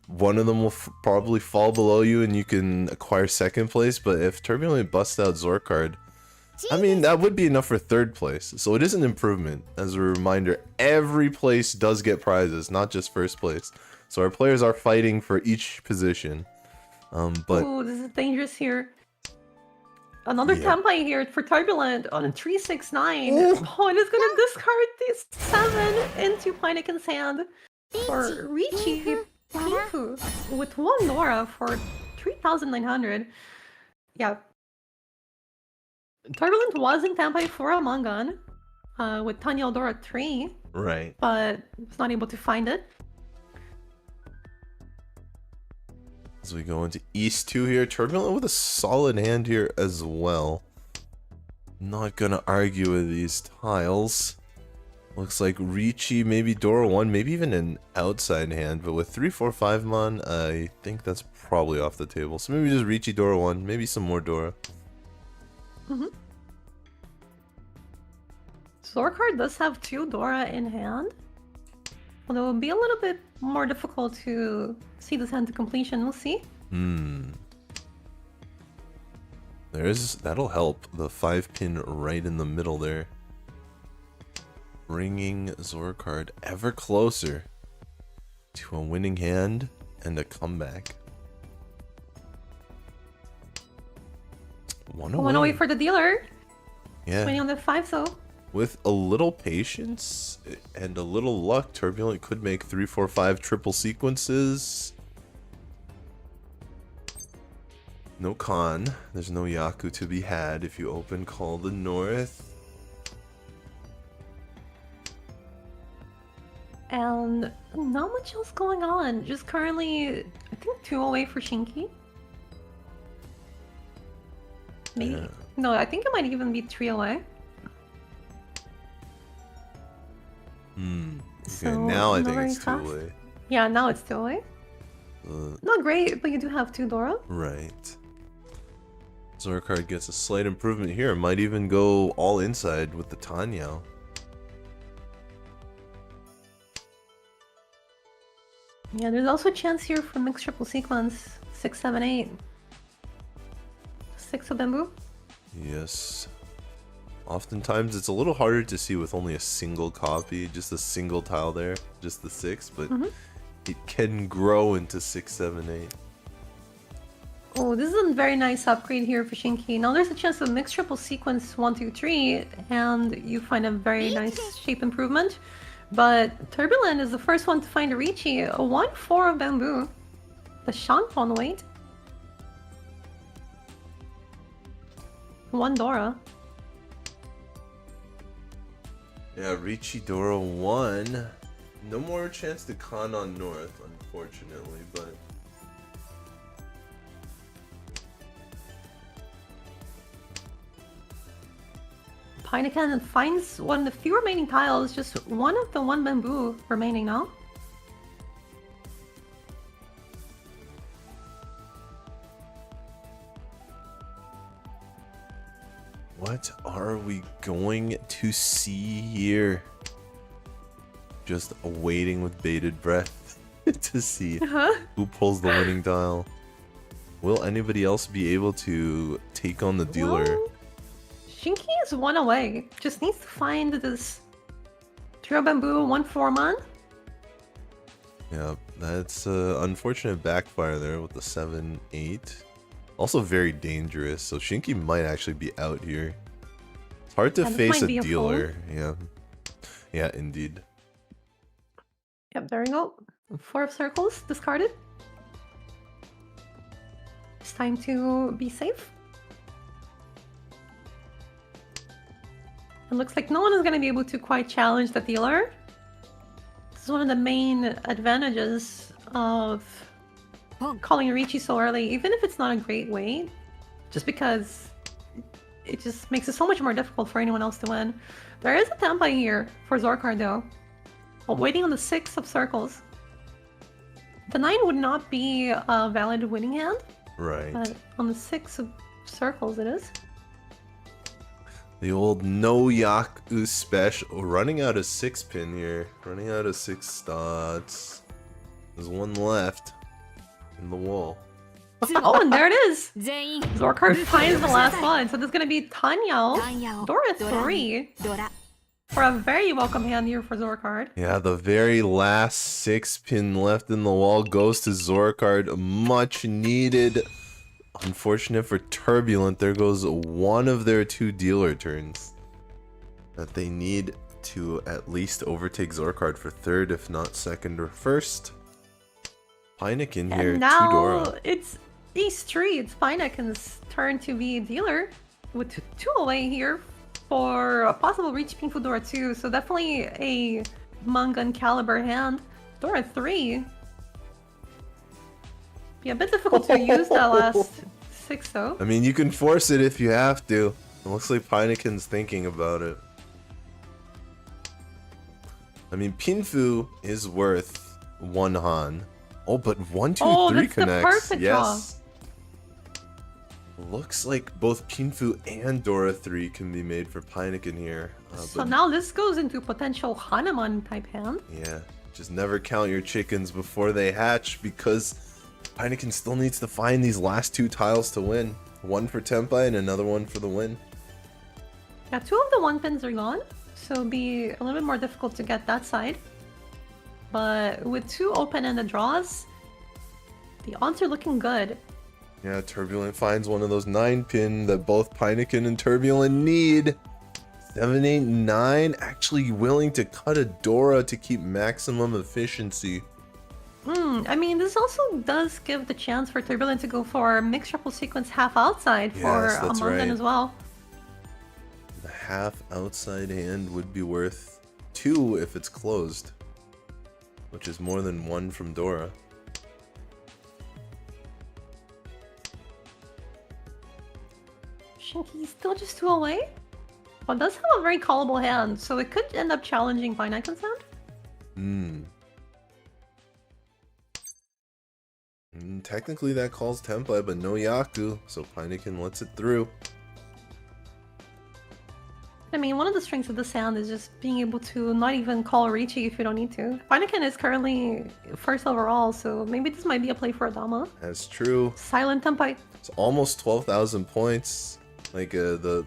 one of them will probably fall below you and you can acquire 2nd place. But if Turbulent busts out Zorcard, I mean, that would be enough for 3rd place. So it is an improvement. As a reminder, every place does get prizes, not just 1st place. So our players are fighting for each position. But Ooh, this is dangerous here. Another Yeah. template here for Turbulent on a 369. Oh, and it's gonna discard this 7 into Heineken's hand for Richie Pinfu with 1 Dora for 3,900. Yeah. Turbulent was in template for Among Us with Tanya Dora 3, right. but was not able to find it. As we go into East 2 here, Turbulent with a solid hand here as well. Not gonna argue with these tiles. Looks like Richie, maybe Dora 1, maybe even an outside hand, but with 3, 4, 5 mon, I think that's probably off the table. So maybe just Richie Dora 1, maybe some more Dora. Zorcard does have 2 Dora in hand, although it'll be a little bit more difficult to see this hand to completion. We'll see. That'll help. The 5-pin right in the middle there. Bringing Zorcard ever closer to a winning hand and a comeback. 1 away. 1 away for the dealer. Yeah. Waiting on the 5, so. With a little patience and a little luck, Turbulent could make 3, 4, 5 triple sequences. No con. There's no Yaku to be had if you open Call the North. And not much else going on. Just currently, I think 2 away for Shinky. Maybe. Yeah. No, I think it might even be 3 away. Okay, So, now I not think very it's 2 fast. away. Yeah, now it's 2 away. Not great, but you do have 2 Dora. Right. Zorcard gets a slight improvement here. Might even go all inside with the Tanyao. Yeah, there's also a chance here for mixed triple sequence. 6, 7, 8. 6 of bamboo. Yes. Oftentimes it's a little harder to see with only a single copy, just a single tile there, just the 6, but it can grow into 6, 7, 8. Oh, this is a very nice upgrade here for Shinky. Now there's a chance of mixed triple sequence 1, 2, 3, and you find a very nice shape improvement. But Turbulent is the first one to find a Richie. A 1, 4 of bamboo. The Shanpon weight. 1 Dora. Yeah, Richidora 1. No more chance to con on North, unfortunately, but... Heineken finds one of the few remaining tiles, just one of the 1 bamboo remaining now. What are we going to see here? Just waiting with bated breath to see who pulls the winning tile. Will anybody else be able to take on the dealer? Well, Shinky is one away. Just needs to find this Trio Bamboo 1-4 Yeah, that's unfortunate backfire there with the 7-8. Also very dangerous, so Shinky might actually be out here. It's hard to Yeah, this face might a be a dealer. Yeah. Yeah, indeed. Yep, there we go. 4 of circles discarded. It's time to be safe. It looks like no one is going to be able to quite challenge the dealer. This is one of the main advantages of calling Richie so early, even if it's not a great weight, just because it just makes it so much more difficult for anyone else to win. There is a tempo here for Zorkar though. Well, waiting on the 6 of circles. The 9 would not be a valid winning hand, Right. but on the 6 of circles it is. The old no Yaku special. Running out of 6 pin here. Running out of 6 dots. There's one left in the wall. Oh, and there it is! 全員 Zorkar finds the last one, so there's gonna be Tanyao, Dora 3, ドラ for a very welcome hand here for Zorkard. Yeah, the very last 6 pin left in the wall goes to Zorkard. Much needed. Unfortunate for Turbulent, there goes one of their 2 dealer turns that they need to at least overtake Zorkard for 3rd, if not 2nd or 1st. Pinek in here, And 2 now Dora. it's these 3. It's Pineken's turn to be a dealer with 2 away here for a possible reach Pink Dora 2. So definitely a Mangan caliber hand. Dora 3. Be a bit difficult to use that last 6 though. I mean, you can force it if you have to. It looks like Pineken's thinking about it. I mean, Pinfu is worth 1 Han. Oh, but 1, 2, 3 that's the connects. perfect Yes. Looks like both Pinfu and Dora 3 can be made for Pineken here. So But now this goes into potential Hanuman type hand. yeah, just never count your chickens before they hatch, because Pineken still needs to find these last 2 tiles to win. One for Tempai and another one for the win. Yeah, 2 of the 1 pins are gone, so it'll be a little bit more difficult to get that side. But with 2 open-ended draws, the odds are looking good. Yeah, Turbulent finds one of those 9 pin that both Pineken and Turbulent need. 7, 8, 9, actually willing to cut a Dora to keep maximum efficiency. I mean, this also does give the chance for Turbulent to go for a mixed triple sequence half outside for Yes, a that's Mangan right. as well. The half outside hand would be worth 2 if it's closed, which is more than 1 from Dora. Shinky's still just 2 away, but does have a very callable hand, so it could end up challenging Pineken's hand. Technically that calls Tempai, but no Yaku, so Pineken lets it through. I mean, one of the strengths of this hand is just being able to not even call Richie if you don't need to. Pineken is currently 1st overall, so maybe this might be a play for Adama. That's true. Silent Tempai. It's almost 12,000 points. Like the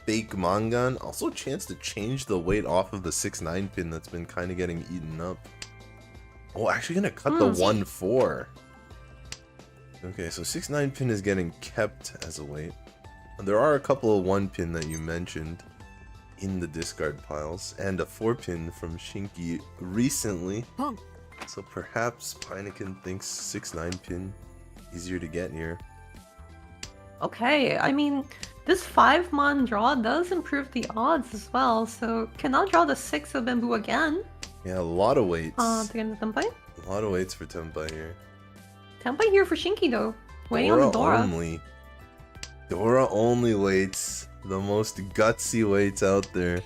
fake Mangan. Also a chance to change the weight off of the 6-9 pin that's been kind of getting eaten up. Oh, actually gonna cut the 1-4. Okay, so 6-9 pin is getting kept as a weight. There are a couple of 1 pin that you mentioned in the discard piles, and a 4 pin from Shinky recently. So perhaps Pineken thinks 6-9 pin easier to get here. Okay, I mean, this 5-mon draw does improve the odds as well, so can now draw the 6 of Bamboo again. Yeah, a lot of weights. To get into Tempai. A lot of weights for Tempai here. Tempai here for Shinky though. Waiting on the Dora. Only. Dora only weights. The most gutsy weights out there.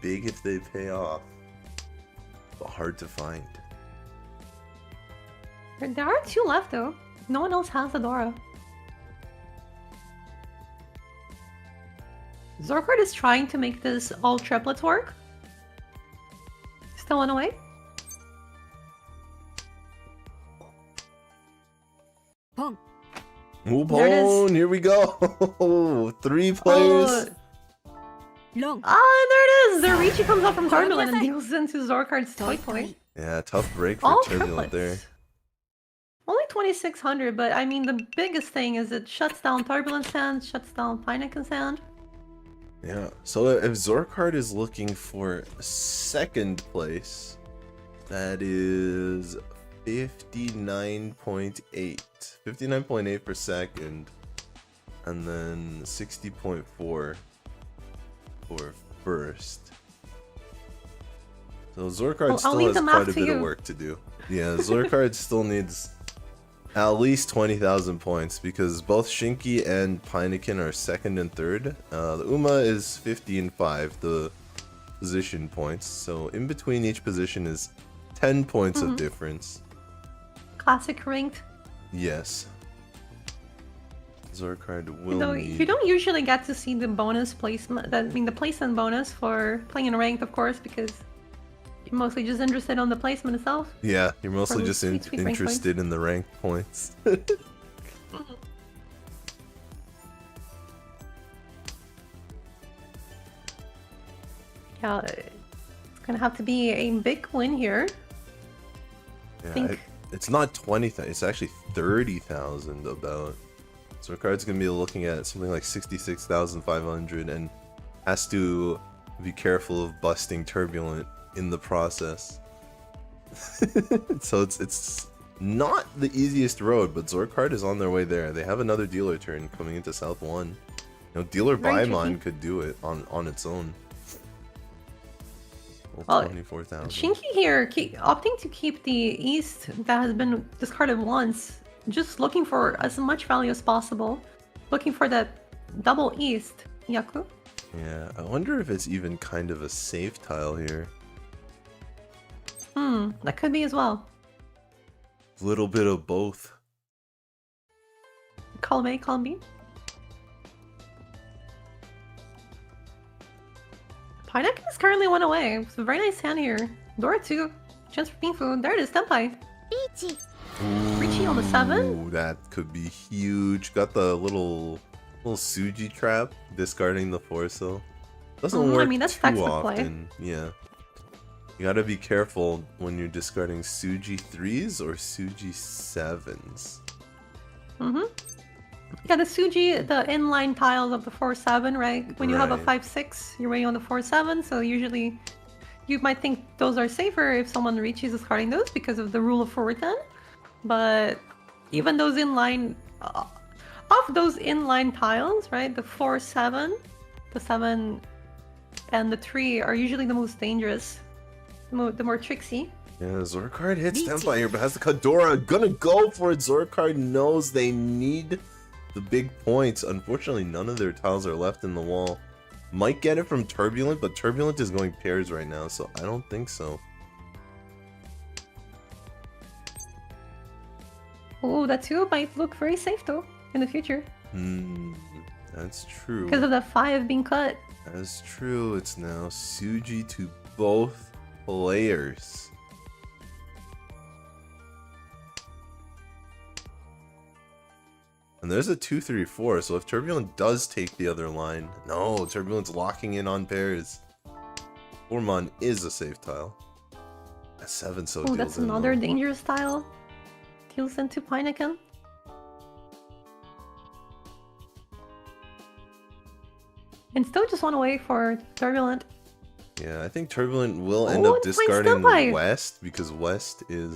Big if they pay off. But hard to find. There are 2 left though. No one else has the Dora. Zorkard is trying to make this all triplets work. Still on the way. Move There it is. on, here we go. 3 players. Ah, there it is! The Richie comes up from Turbulent and deals into Zorkard's Toy. Yeah, tough break for All Turbulent triplets. there. Only 2600, but I mean, the biggest thing is it shuts down Turbulent Sand, shuts down Pinekin Sand. Yeah, so if Zorkard is looking for 2nd place, that is 59.8. 59.8 for 2nd, and then 60.4 for 1st. So Zorkard still has quite a bit of work to do. Yeah, Zorkard still needs at least 20,000 points because both Shinky and Pinekin are 2nd and 3rd. The Uma is 50 and 5, the position points. So in between each position is 10 points of difference. Classic ranked. Yes. Zorkard will need... You don't usually get to see the bonus placement, I mean the placement bonus for playing in ranked, of course, because you're mostly just interested on the placement itself. Yeah, you're mostly those just sweet rank interested in the rank points. Yeah, it's gonna have to be a big win here. Yeah, it's not 20,000, it's actually 30,000 about. Zorkard's gonna be looking at something like 66,500 and has to be careful of busting Turbulent in the process. So it's not the easiest road, but Zorkard is on their way there. They have another dealer turn coming into South 1. You know, dealer Very Baimon tricky. could do it on its own. Well, 24,000. Shinky here opting to keep the East that has been discarded once, just looking for as much value as possible, looking for that double East, Yaku. Yeah, I wonder if it's even kind of a safe tile here. That could be as well. Little bit of both. Column A, column B. Pinekin is currently 1 away. It's a very nice hand here. Dora 2. Chance for Pinfu. There it is, Tenpai. Richie on the 7. Ooh, that could be huge. Got the little Suji trap, discarding the Forcel. Doesn't work I mean, that's too textbook play. often. Yeah. You gotta be careful when you're discarding Suji 3s or Suji 7s. Yeah, the Suji, the inline tiles of the 4-7, right? When you have a Right. 5-6, you're waiting on the 4-7, so usually you might think those are safer if someone reaches discarding those because of the rule of 4-10. But even those inline, of those inline tiles, right? The 4-7, the 7, and the 3 are usually the most dangerous, the more tricksy. Yeah, Zorkard hits Tenpai here, but has the Kadora. Gonna go for it. Zorkard knows they need the big points. Unfortunately, none of their tiles are left in the wall. Might get it from Turbulent, but Turbulent is going pairs right now, so I don't think so. Oh, that 2 might look very safe though in the future That's true. because of the 5 being cut. That's true. It's now Suji to both players. And there's a 2-3-4, so if Turbulent does take the other line... No, Turbulent's locking in on pairs. Formon is a safe tile. A 7 so Oh, deals that's in another though. dangerous tile. Deals into Pinekin. And still just 1 away for Turbulent. Yeah, I think Turbulent will end Oh, up and finds discarding Tenpai. West, because West is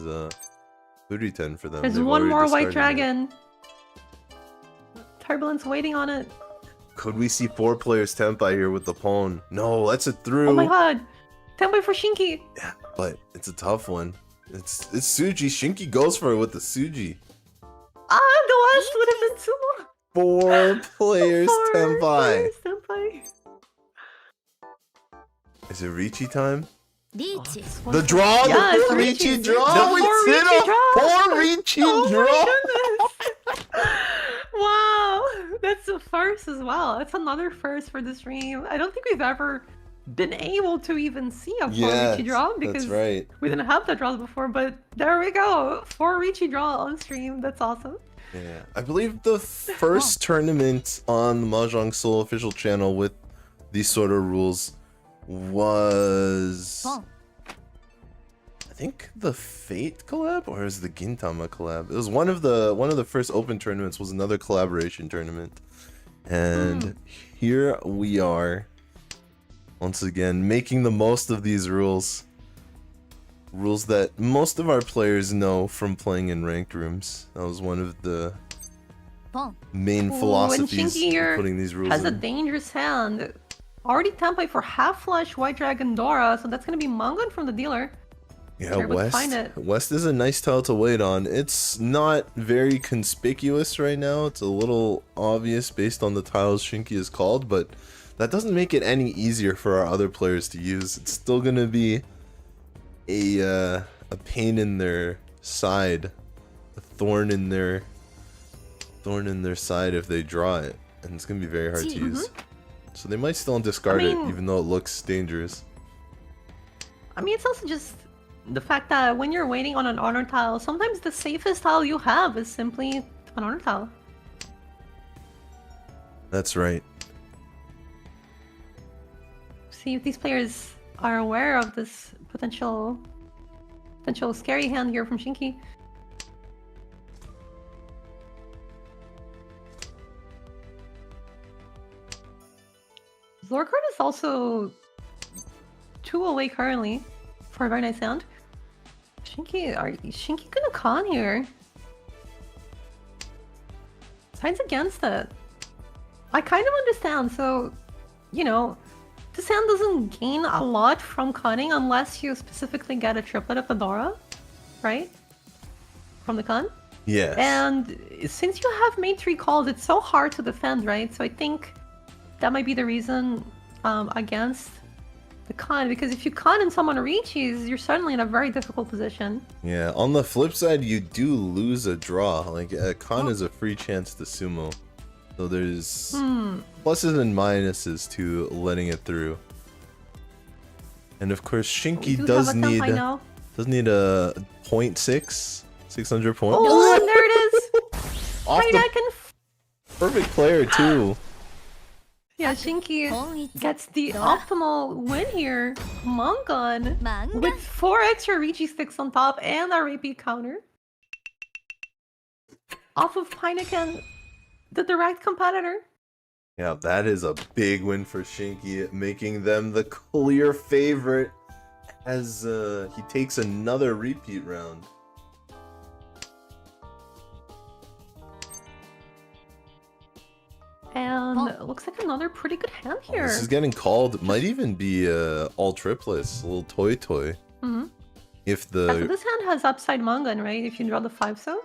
30-10 for them. There's They've 1 already more white discarded it. dragon. Turbulent's waiting on it. Could we see 4 players Tenpai here with the pawn? No, that's a through. Oh my god! Tenpai for Shinky! Yeah, but it's a tough one. It's Suji. Shinky goes for it with the Suji. Ah, the West would have been 2! 4 players 4 Tenpai. players Tenpai. Is it Ricci time? Reach. The draw? Yeah, The it's 4 Ricci. Ricci draw? The We 4 did Ricci a draw. 4 Ricci Oh draw! my goodness! Wow! That's a first as well. It's another first for the stream. I don't think we've ever been able to even see a 4 Richie draw because that's right. we didn't have that draws before, but there we go. 4 Richie draw on stream. That's awesome. Yeah, I believe the first tournament on the Mahjong Soul official channel with these sort of rules was, I think, the Fate collab, or is the Gintama collab? It was one of the first open tournaments. Was another collaboration tournament, and here we are once again making the most of these rules that most of our players know from playing in ranked rooms. That was one of the main philosophies of putting these rules has a in. dangerous hand. Already template for half flush White Dragon Dora, so that's gonna be Mongon from the dealer. Yeah, Sure, let's find it. West is a nice tile to wait on. It's not very conspicuous right now. It's a little obvious based on the tiles Shinky is called, but that doesn't make it any easier for our other players to use. It's still gonna be a pain in their side, a thorn in their side if they draw it, and it's gonna be very hard to use. So they might still discard it, even though it looks dangerous. I mean, it's also just the fact that when you're waiting on an honor tile, sometimes the safest tile you have is simply an honor tile. That's right. See if these players are aware of this potential scary hand here from Shinky. Zorkard is also 2 away currently for a very nice hand. Shinky gonna con here? Sides against it. I kind of understand, so, you know, this hand doesn't gain a lot from conning unless you specifically get a triplet of Fedora, right? From the con? Yes. And since you have made 3 calls, it's so hard to defend, right? So I think that might be the reason against the con, because if you con and someone reaches, you're suddenly in a very difficult position. Yeah, on the flip side, you do lose a draw. Like, a con is a free chance to sumo. So there's pluses and minuses to letting it through. And of course, Shinky does need a 0.6, 600 points. Oh, and there it is! Off the perfect player, too. Yeah, Shinky gets the optimal win here. Mongon with 4 extra Riichi sticks on top and a repeat counter. Off of Pineken, the direct competitor. Yeah, that is a big win for Shinky, making them the clear favorite as he takes another repeat round. And it looks like another pretty good hand here. This is getting called. It might even be all triplets, a little toy. If the so this hand has upside Mongon, right? If you draw the 5 so.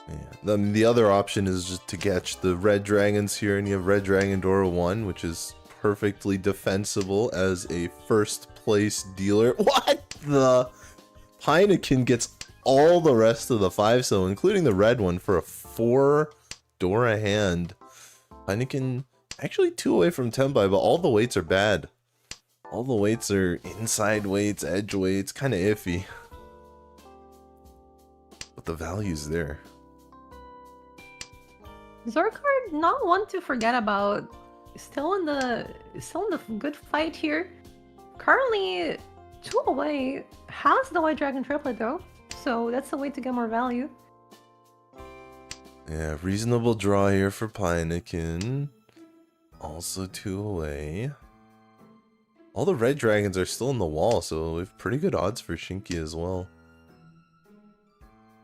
Yeah. Then the other option is just to catch the red dragons here, and you have Red Dragon Dora 1, which is perfectly defensible as a first place dealer. What the? Pineken gets all the rest of the 5 so, including the red one, for a 4 Dora hand. Pineken actually 2 away from Tenpai, but all the weights are bad. All the weights are inside weights, edge weights, kind of iffy. But the value's there. Zorkard, not one to forget about. Still in the good fight here. Currently 2 away. Has the White Dragon triplet though, so that's the way to get more value. Yeah, reasonable draw here for Pineken. Also 2 away. All the red dragons are still in the wall, so we have pretty good odds for Shinky as well.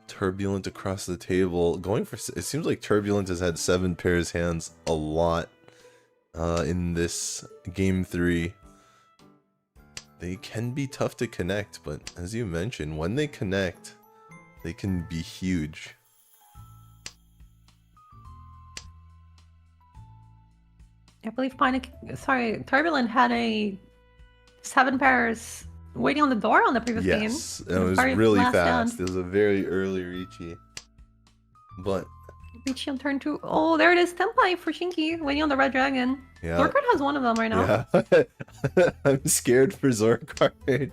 Turbulent across the table. Going for... It seems like Turbulent has had 7 pairs hands a lot in this game 3. They can be tough to connect, but as you mentioned, when they connect, they can be huge. I believe Turbulent had a 7 pairs waiting on the door on the previous game. Yes, it was really fast. It was a very early Riichi. But Richie on turn 2. Oh, there it is. Tempai for Shinky, waiting on the red dragon. Yeah. Zorkard has one of them right now. Yeah. I'm scared for Zorkard.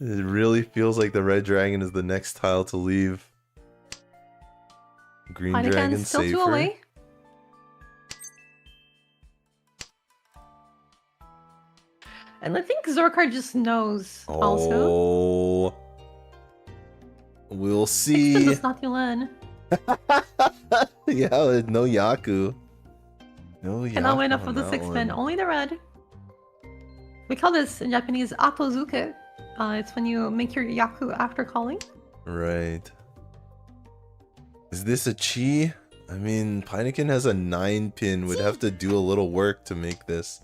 It really feels like the red dragon is the next tile to leave. Green dragon still safer. 2 away. And I think Zorkard just knows also. Oh. We'll see. Does not Yulen. Yeah, no Yaku. No Yaku. Cannot win off on of the that 6 men, one. only the red. We call this in Japanese atozuke. It's when you make your Yaku after calling. Right. Is this a chi? I mean, Pinekin has a 9 pin. Would have to do a little work to make this.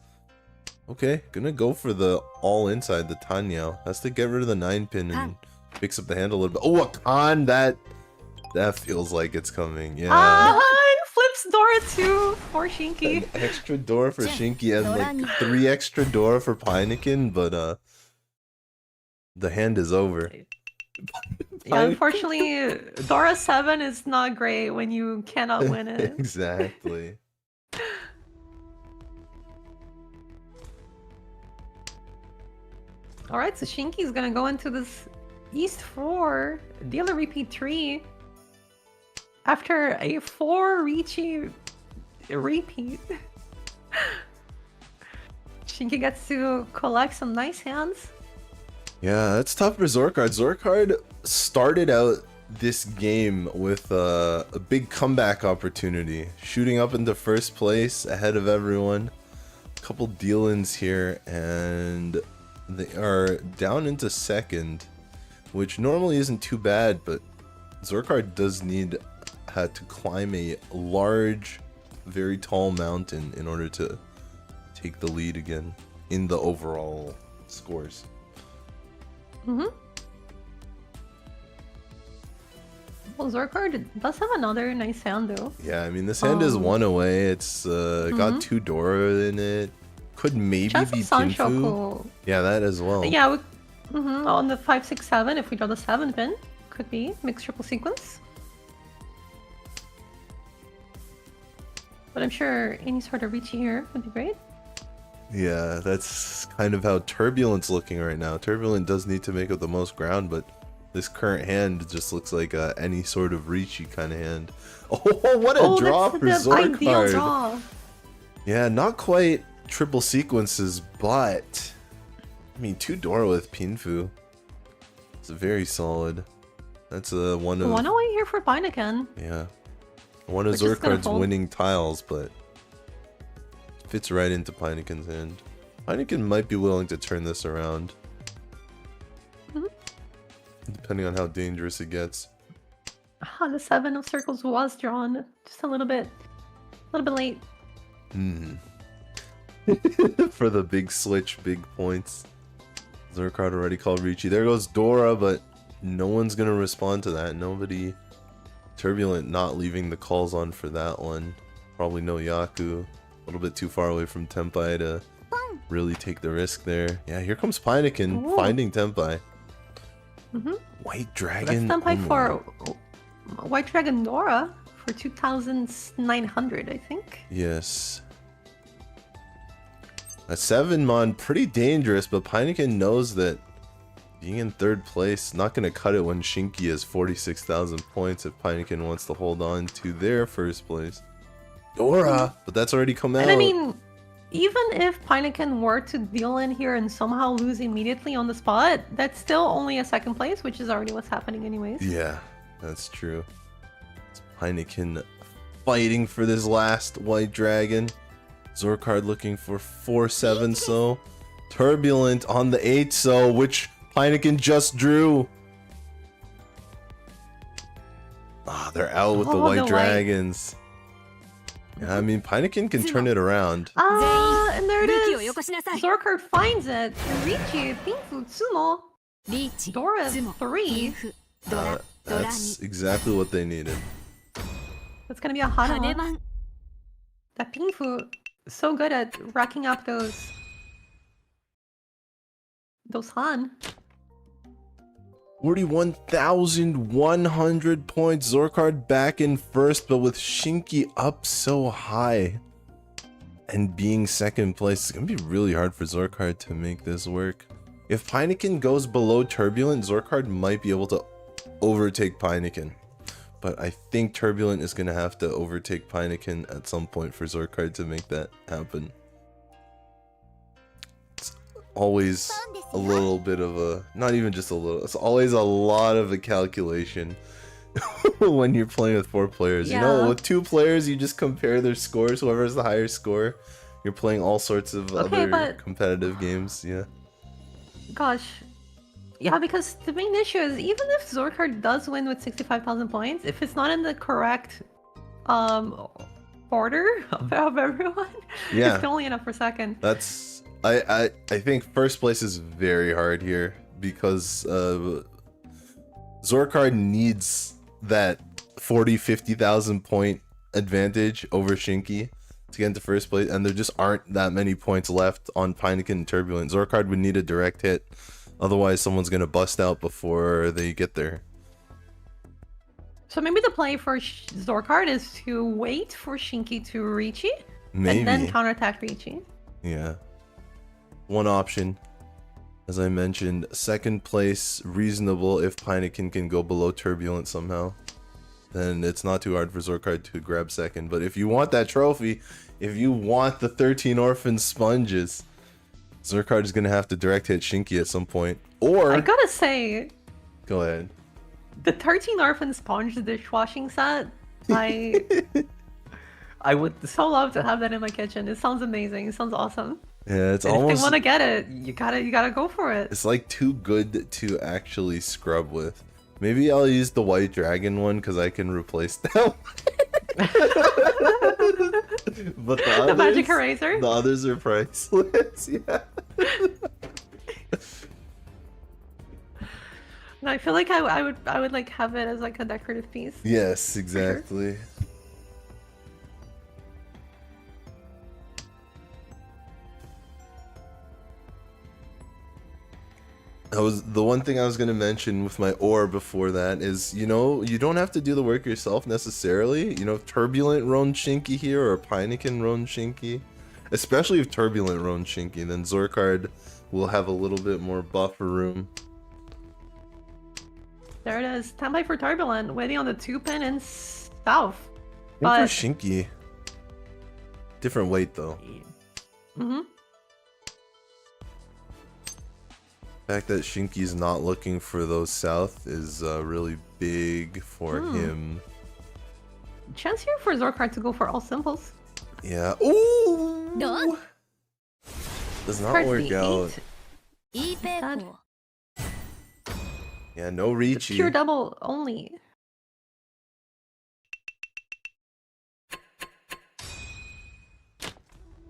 Okay, gonna go for the all inside, the Tanyao. Has to get rid of the 9 pin and fix up the hand a little bit. Oh, a con! That feels like it's coming. Yeah. Ah, flips Dora 2 for Shinky. An extra door for Shinky and like 3 extra door for Pinekin, but the hand is over. Yeah, unfortunately, Dora 7 is not great when you cannot win it. Exactly. Alright, so Shinky's gonna go into this East 4, deal a repeat 3. After a 4 Richie repeat. Shinky gets to collect some nice hands. Yeah, that's tough for Zorkard. Zorkard started out this game with a big comeback opportunity, shooting up into first place ahead of everyone. A couple deal-ins here, and they are down into second, which normally isn't too bad, but Zorkard does need to climb a large, very tall mountain in order to take the lead again in the overall scores. Mm-hmm. Well, Zorkard does have another nice hand though. Yeah, I mean, this hand is 1 away. It's got 2 Dora in it. Could maybe Chance be of Sancho Pinfu. cool. Yeah, that as well. Yeah, on the 5, 6, 7, if we draw the 7 pin, could be mixed triple sequence. But I'm sure any sort of Richie here would be great. Yeah, that's kind of how Turbulent's looking right now. Turbulent does need to make up the most ground, but this current hand just looks like any sort of Reachy kind of hand. Oh, what a draw for that's the ideal Zorkard! draw. Yeah, not quite triple sequences, but I mean, 2 Dora with Pinfu. It's very solid. That's one of 1 away here for Pinekin. yeah, one of Which is gonna Zorkard's fold. winning tiles, but fits right into Pinekin's hand. Pinekin might be willing to turn this around. Depending on how dangerous it gets. The 7 of circles was drawn just a little bit late. For the big switch, big points. Zorkard already called Richie. There goes Dora, but no one's gonna respond to that. Nobody. Turbulent not leaving the calls on for that one. Probably no Yaku. A little bit too far away from Tempai to really take the risk there. Yeah, here comes Pinekin finding Tempai. White Dragon. That's Tempai oh for White Dragon Nora for 2,900, I think. Yes. A 7-mon, pretty dangerous, but Pinekin knows that being in 3rd place, not going to cut it when Shinky has 46,000 points if Pinekin wants to hold on to their 1st place. Dora! But that's already come out. And I mean, even if Pinekin were to deal in here and somehow lose immediately on the spot, that's still only a 2nd place, which is already what's happening anyways. Yeah, that's true. It's Pinekin fighting for this last White Dragon. Zorkard looking for 4-7, so Turbulent on the 8, so which Pinekin just drew. Ah, they're out with the White Dragons. Yeah, I mean, Pinekin can turn it around. And there it is! Zorkard finds it! Richie, Pinfu, Tsumo, Dora 3. That's exactly what they needed. That's gonna be a Hana. That Pinfu so good at racking up those Han. 41,100 points. Zorkard back in first, but with Shinky up so high and being second place, it's gonna be really hard for Zorkard to make this work. If Pinekin goes below Turbulent, Zorkard might be able to overtake Pinekin. But I think Turbulent is gonna have to overtake Pinekin at some point for Zorkard to make that happen. It's always a little bit of a, not even just a little, it's always a lot of a calculation when you're playing with 4 players. Yeah. You know, with 2 players, you just compare their scores. Whoever has the higher score, you're playing all sorts of other competitive games. Yeah. Gosh. Yeah, because the main issue is even if Zorkard does win with 65,000 points, if it's not in the correct order of everyone, Yeah. it's only enough for second. That's I think first place is very hard here because Zorkard needs that 50,000 point advantage over Shinky to get into first place, and there just aren't that many points left on Pinekin and Turbulent. Zorkard would need a direct hit, otherwise someone's gonna bust out before they get there. So maybe the play for Zorkard is to wait for Shinky to Ricci Maybe. and then counterattack Ricci. Yeah. One option. As I mentioned, second place reasonable if Pinekin can go below Turbulent somehow. Then it's not too hard for Zorkard to grab second. But if you want that trophy, if you want the 13 Orphan Sponges, Zorkard is going to have to direct hit Shinky at some point. Or... I gotta say, Go ahead. the 13 Orphan Sponge dishwashing set, I would so love to have that in my kitchen. It sounds amazing. It sounds awesome. Yeah, it's And almost... if they want to get it, you gotta go for it. It's like too good to actually scrub with. Maybe I'll use the White Dragon one because I can replace that. But the others, magic eraser? The others are priceless. Yeah. And I feel like I would like have it as like a decorative piece. Yes, exactly. The one thing I was going to mention with my ore before that is, you know, you don't have to do the work yourself necessarily. You know, if Turbulent Roan Shinky here or Pinekin Roan Shinky, especially if Turbulent Roan Shinky, then Zorkard will have a little bit more buffer room. There it is. Standby for Turbulent, waiting on the 2-pin in south. For But Shinky, different weight though. The fact that Shinky's not looking for those south is really big for him. chance here for Zorkard to go for all symbols. Yeah. Ooh! No. Does not Card's work the out. いいペコ Yeah, no Ricci. Pure double only.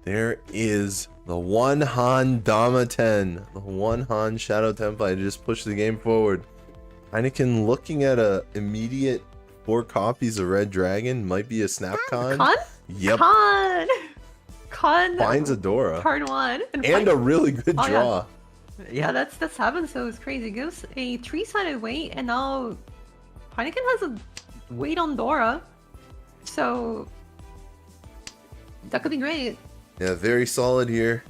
There is the one Han Dama-ten, the one Han Shadow Tempai to just push the game forward. Heineken looking at a immediate 4 copies of Red Dragon might be a snap con. Con? Yep. Con! Con Finds Adora. card 1. And a really good Oh, yeah. draw. Yeah, that's happened, so it's crazy. Gives a 3-sided weight, and now Heineken has a weight on Dora. So that could be great. Yeah, very solid here,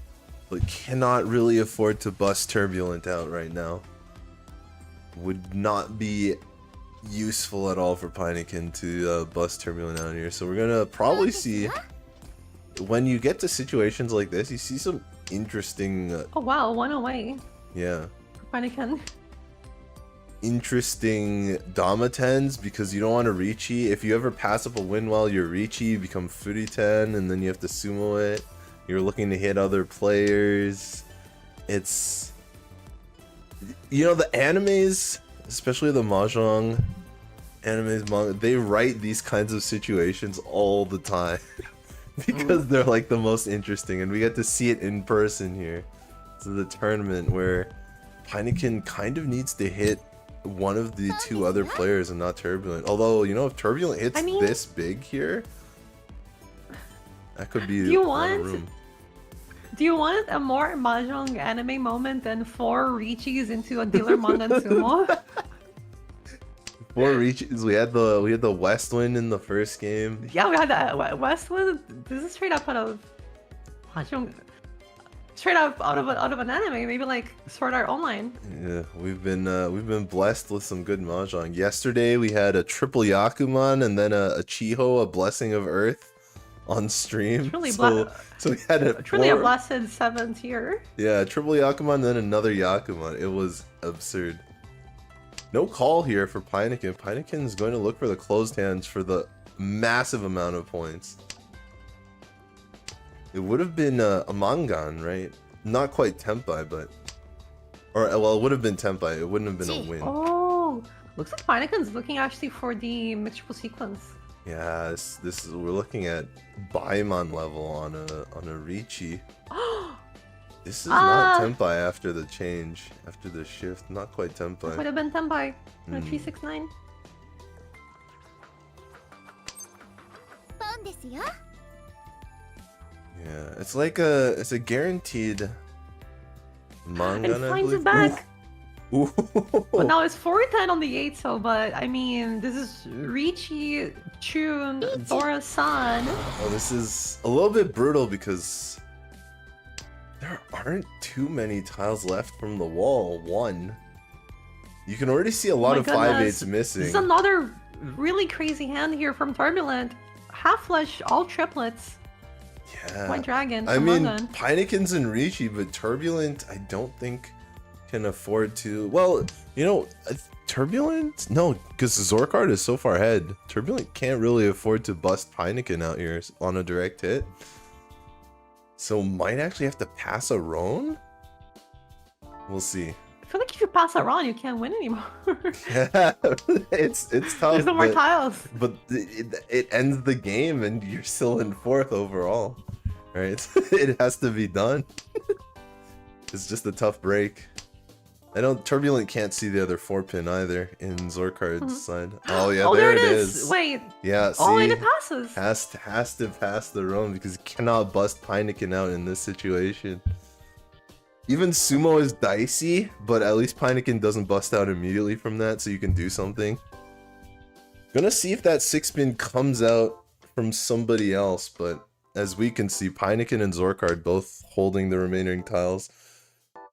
but cannot really afford to bust Turbulent out right now. Would not be useful at all for Pineken to bust Turbulent out here. So we're gonna probably see, when you get to situations like this, you see some interesting, Oh wow, 1 away yeah, for Heineken. interesting Dama-tens, because you don't want to Ricci. If you ever pass up a win while you're Ricci, you become Furi-ten, and then you have to sumo it. You're looking to hit other players. It's... You know, the animes, especially the Mahjong animes, manga, they write these kinds of situations all the time. Because they're like the most interesting, and we get to see it in person here. So the tournament where Heineken kind of needs to hit one of the 2 other players and not Turbulent. Although, you know, if Turbulent hits this big here, that could be Do you a lot of want- room. Do you want a more Mahjong anime moment than 4 Richis into a dealer manga and sumo? 4 reaches. We had the West Wind in the first game. Yeah, we had that Westwood. This is straight up out of Mahjong. Straight up out of an anime, maybe like Sword Art Online. Yeah, we've been blessed with some good mahjong. Yesterday we had a triple Yakuman and then a Chiho, a Blessing of Earth, on stream. Truly so we had a truly a blasted 7th tier. Yeah, triple Yakuman, then another Yakuman. It was absurd. No call here for Pinekin. Pinekin's going to look for the closed hands for the massive amount of points. It would have been a Mangan, right? Not quite Tempai, but... Or, well, it would have been Tempai. It wouldn't have been a win. Oh, looks like Pinekin's looking actually for the mixture sequence. Yeah, this is... We're looking at Baimon level on a Richi. This is not Tempai after the change, after the shift. Not quite Tempai. Would have been Tempai. 369. Yeah, it's like it's a guaranteed manga. It finds it back. Ooh. But now it's 410 on the 8, so but I mean this is Richi, Chun, Thora-san. Oh, this is a little bit brutal because there aren't too many tiles left from the wall. One. You can already see a lot of 5/8s missing. This is another really crazy hand here from Turbulent. Half flush, all triplets. Yeah. White Dragon. I mean, Gun. Pinekin's and Richi, but Turbulent, I don't think can afford to. Well, you know, Turbulent? No, because Zorkard is so far ahead. Turbulent can't really afford to bust Pinekin out here on a direct hit. So might actually have to pass a Roan? We'll see. I feel like if you pass that round, you can't win anymore. Yeah, it's tough. There's no more tiles. But it ends the game and you're still in 4th overall. Right? It has to be done. It's just a tough break. I don't. Turbulent can't see the other 4-pin either in Zorkard's side. Oh yeah, Oh, there it is. is. Wait. Yeah, see, Oh, and it passes. has to pass the Roam because he cannot bust Pinekin out in this situation. Even Sumo is dicey, but at least Pinekin doesn't bust out immediately from that, so you can do something. Gonna see if that 6-pin comes out from somebody else, but as we can see, Pinekin and Zorkard both holding the remaining tiles.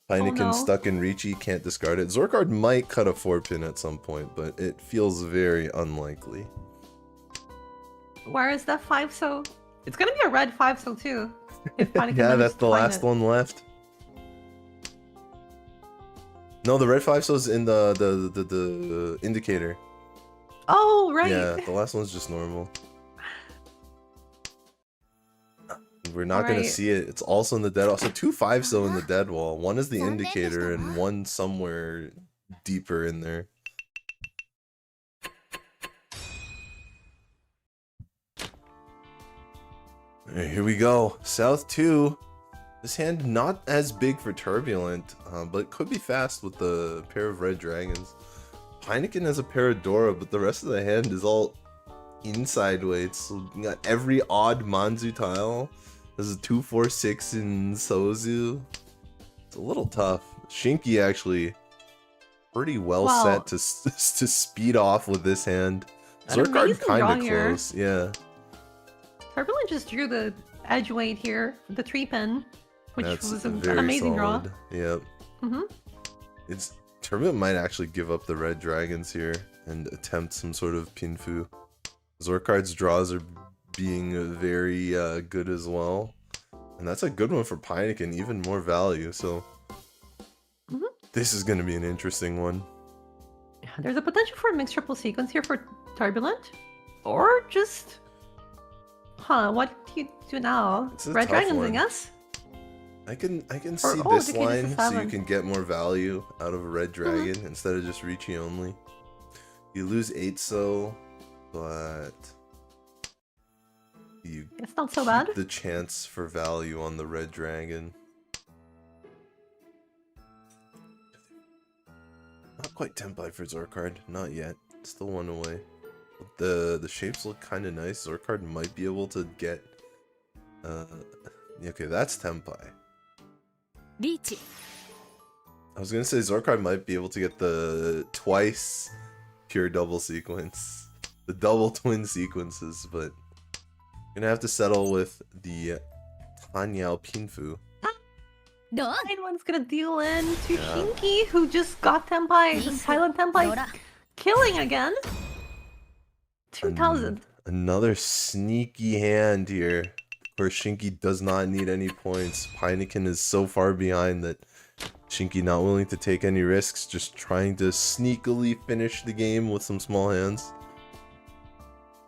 Pinekin stuck in Richi, can't discard it. Zorkard might cut a 4-pin at some point, but it feels very unlikely. Where is that 5 so? It's gonna be a red 5 so too. If Pinekin Yeah, manages that's to the find last it. one left. No, the red 5 so's in the indicator. Oh, right. Yeah, the last one's just normal. We're not gonna see it. It's also in the dead wall. So 2 5 so in the dead wall. One is the indicator and one somewhere deeper in there. Alright, here we go. South 2. This hand not as big for Turbulent, but could be fast with the pair of red dragons. Pinekin has a pair of Dora, but the rest of the hand is all inside weights. So you got every odd Manzu tile. There's a 2-4-6 in Sozu. It's a little tough. Shinky actually pretty well set to speed off with this hand. Zorkard kind of close, yeah. Turbulent just drew the edge weight here, the 3-pin, which was an amazing draw. Yep. It's Turbulent might actually give up the red dragons here and attempt some sort of pinfu. Zorkard's draws are being very good as well, and that's a good one for Pinekin, even more value. So this is going to be an interesting one. Yeah, there's a potential for a mixed triple sequence here for Turbulent, or just what do you do now? Red dragons, I guess. I can see this line so you can get more value out of a red dragon instead of just Richi only. You lose 8 so, but you it's not so bad. The chance for value on the red dragon. Not quite Tempai for Zorkard, not yet. Still one away. But the shapes look kind of nice. Zorkard might be able to get. Okay, that's Tempai. I was gonna say Zorkard might be able to get the twice pure double sequence. The double twin sequences, but gonna have to settle with the Tanyao Pinfu. One's gonna deal in to Shinki, who just got Tenpai, the silent Tenpai, killing again. 2,000. Another sneaky hand here. Of course, Shinki does not need any points. Heineken is so far behind that Shinki not willing to take any risks, just trying to sneakily finish the game with some small hands.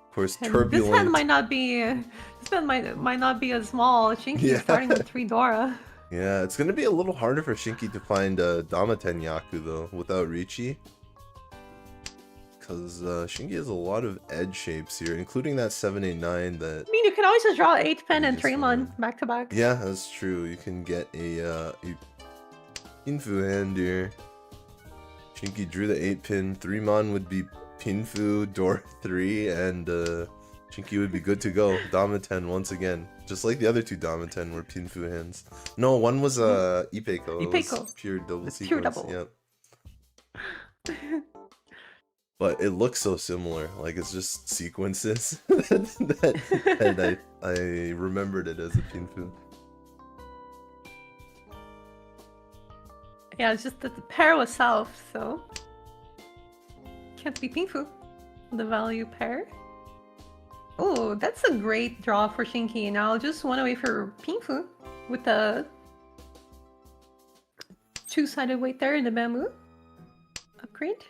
Of course, And Turbulent. this hand might not be. This hand might not be as small. Shinki is starting with 3 Dora. Yeah, it's gonna be a little harder for Shinki to find Damaten Yaku though, without Riichi. Because Shinki has a lot of edge shapes here, including that 789 that... I mean, you can always just draw 8 Pen and 3 Mon back to back. Yeah, that's true. You can get a Pinfu hand here. Shinki drew the 8-pin. 3-mon would be Pinfu, Dora 3, and Shinki would be good to go. Damaten once again. Just like the other 2 Damaten were Pinfu hands. No, one was Ipeiko. It was pure double It's sequence. pure double. Yep. But it looks so similar. Like it's just sequences that I remembered it as a Pinfu. Yeah, it's just that the pair was south, so can't be Pinfu. The value pair. Oh, that's a great draw for Shinki. Now just one away for Pinfu with the 2-sided weight there in the bamboo. Upgrade.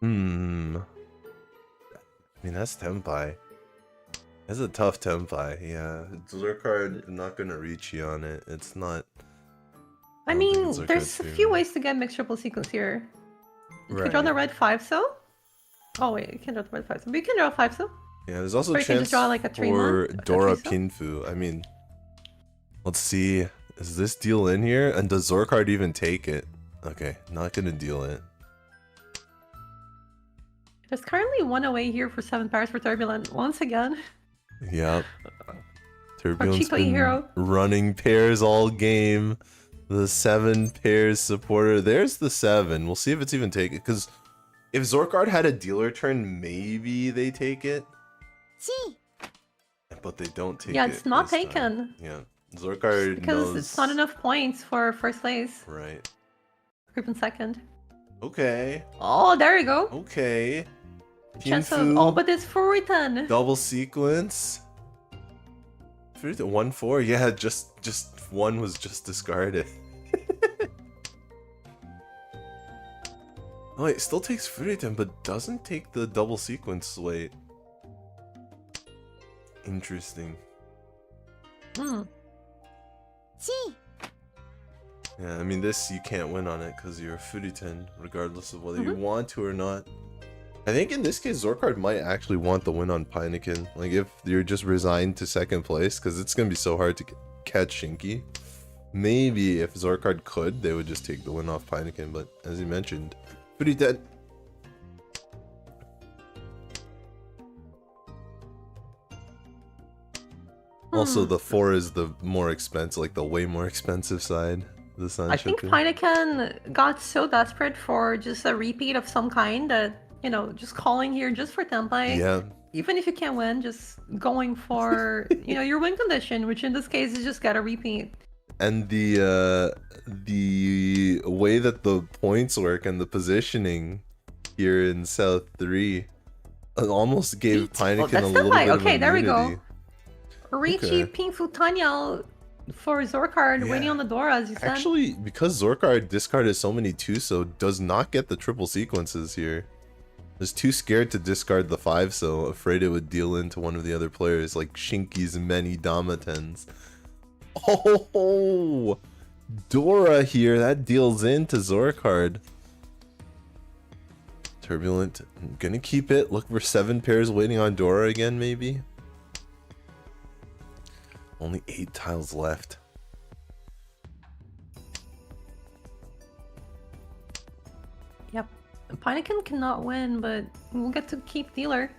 I mean, that's Tenpai. That's a tough Tenpai, yeah. Zurkard, I'm not gonna reach you on it. It's not... I don't mean, think it's there's a Zurkard's few favorite. ways to get mixed triple sequence here. You can Right. draw the red 5 so. Oh wait, you can draw the red 5 so. But you can draw 5 so. Yeah, there's also Or a you can chance just draw like a 3-mon, for a Dora 3-so. Pinfu. I mean, let's see. Is this deal in here? And does Zurkard even take it? Okay, not gonna deal it. There's currently one away here for 7 pairs for Turbulent once again. Yep. Turbulent's Cheapo been hero. running pairs all game. The 7 pairs supporter. There's the 7. We'll see if it's even taken. Because if Zorkard had a dealer turn, maybe they take it. But they don't take it. Yeah, it's not this time. taken. Yeah. Zorkard Because knows... it's not enough points for first place. Right. Group in second. Okay. Oh, there you go. Okay. Chance of, Pinfu, oh, but it's for return. double sequence. 1-4. Yeah, just one was just discarded. Oh wait, still takes Furitan, but doesn't take the double sequence. Wait. Interesting. Hmm. Yeah, I mean this you can't win on it because you're a Furitan, regardless of whether you want to or not. I think in this case, Zorkard might actually want the win on Pineken. Like, if you're just resigned to second place, because it's going to be so hard to catch Shinki. Maybe if Zorkard could, they would just take the win off Pineken, but as you mentioned, pretty dead. Also, the 4 is the more expensive, like the way more expensive side. The Sun I think Shoku. Pineken got so desperate for just a repeat of some kind that, you know, just calling here just for Tenpai. Yeah. Even if you can't win, just going for, you know, your win condition, which in this case is just gotta repeat. And the way that the points work and the positioning here in South 3 almost gave Pineken that's a little Tenpai. bit of Okay, there we go. immunity. Riichi, Okay. Pinfu, Tanya for Zorkard, waiting on the door, as you said. Actually, because Zorkard discarded so many 2-so, does not get the triple sequences here. Is too scared to discard the 5-so, afraid it would deal into one of the other players, like Shinki's many Damatens. Oh, Dora here, that deals into Zorkard. Turbulent, gonna keep it. Look for 7 pairs waiting on Dora again, maybe. Only 8 tiles left. Yep. Pineken cannot win, but we'll get to keep dealer.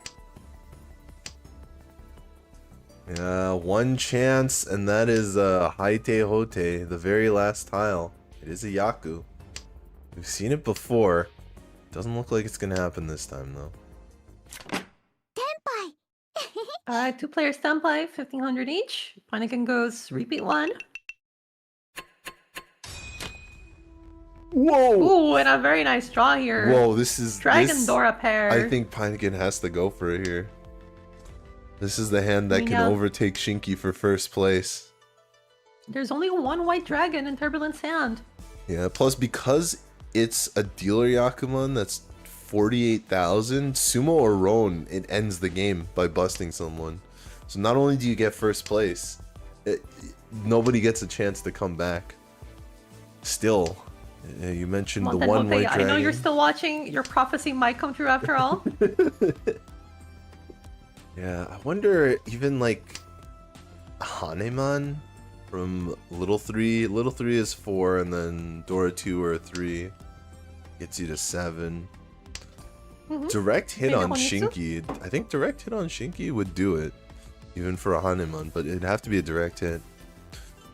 Yeah, one chance, and that is Haite Hote, the very last tile. It is a Yaku. We've seen it before. Doesn't look like it's gonna happen this time, though. 2 players standby, 1500 each. Pinekin goes repeat 1. Whoa! Ooh, and a very nice draw here. Whoa, this is... Dragon Dora pair. I think Pinekin has to go for it here. This is the hand that can overtake Shinky for first place. There's only one white dragon in Turbulent Sand. Yeah, plus because it's a dealer Yakuman that's 48,000, Sumo or Roan, it ends the game by busting someone. So not only do you get first place, nobody gets a chance to come back. Still, you mentioned the one white dragon. I know you're still watching. Your prophecy might come true after all. Yeah, I wonder even like Haneman from Little 3. Little 3 is 4, and then Dora 2 or 3 gets you to 7. Direct hit on Shinky. I think direct hit on Shinky would do it, even for a Haneman, but it'd have to be a direct hit.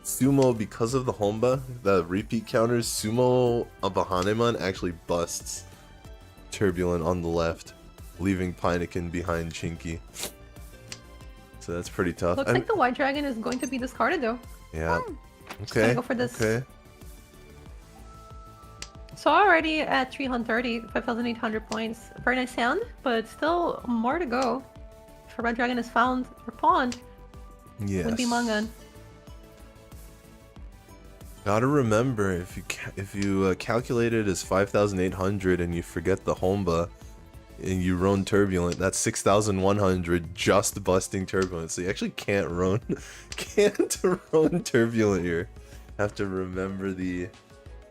Sumo, because of the Homba, the repeat counters, Sumo of a Haneman actually busts Turbulent on the left, leaving Pinekin behind Shinky. So that's pretty tough. Looks like the white dragon is going to be discarded though. Yeah. Just gonna go for this. Okay. So already at 330, 5,800 points. Very nice hand, but still more to go. If a red dragon is found or pawned, Yes. would be Mangan. Gotta remember, if you calculate it as 5,800 and you forget the Homba and you roan Turbulent, that's 6,100 just busting Turbulent. So you actually can't roan Turbulent here. Have to remember the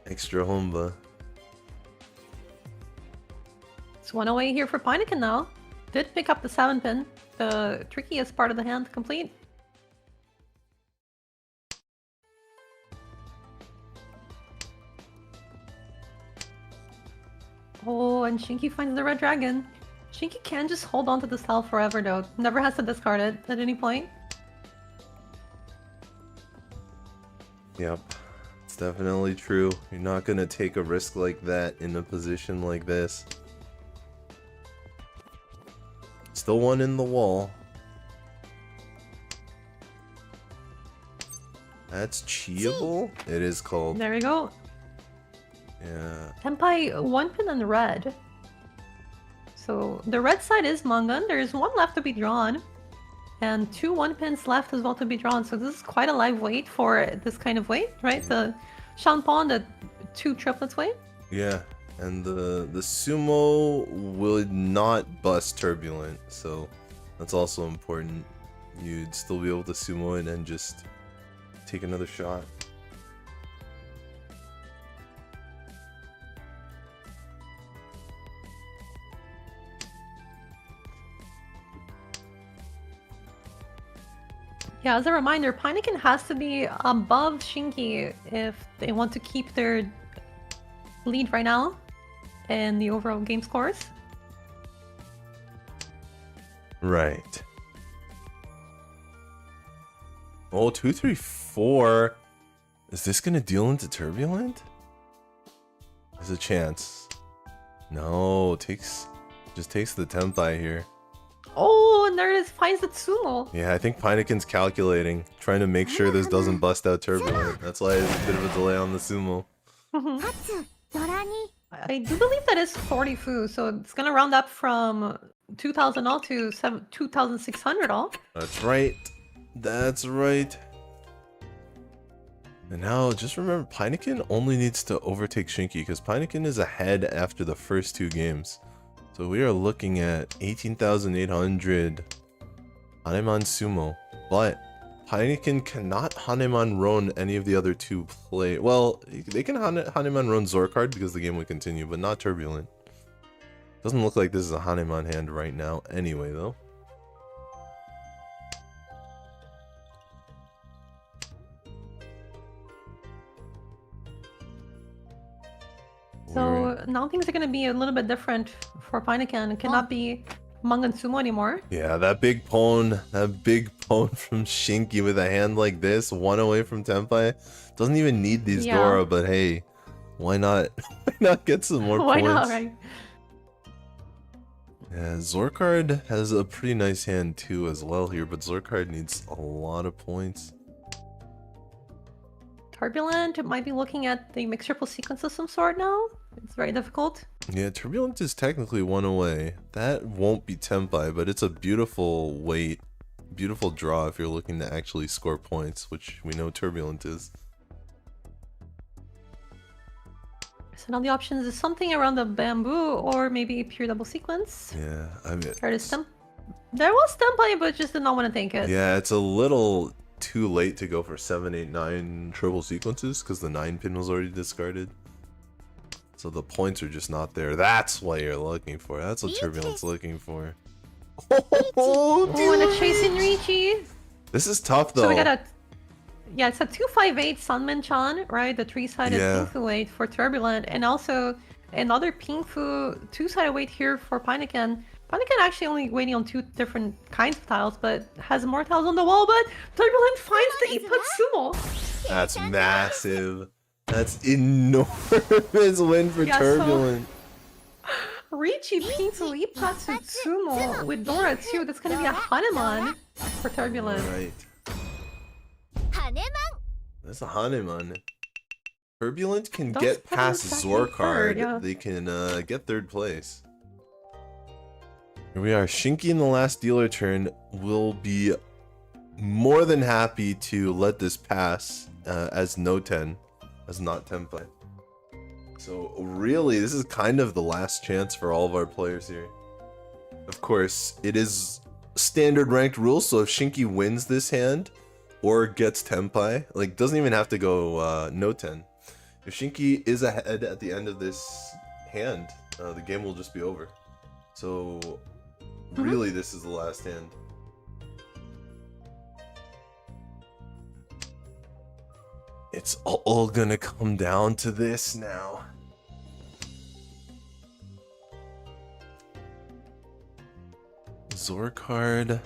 extra Homba. It's 108 here for Pinekin now. Did pick up the 7-pin. The trickiest part of the hand complete. Oh, and Shinky finds the red dragon. Shinky can just hold on to this tile forever though. Never has to discard it at any point. Yep. It's definitely true. You're not gonna take a risk like that in a position like this. Still one in the wall. That's cheatable? It is called. There we go. Yeah. Tenpai, 1 pin and red. So the red side is Mangan. There's 1 left to be drawn. And 2 1-pins left as well to be drawn. So this is quite a live weight for this kind of weight, right? The Shanpon, the 2 triplets weight. Yeah. And the Sumo would not bust Turbulent, so that's also important. You'd still be able to Sumo it and just take another shot. Yeah, as a reminder, Pinekin has to be above Shinky if they want to keep their lead right now in the overall game scores. Right. Oh, 2, 3, 4. Is this gonna deal into Turbulent? There's a chance. No, just takes the Tenpai here. Oh, and there it is, finds the Tsumo. Yeah, I think Pinekin's calculating, trying to make sure this doesn't bust out Turbulent. That's why there's a bit of a delay on the Sumo. I do believe that is 40 fu, so it's gonna round up from 2,000 all to 2,600 all. That's right. That's right. And now, just remember, Pinekin only needs to overtake Shinky, because Pinekin is ahead after the first 2 games. So we are looking at 18,800 Haneman Sumo. But Pinekin cannot Haneman Roan any of the other 2 play. Well, they can Haneman Roan Zorkard because the game would continue, but not Turbulent. Doesn't look like this is a Haneman hand right now anyway, though. So now things are going to be a little bit different for Pinekin. It cannot be Mangan Sumo anymore. Yeah, that big pawn from Shinky with a hand like this, one away from Tenpai, doesn't even need these Yeah. Dora, but hey, why not? Why not get some more Why points? not, right? Yeah, Zorkard has a pretty nice hand too as well here, but Zorkard needs a lot of points. Turbulent might be looking at the mixed triple sequence of some sort now. It's very difficult. Yeah, Turbulent is technically one away. That won't be Tenpai, but it's a beautiful wait, beautiful draw if you're looking to actually score points, which we know Turbulent is. So now the options is something around the bamboo or maybe a pure double sequence. Yeah, I mean, There was Tenpai, but just did not want to take it. yeah, it's a little too late to go for 7, 8, 9 triple sequences because the 9 pin was already discarded. So the points are just not there. That's what you're looking for. That's what Turbulent's looking for. Oh, and a chasing Richie. This is tough though. So we got a... Yeah, it's a 258 Sunman-chan, right? The 3-sided Yeah. Pingfu weight for Turbulent. And also another Pingfu 2-sided weight here for Pineken. Pineken actually only waiting on 2 different kinds of tiles, but has more tiles on the wall, but Turbulent finds the Ipatsumo. That's massive. That's enormous win for Yeah, Turbulent. Richie Pingfu Ipatsumo with Dora too. That's gonna be a Hanuman for Turbulent. Right. 羽マン That's a Hanuman. Turbulent can Those get pedals past back and Zorkard. forward, yeah. They can get 3rd place. Here we are. Shinky in the last dealer turn will be more than happy to let this pass as no 10, as not Tenpai. So really, this is kind of the last chance for all of our players here. Of course, it is standard ranked rules, so if Shinky wins this hand or gets Tenpai, like doesn't even have to go no 10. If Shinky is ahead at the end of this hand, the game will just be over. So really, this is the last hand. It's all gonna come down to this now. Zorkard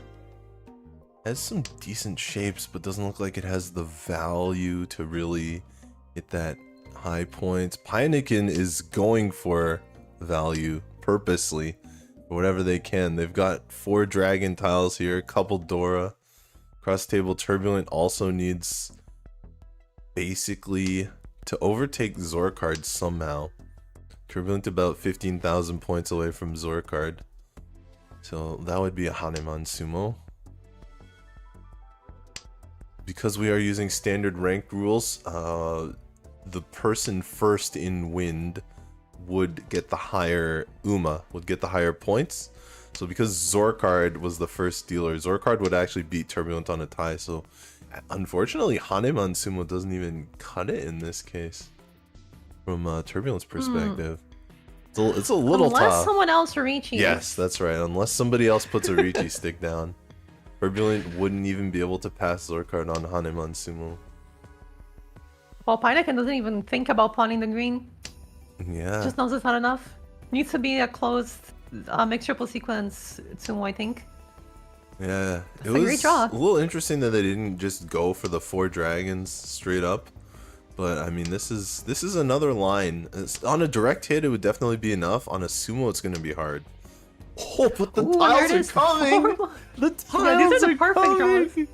has some decent shapes, but doesn't look like it has the value to really hit that high points. Pineken is going for value purposely, for whatever they can. They've got 4 dragon tiles here, a couple Dora. Cross table Turbulent also needs basically to overtake Zorkard somehow. Turbulent about 15,000 points away from Zorkard. So that would be a Hanuman Sumo. Because we are using standard ranked rules, the person first in wind would get the higher would get the higher points. So because Zorkard was the first dealer, Zorkard would actually beat Turbulent on a tie. So unfortunately, Hanuman Sumo doesn't even cut it in this case. From Turbulent's perspective. It's a little Unless tough. someone else reaches. Yes, that's right. Unless somebody else puts a Richi stick down. Turbulent wouldn't even be able to pass Zorkard on Hanuman Sumo. Well, Pineken doesn't even think about pawning the green. Yeah. Just knows it's not enough. Needs to be a closed mixed triple sequence Sumo, I think. Yeah. That's a great draw. A little interesting that they didn't just go for the 4 dragons straight up. But I mean, this is another line. On a direct hit, it would definitely be enough. On a sumo, it's gonna be hard. Oh, but the Ooh, tiles there it are is. coming. Horrible. The tiles Yeah, these are the perfect coming.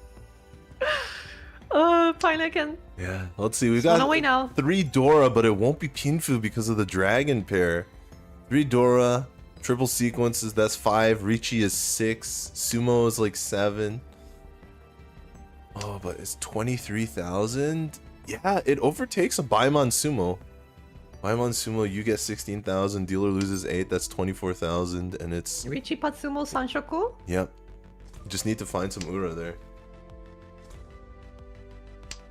draws. Pineken. Yeah, let's see. We've One got away now. 3 Dora, but it won't be Pinfu because of the dragon pair. 3 Dora, triple sequences. That's 5. Richi is 6. Sumo is like 7. Oh, but it's 23,000. Yeah, it overtakes a Baimon Sumo. Baimon Sumo, you get 16,000. Dealer loses 8. That's 24,000, and it's Richi Patsumo Sanshoku. yep. Just need to find some Ura there.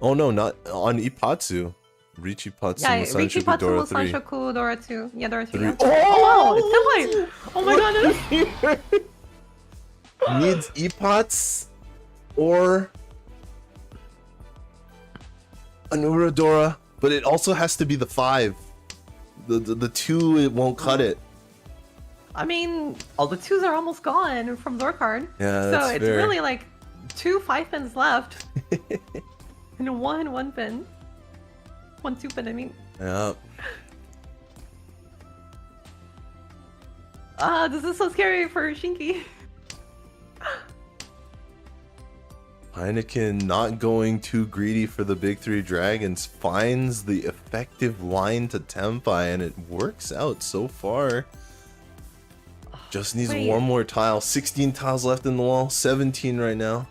Oh no, not on Ipatsu. Richi Patsumo Yeah, Richi Sanshoku Dora Patsumo 3. Sanshoku Dora 2. Yeah, Dora 3. 3. Yeah. Oh, wow! It's Senpai! Oh my god! Needs Ipats or an Uradora, but it also has to be the 5. The 2, it won't cut it. I mean, all the 2s are almost gone from Zorkard. Yeah, so that's it's fair. really like 2 5-pins left. And 1 1-pin. 1 2-pin, I mean. Yeah. This is so scary for Shinky. Heineken not going too greedy for the big 3 dragons, finds the effective line to Tempai, and it works out so far. Just needs Wait. one more tile. 16 tiles left in the wall. 17 right now.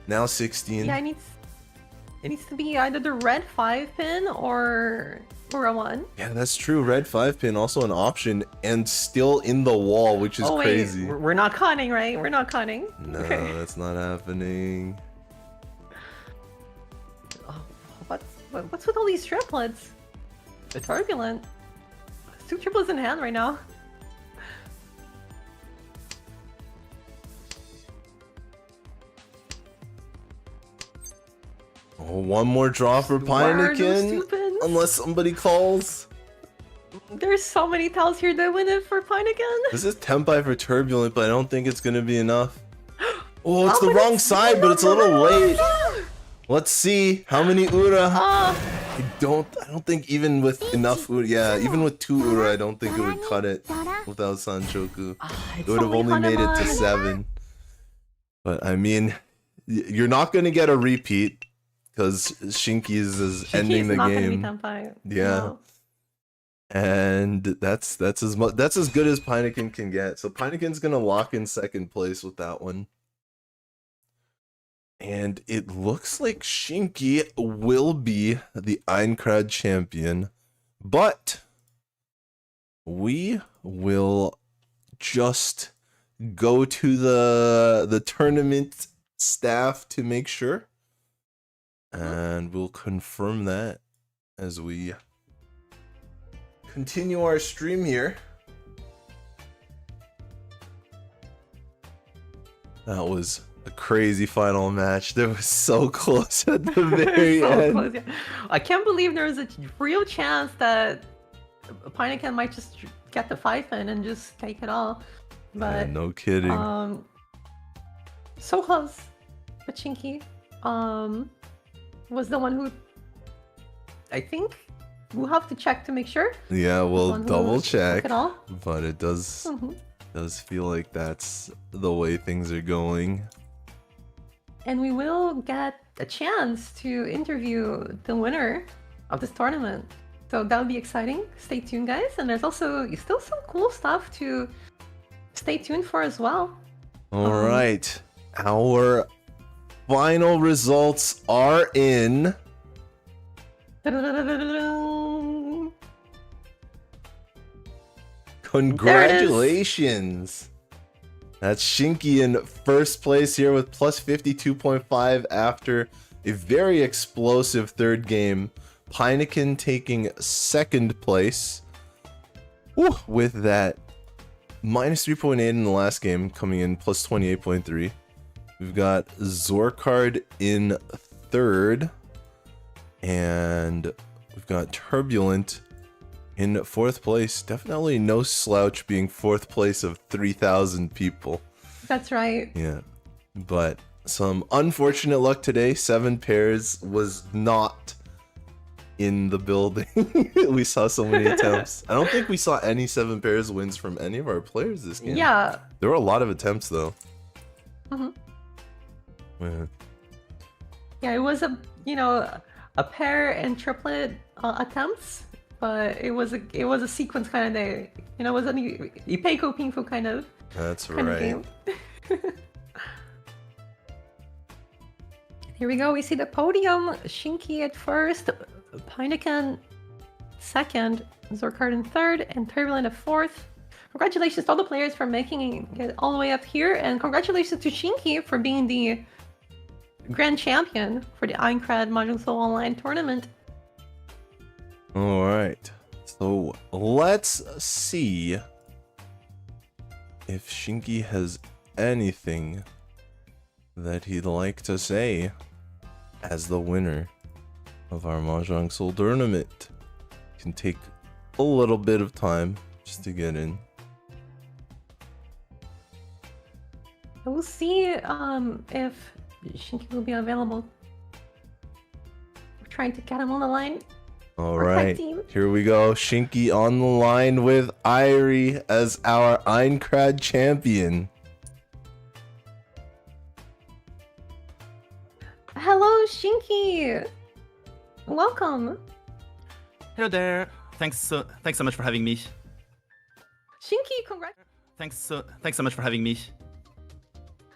Now 16. Yeah, it needs to be either the red 5-pin or a 1. Yeah, that's true. Red 5-pin also an option, and still in the wall, which is Oh wait, crazy. we're not conning, right? We're not conning. No, Okay. that's not happening. Oh, what's with all these triplets? They're turbulent. There's 2 triplets in hand right now. Oh, one more draw for Where are those Heineken, 2 pins? unless somebody calls. There's so many tiles here that win it for Heineken. This is Tempai for Turbulent, but I don't think it's gonna be enough. Oh, it's Oh, the but wrong it's side, but it's a little late. Ah! Let's see how many Ura. Ah, I don't think even with enough Ura, yeah, even with 2 Ura, I don't think it would cut it without Sanchoku. It would have only made it to 7. But I mean, you're not gonna get a repeat because Shinky's is ending the game. Yeah. No. And that's as good as Heineken can get. So Heineken's gonna lock in second place with that one. And it looks like Shinky will be the Aincrad champion, but we will just go to the tournament staff to make sure, and we'll confirm that as we continue our stream here. That was a crazy final match. That was so close at the very So end. close, yeah. I can't believe there was a real chance that Heineken might just get the 5-pin and just take it all. Yeah, But no kidding. so close. But Shinky was the one who, I think we'll have to check to make sure. Yeah, we'll One who double took check. it all. But it does feel like that's the way things are going. And we will get a chance to interview the winner of this tournament. So that'll be exciting. Stay tuned, guys. And there's also still some cool stuff to stay tuned for as well. All right. Our final results are in. Congratulations! That's Shinky in first place here with plus 52.5 after a very explosive third game. Heineken taking second place. Woo, with that minus 3.8 in the last game, coming in plus 28.3. We've got Zorkard in third. And we've got Turbulent in fourth place. Definitely no slouch being fourth place of 3,000 people. That's right. Yeah. But some unfortunate luck today. 7 pairs was not in the building. We saw so many attempts. I don't think we saw any 7 pairs wins from any of our players this game. Yeah. There were a lot of attempts though. Mhm. Yeah. Yeah, it was a pair and triplet attempts, but it was a sequence kind of day. It was a Ipeiko Pinfu kind of That's of right. game. Here we go. We see the podium. Shinky at first, Heineken second, Zorkard in third, and Turbulent at fourth. Congratulations to all the players for making it all the way up here, and congratulations to Shinky for being the grand champion for the Aincrad Mahjong Soul Online tournament. All right. So let's see if Shinky has anything that he'd like to say as the winner of our Mahjong Soul tournament. Can take a little bit of time just to get in. We'll see if Shinki will be available. We're trying to get him on the line. All Our right, team. here we go. Shinki on the line with Irie as our Aincrad champion. Hello, Shinki. Welcome. Hello there. Thanks so much for having me. Shinki, Thanks so much for having me.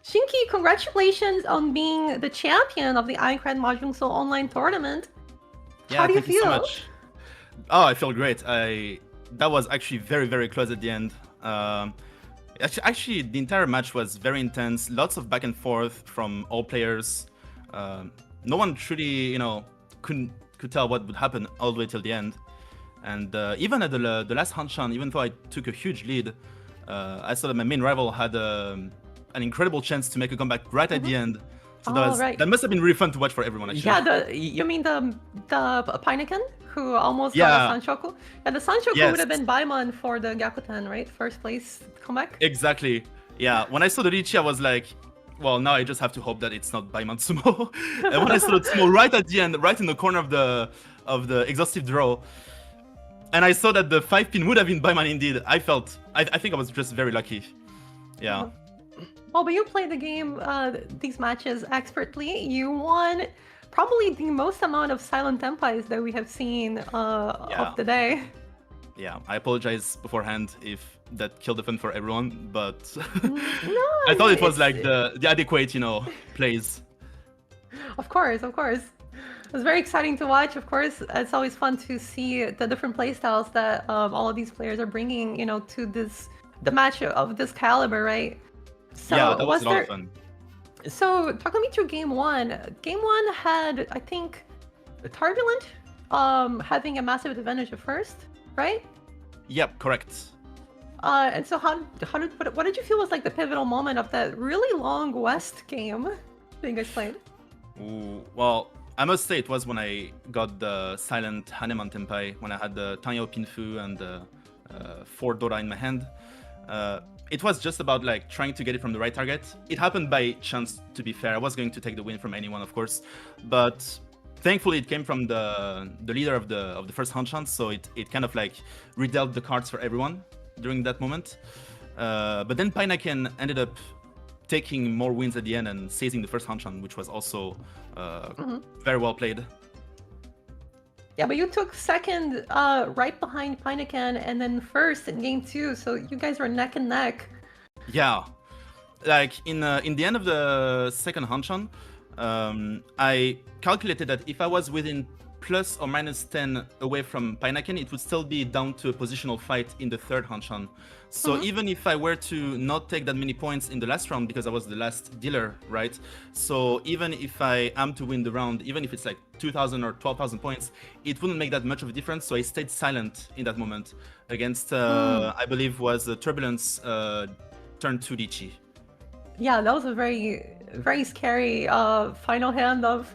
Shinki, congratulations on being the champion of the Aincrad Mahjong Soul online tournament. Yeah, How do you thank you so feel? much. Oh, I feel great. That was actually very, very close at the end. Actually, the entire match was very intense. Lots of back and forth from all players. No one truly, could tell what would happen all the way till the end. And even at the last Hanshan, even though I took a huge lead, I saw that my main rival had an incredible chance to make a comeback right at the end. So that must have been really fun to watch for everyone, actually. Yeah, you mean the Pineken who almost got a Sanchoku? Yeah, the Sanchoku would have been Baimon for the Gyakuten, right? First place comeback? Exactly. Yeah, when I saw the Richie, I was like, well, now I just have to hope that it's not Baimon Sumo. And when I saw the Sumo right at the end, right in the corner of the exhaustive draw, and I saw that the 5-pin would have been Baimon indeed, I think I was just very lucky. Yeah. Oh, but you played the game, these matches expertly. You won probably the most amount of silent tempais that we have seen of the day. Yeah, I apologize beforehand if that killed the fun for everyone, but No, I thought it was like the adequate, plays. Of course. It was very exciting to watch. Of course, it's always fun to see the different playstyles that all of these players are bringing, to the match of this caliber, right? So yeah, that was a lot of fun. So, talk me through game one. Game one had, I think, Turbulent having a massive advantage at first, right? Yep, correct. And so what did you feel was like the pivotal moment of that really long West game that you guys played? Ooh, well, I must say it was when I got the silent Haneman Tenpai, when I had the Tanyo Pinfu and the 4 Dora in my hand. It was just about like trying to get it from the right target. It happened by chance, to be fair. I was going to take the win from anyone, of course, but thankfully it came from the leader of the first Hanshan, so it kind of like redealt the cards for everyone during that moment. But then Painaken ended up taking more wins at the end and seizing the first Hanshan, which was also very well played. Yeah, but you took second right behind Pineken and then first in game two, so you guys were neck and neck. Yeah, like in the end of the second Hanshan, I calculated that if I was within plus or minus 10 away from Pineken, it would still be down to a positional fight in the third Hanshan. So even if I were to not take that many points in the last round, because I was the last dealer, right? So even if I am to win the round, even if it's like 2,000 or 12,000 points, it wouldn't make that much of a difference. So I stayed silent in that moment against, I believe, was Turbulence turn 2 Dichi. Yeah, that was a very, very scary final hand of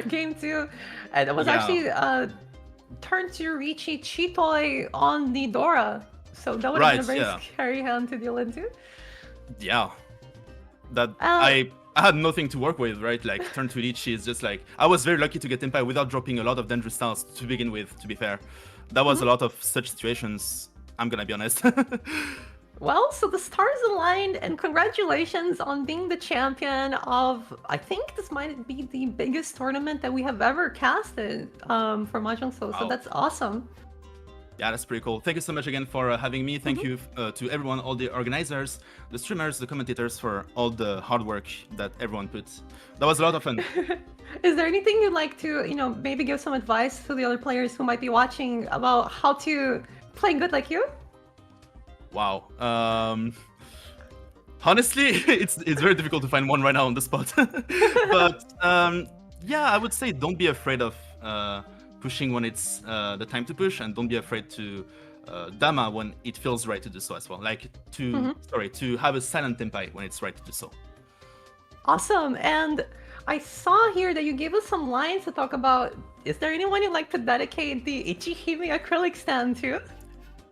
game two. And it was actually turn to Richie Chitoi on the Dora. So that would have been a very scary hand to deal into. Yeah. That I had nothing to work with, right? Like turn to Richie is just like, I was very lucky to get Tenpai without dropping a lot of dangerous styles to begin with, to be fair. That was a lot of such situations, I'm gonna be honest. Well, so the stars aligned, and congratulations on being the champion of, I think this might be the biggest tournament that we have ever casted for Mahjong Soul, so that's awesome. Yeah, that's pretty cool. Thank you so much again for having me. Thank you to everyone, all the organizers, the streamers, the commentators, for all the hard work that everyone puts. That was a lot of fun. Is there anything you'd like to, maybe give some advice to the other players who might be watching about how to play good like you? Wow. Honestly, it's very difficult to find one right now on the spot. But yeah, I would say don't be afraid of pushing when it's the time to push, and don't be afraid to dama when it feels right to do so as well. Like to have a silent tenpai when it's right to do so. Awesome. And I saw here that you gave us some lines to talk about. Is there anyone you'd like to dedicate the Ichihime acrylic stand to?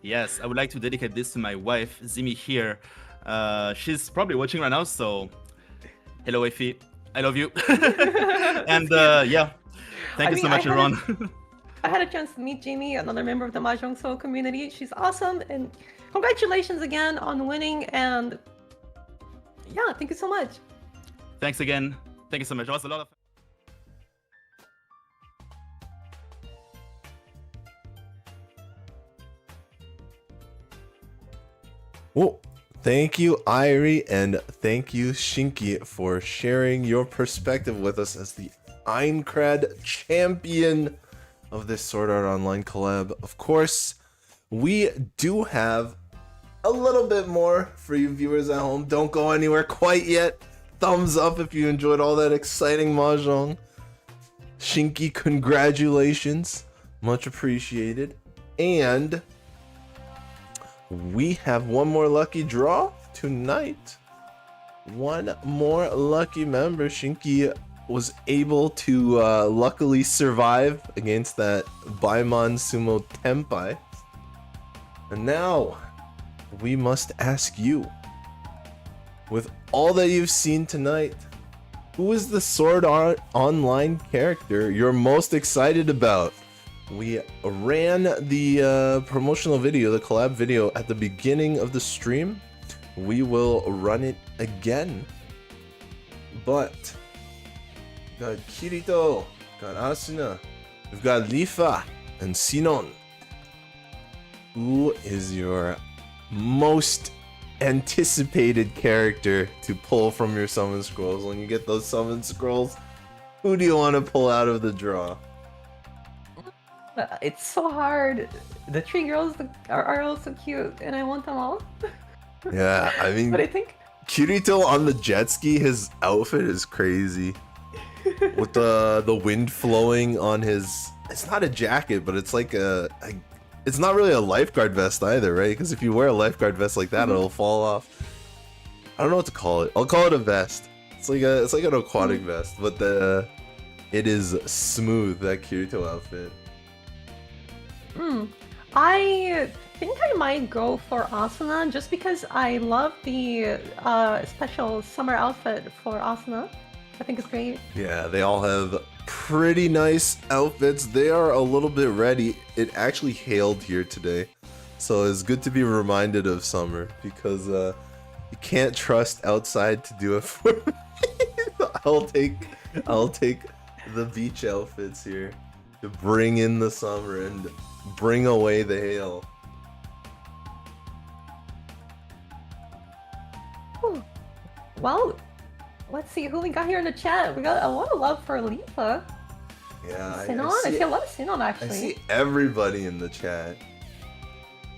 Yes, I would like to dedicate this to my wife, Zimi here. She's probably watching right now, so hello, Effie. I love you. And yeah, thank you so much, everyone. I had a chance to meet Jamie, another member of the Mahjong Soul community. She's awesome, and congratulations again on winning. And yeah, thank you so much. Thanks again. Thank you so much. That was a lot of fun. Well, thank you, Irie, and thank you, Shinky, for sharing your perspective with us as the Aincrad champion of this Sword Art Online collab. Of course, we do have a little bit more for you viewers at home. Don't go anywhere quite yet. Thumbs up if you enjoyed all that exciting Mahjong. Shinky, congratulations. Much appreciated. And we have one more lucky draw tonight. One more lucky member. Shinky was able to luckily survive against that Baimon Sumo Tenpai. And now we must ask you, with all that you've seen tonight, who is the Sword Art Online character you're most excited about? We ran the promotional video, the collab video, at the beginning of the stream. We will run it again. But we've got Kirito, got Asuna, we've got Lifa, and Sinon. Who is your most anticipated character to pull from your summon scrolls? When you get those summon scrolls, who do you want to pull out of the draw? It's so hard. The three girls are all so cute, and I want them all. Yeah, I mean, But I think Kirito on the jet ski, his outfit is crazy. With the wind flowing on his, it's not a jacket, but it's like it's not really a lifeguard vest either, right? Because if you wear a lifeguard vest like that, it'll fall off. I don't know what to call it. I'll call it a vest. It's like an aquatic vest, but it is smooth, that Kirito outfit. I think I might go for Asuna just because I love the special summer outfit for Asuna. I think it's great. Yeah, they all have pretty nice outfits. They are a little bit ready. It actually hailed here today, so it's good to be reminded of summer because you can't trust outside to do it for me. I'll take the beach outfits here to bring in the summer and bring away the hail. Well, let's see who we got here in the chat. We got a lot of love for Lifa. Yeah, Sinon, I see a lot of Sinon I actually. see everybody in the chat.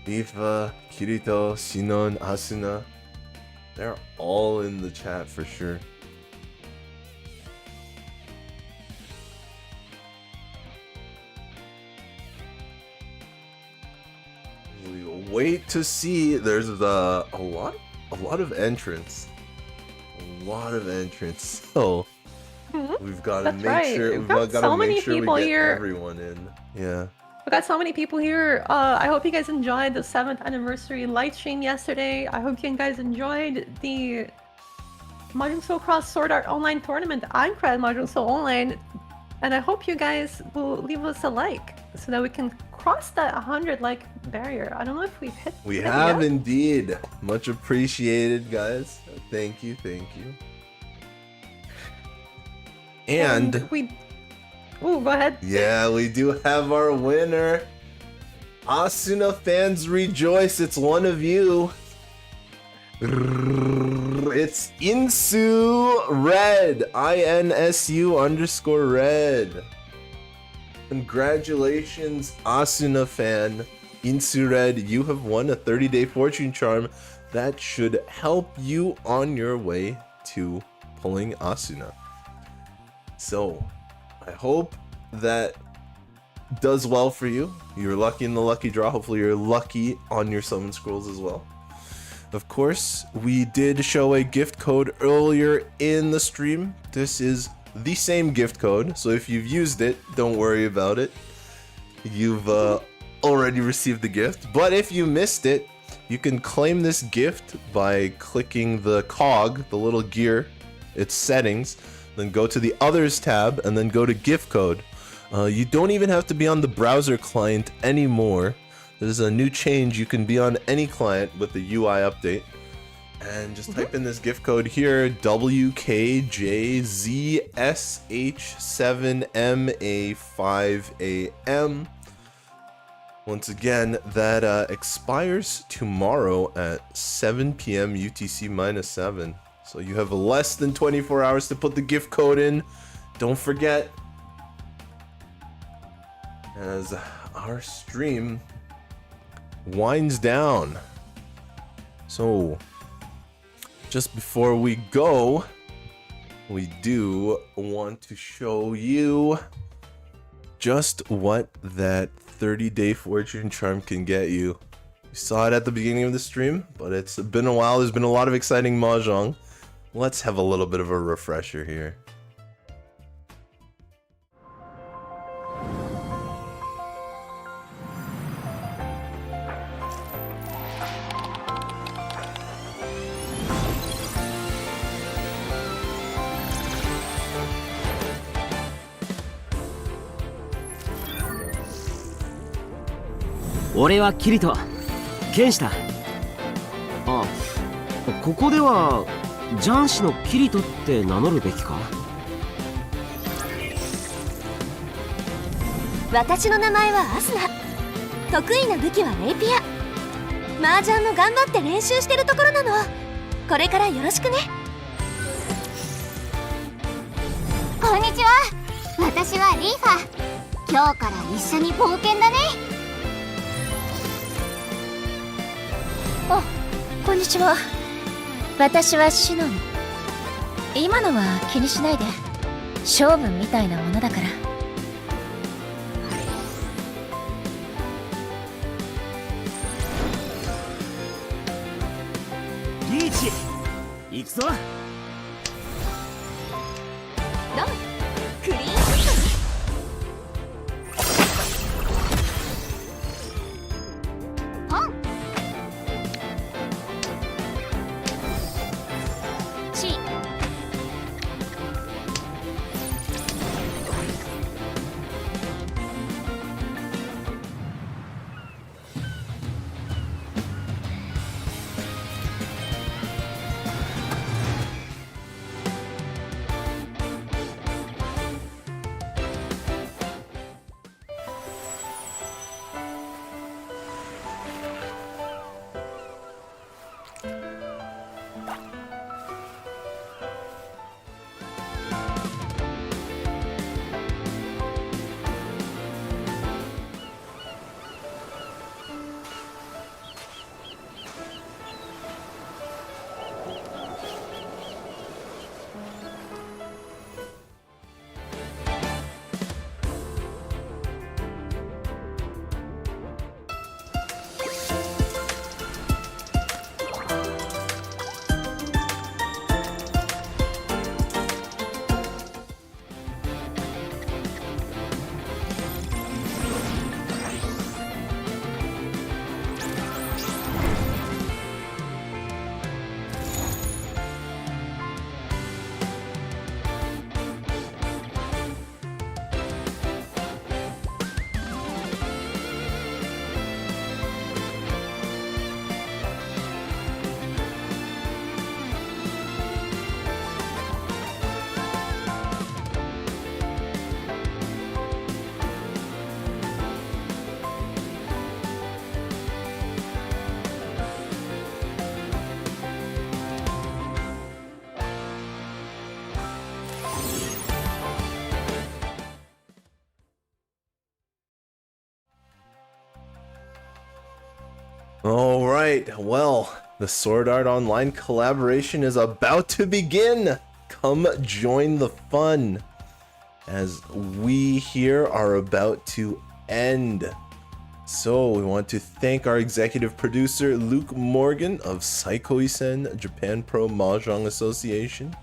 Lifa, Kirito, Sinon, Asuna. They're all in the chat for sure. We'll wait to see. There's a lot of entrants. A lot of entrants. So we've got to That's make right. sure We've got so many people we get here. everyone in. Yeah. We got so many people here. I hope you guys enjoyed the 7th anniversary live stream yesterday. I hope you guys enjoyed the Mahjong Soul Cross Sword Art Online tournament, Aincrad Mahjong Soul Online. And I hope you guys will leave us a like so that we can cross that 100 like barrier. I don't know if we've hit We it have yet. indeed. Much appreciated, guys. Thank you, thank you. And we... Ooh, go ahead. yeah, we do have our winner. Asuna fans rejoice, it's one of you. It's Insu Red, INSU_red. Congratulations, Asuna fan. Insu Red, you have won a 30-day fortune charm that should help you on your way to pulling Asuna. So, I hope that does well for you. You're lucky in the lucky draw. Hopefully you're lucky on your summon scrolls as well. Of course, we did show a gift code earlier in the stream. This is the same gift code, so if you've used it, don't worry about it. You've already received the gift. But if you missed it, you can claim this gift by clicking the cog, the little gear, its settings, then go to the Others tab, and then go to gift code. You don't even have to be on the browser client anymore. There's a new change. You can be on any client with the UI update. And just type in this gift code here, WKJZSH7MA5AM. Once again, that expires tomorrow at 7 p.m. UTC -7. So you have less than 24 hours to put the gift code in. Don't forget, as our stream winds down. So, just before we go, we do want to show you just what that 30-day fortune charm can get you. You saw it at the beginning of the stream, but it's been a while. There's been a lot of exciting Mahjong. Let's have a little bit of a refresher here.俺はキリト剣士だ。あ、ここでは雀士のキリトって名乗るべきか？私の名前はアスナ。得意な武器はレイピア。麻雀の頑張って練習してるところなの。これからよろしくね。こんにちは。私はリーファ。今日から一緒に冒険だね。あ、こんにちは。私はシノン。今のは気にしないで。勝負みたいなものだから。リーチ行くぞ。ドンクリーンヒット。ポンチー。All right, well, the Sword Art Online collaboration is about to begin. Come join the fun as we here are about to end. So we want to thank our executive producer, Luke Morgan of Psycho-Isen Japan Pro Mahjong Association.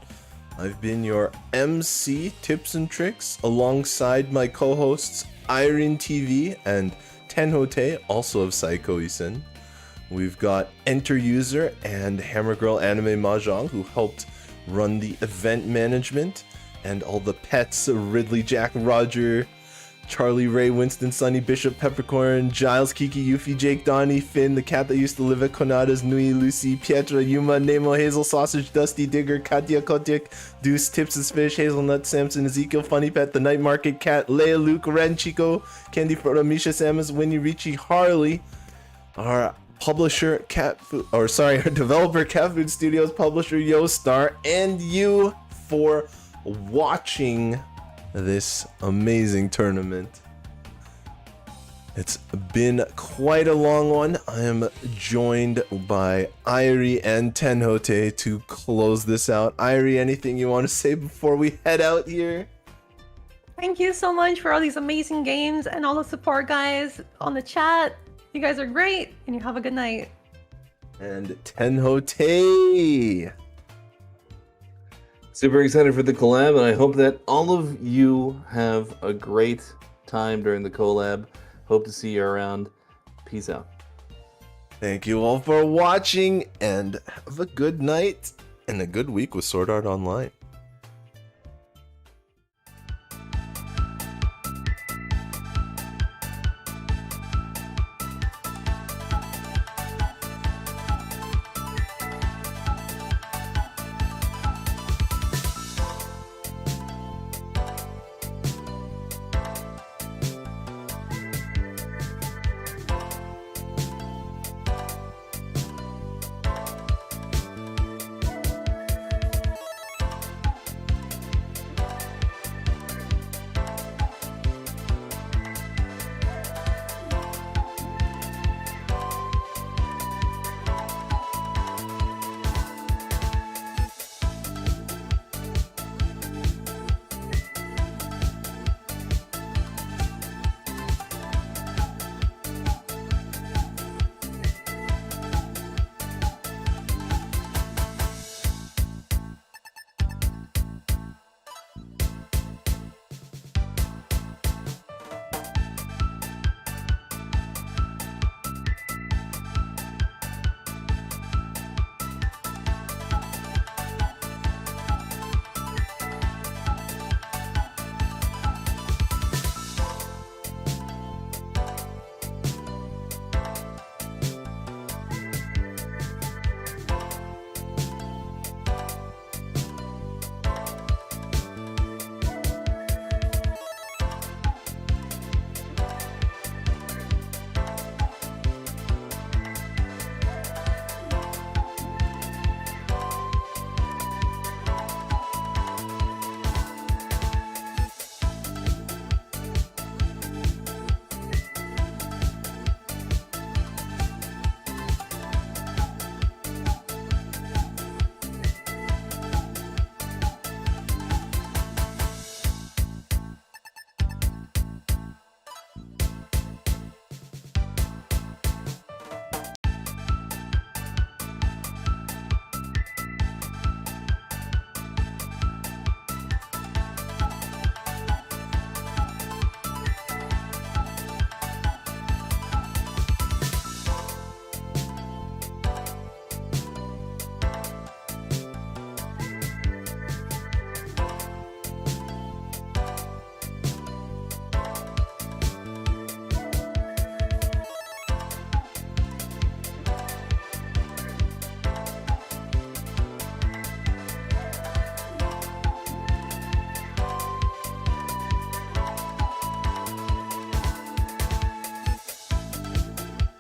I've been your MC, Tips and Tricks, alongside my co-hosts, Irene TV and Tenhote, also of Psycho-Isen. We've got Enter User and Hammer Girl Anime Mahjong, who helped run the event management, and all the pets, Ridley, Jack, Roger, Charlie, Ray, Winston, Sunny, Bishop, Peppercorn, Giles, Kiki, Yuffie, Jake, Donnie, Finn, the cat that used to live at Konada's, Nui, Lucy, Pietra, Yuma, Nemo, Hazel, Sausage, Dusty, Digger, Katya, Kotiak, Deuce, Tips' Fish, Hazelnut, Samson, Ezekiel, Funny Pet, The Night Market, Cat, Leia, Luke, Ren, Chico, Candy, Frodo, Misha, Samus, Winnie, Richie, Harley, our publisher, our developer, Cat Food Studios, publisher, Yostar, and you for watching this amazing tournament. It's been quite a long one. I am joined by Irie and Tenhote to close this out. Irie, anything you want to say before we head out here? Thank you so much for all these amazing games and all the support, guys, on the chat. You guys are great, and you have a good night. And Tenhote. Super excited for the collab, and I hope that all of you have a great time during the collab. Hope to see you around. Peace out. Thank you all for watching, and have a good night and a good week with Sword Art Online.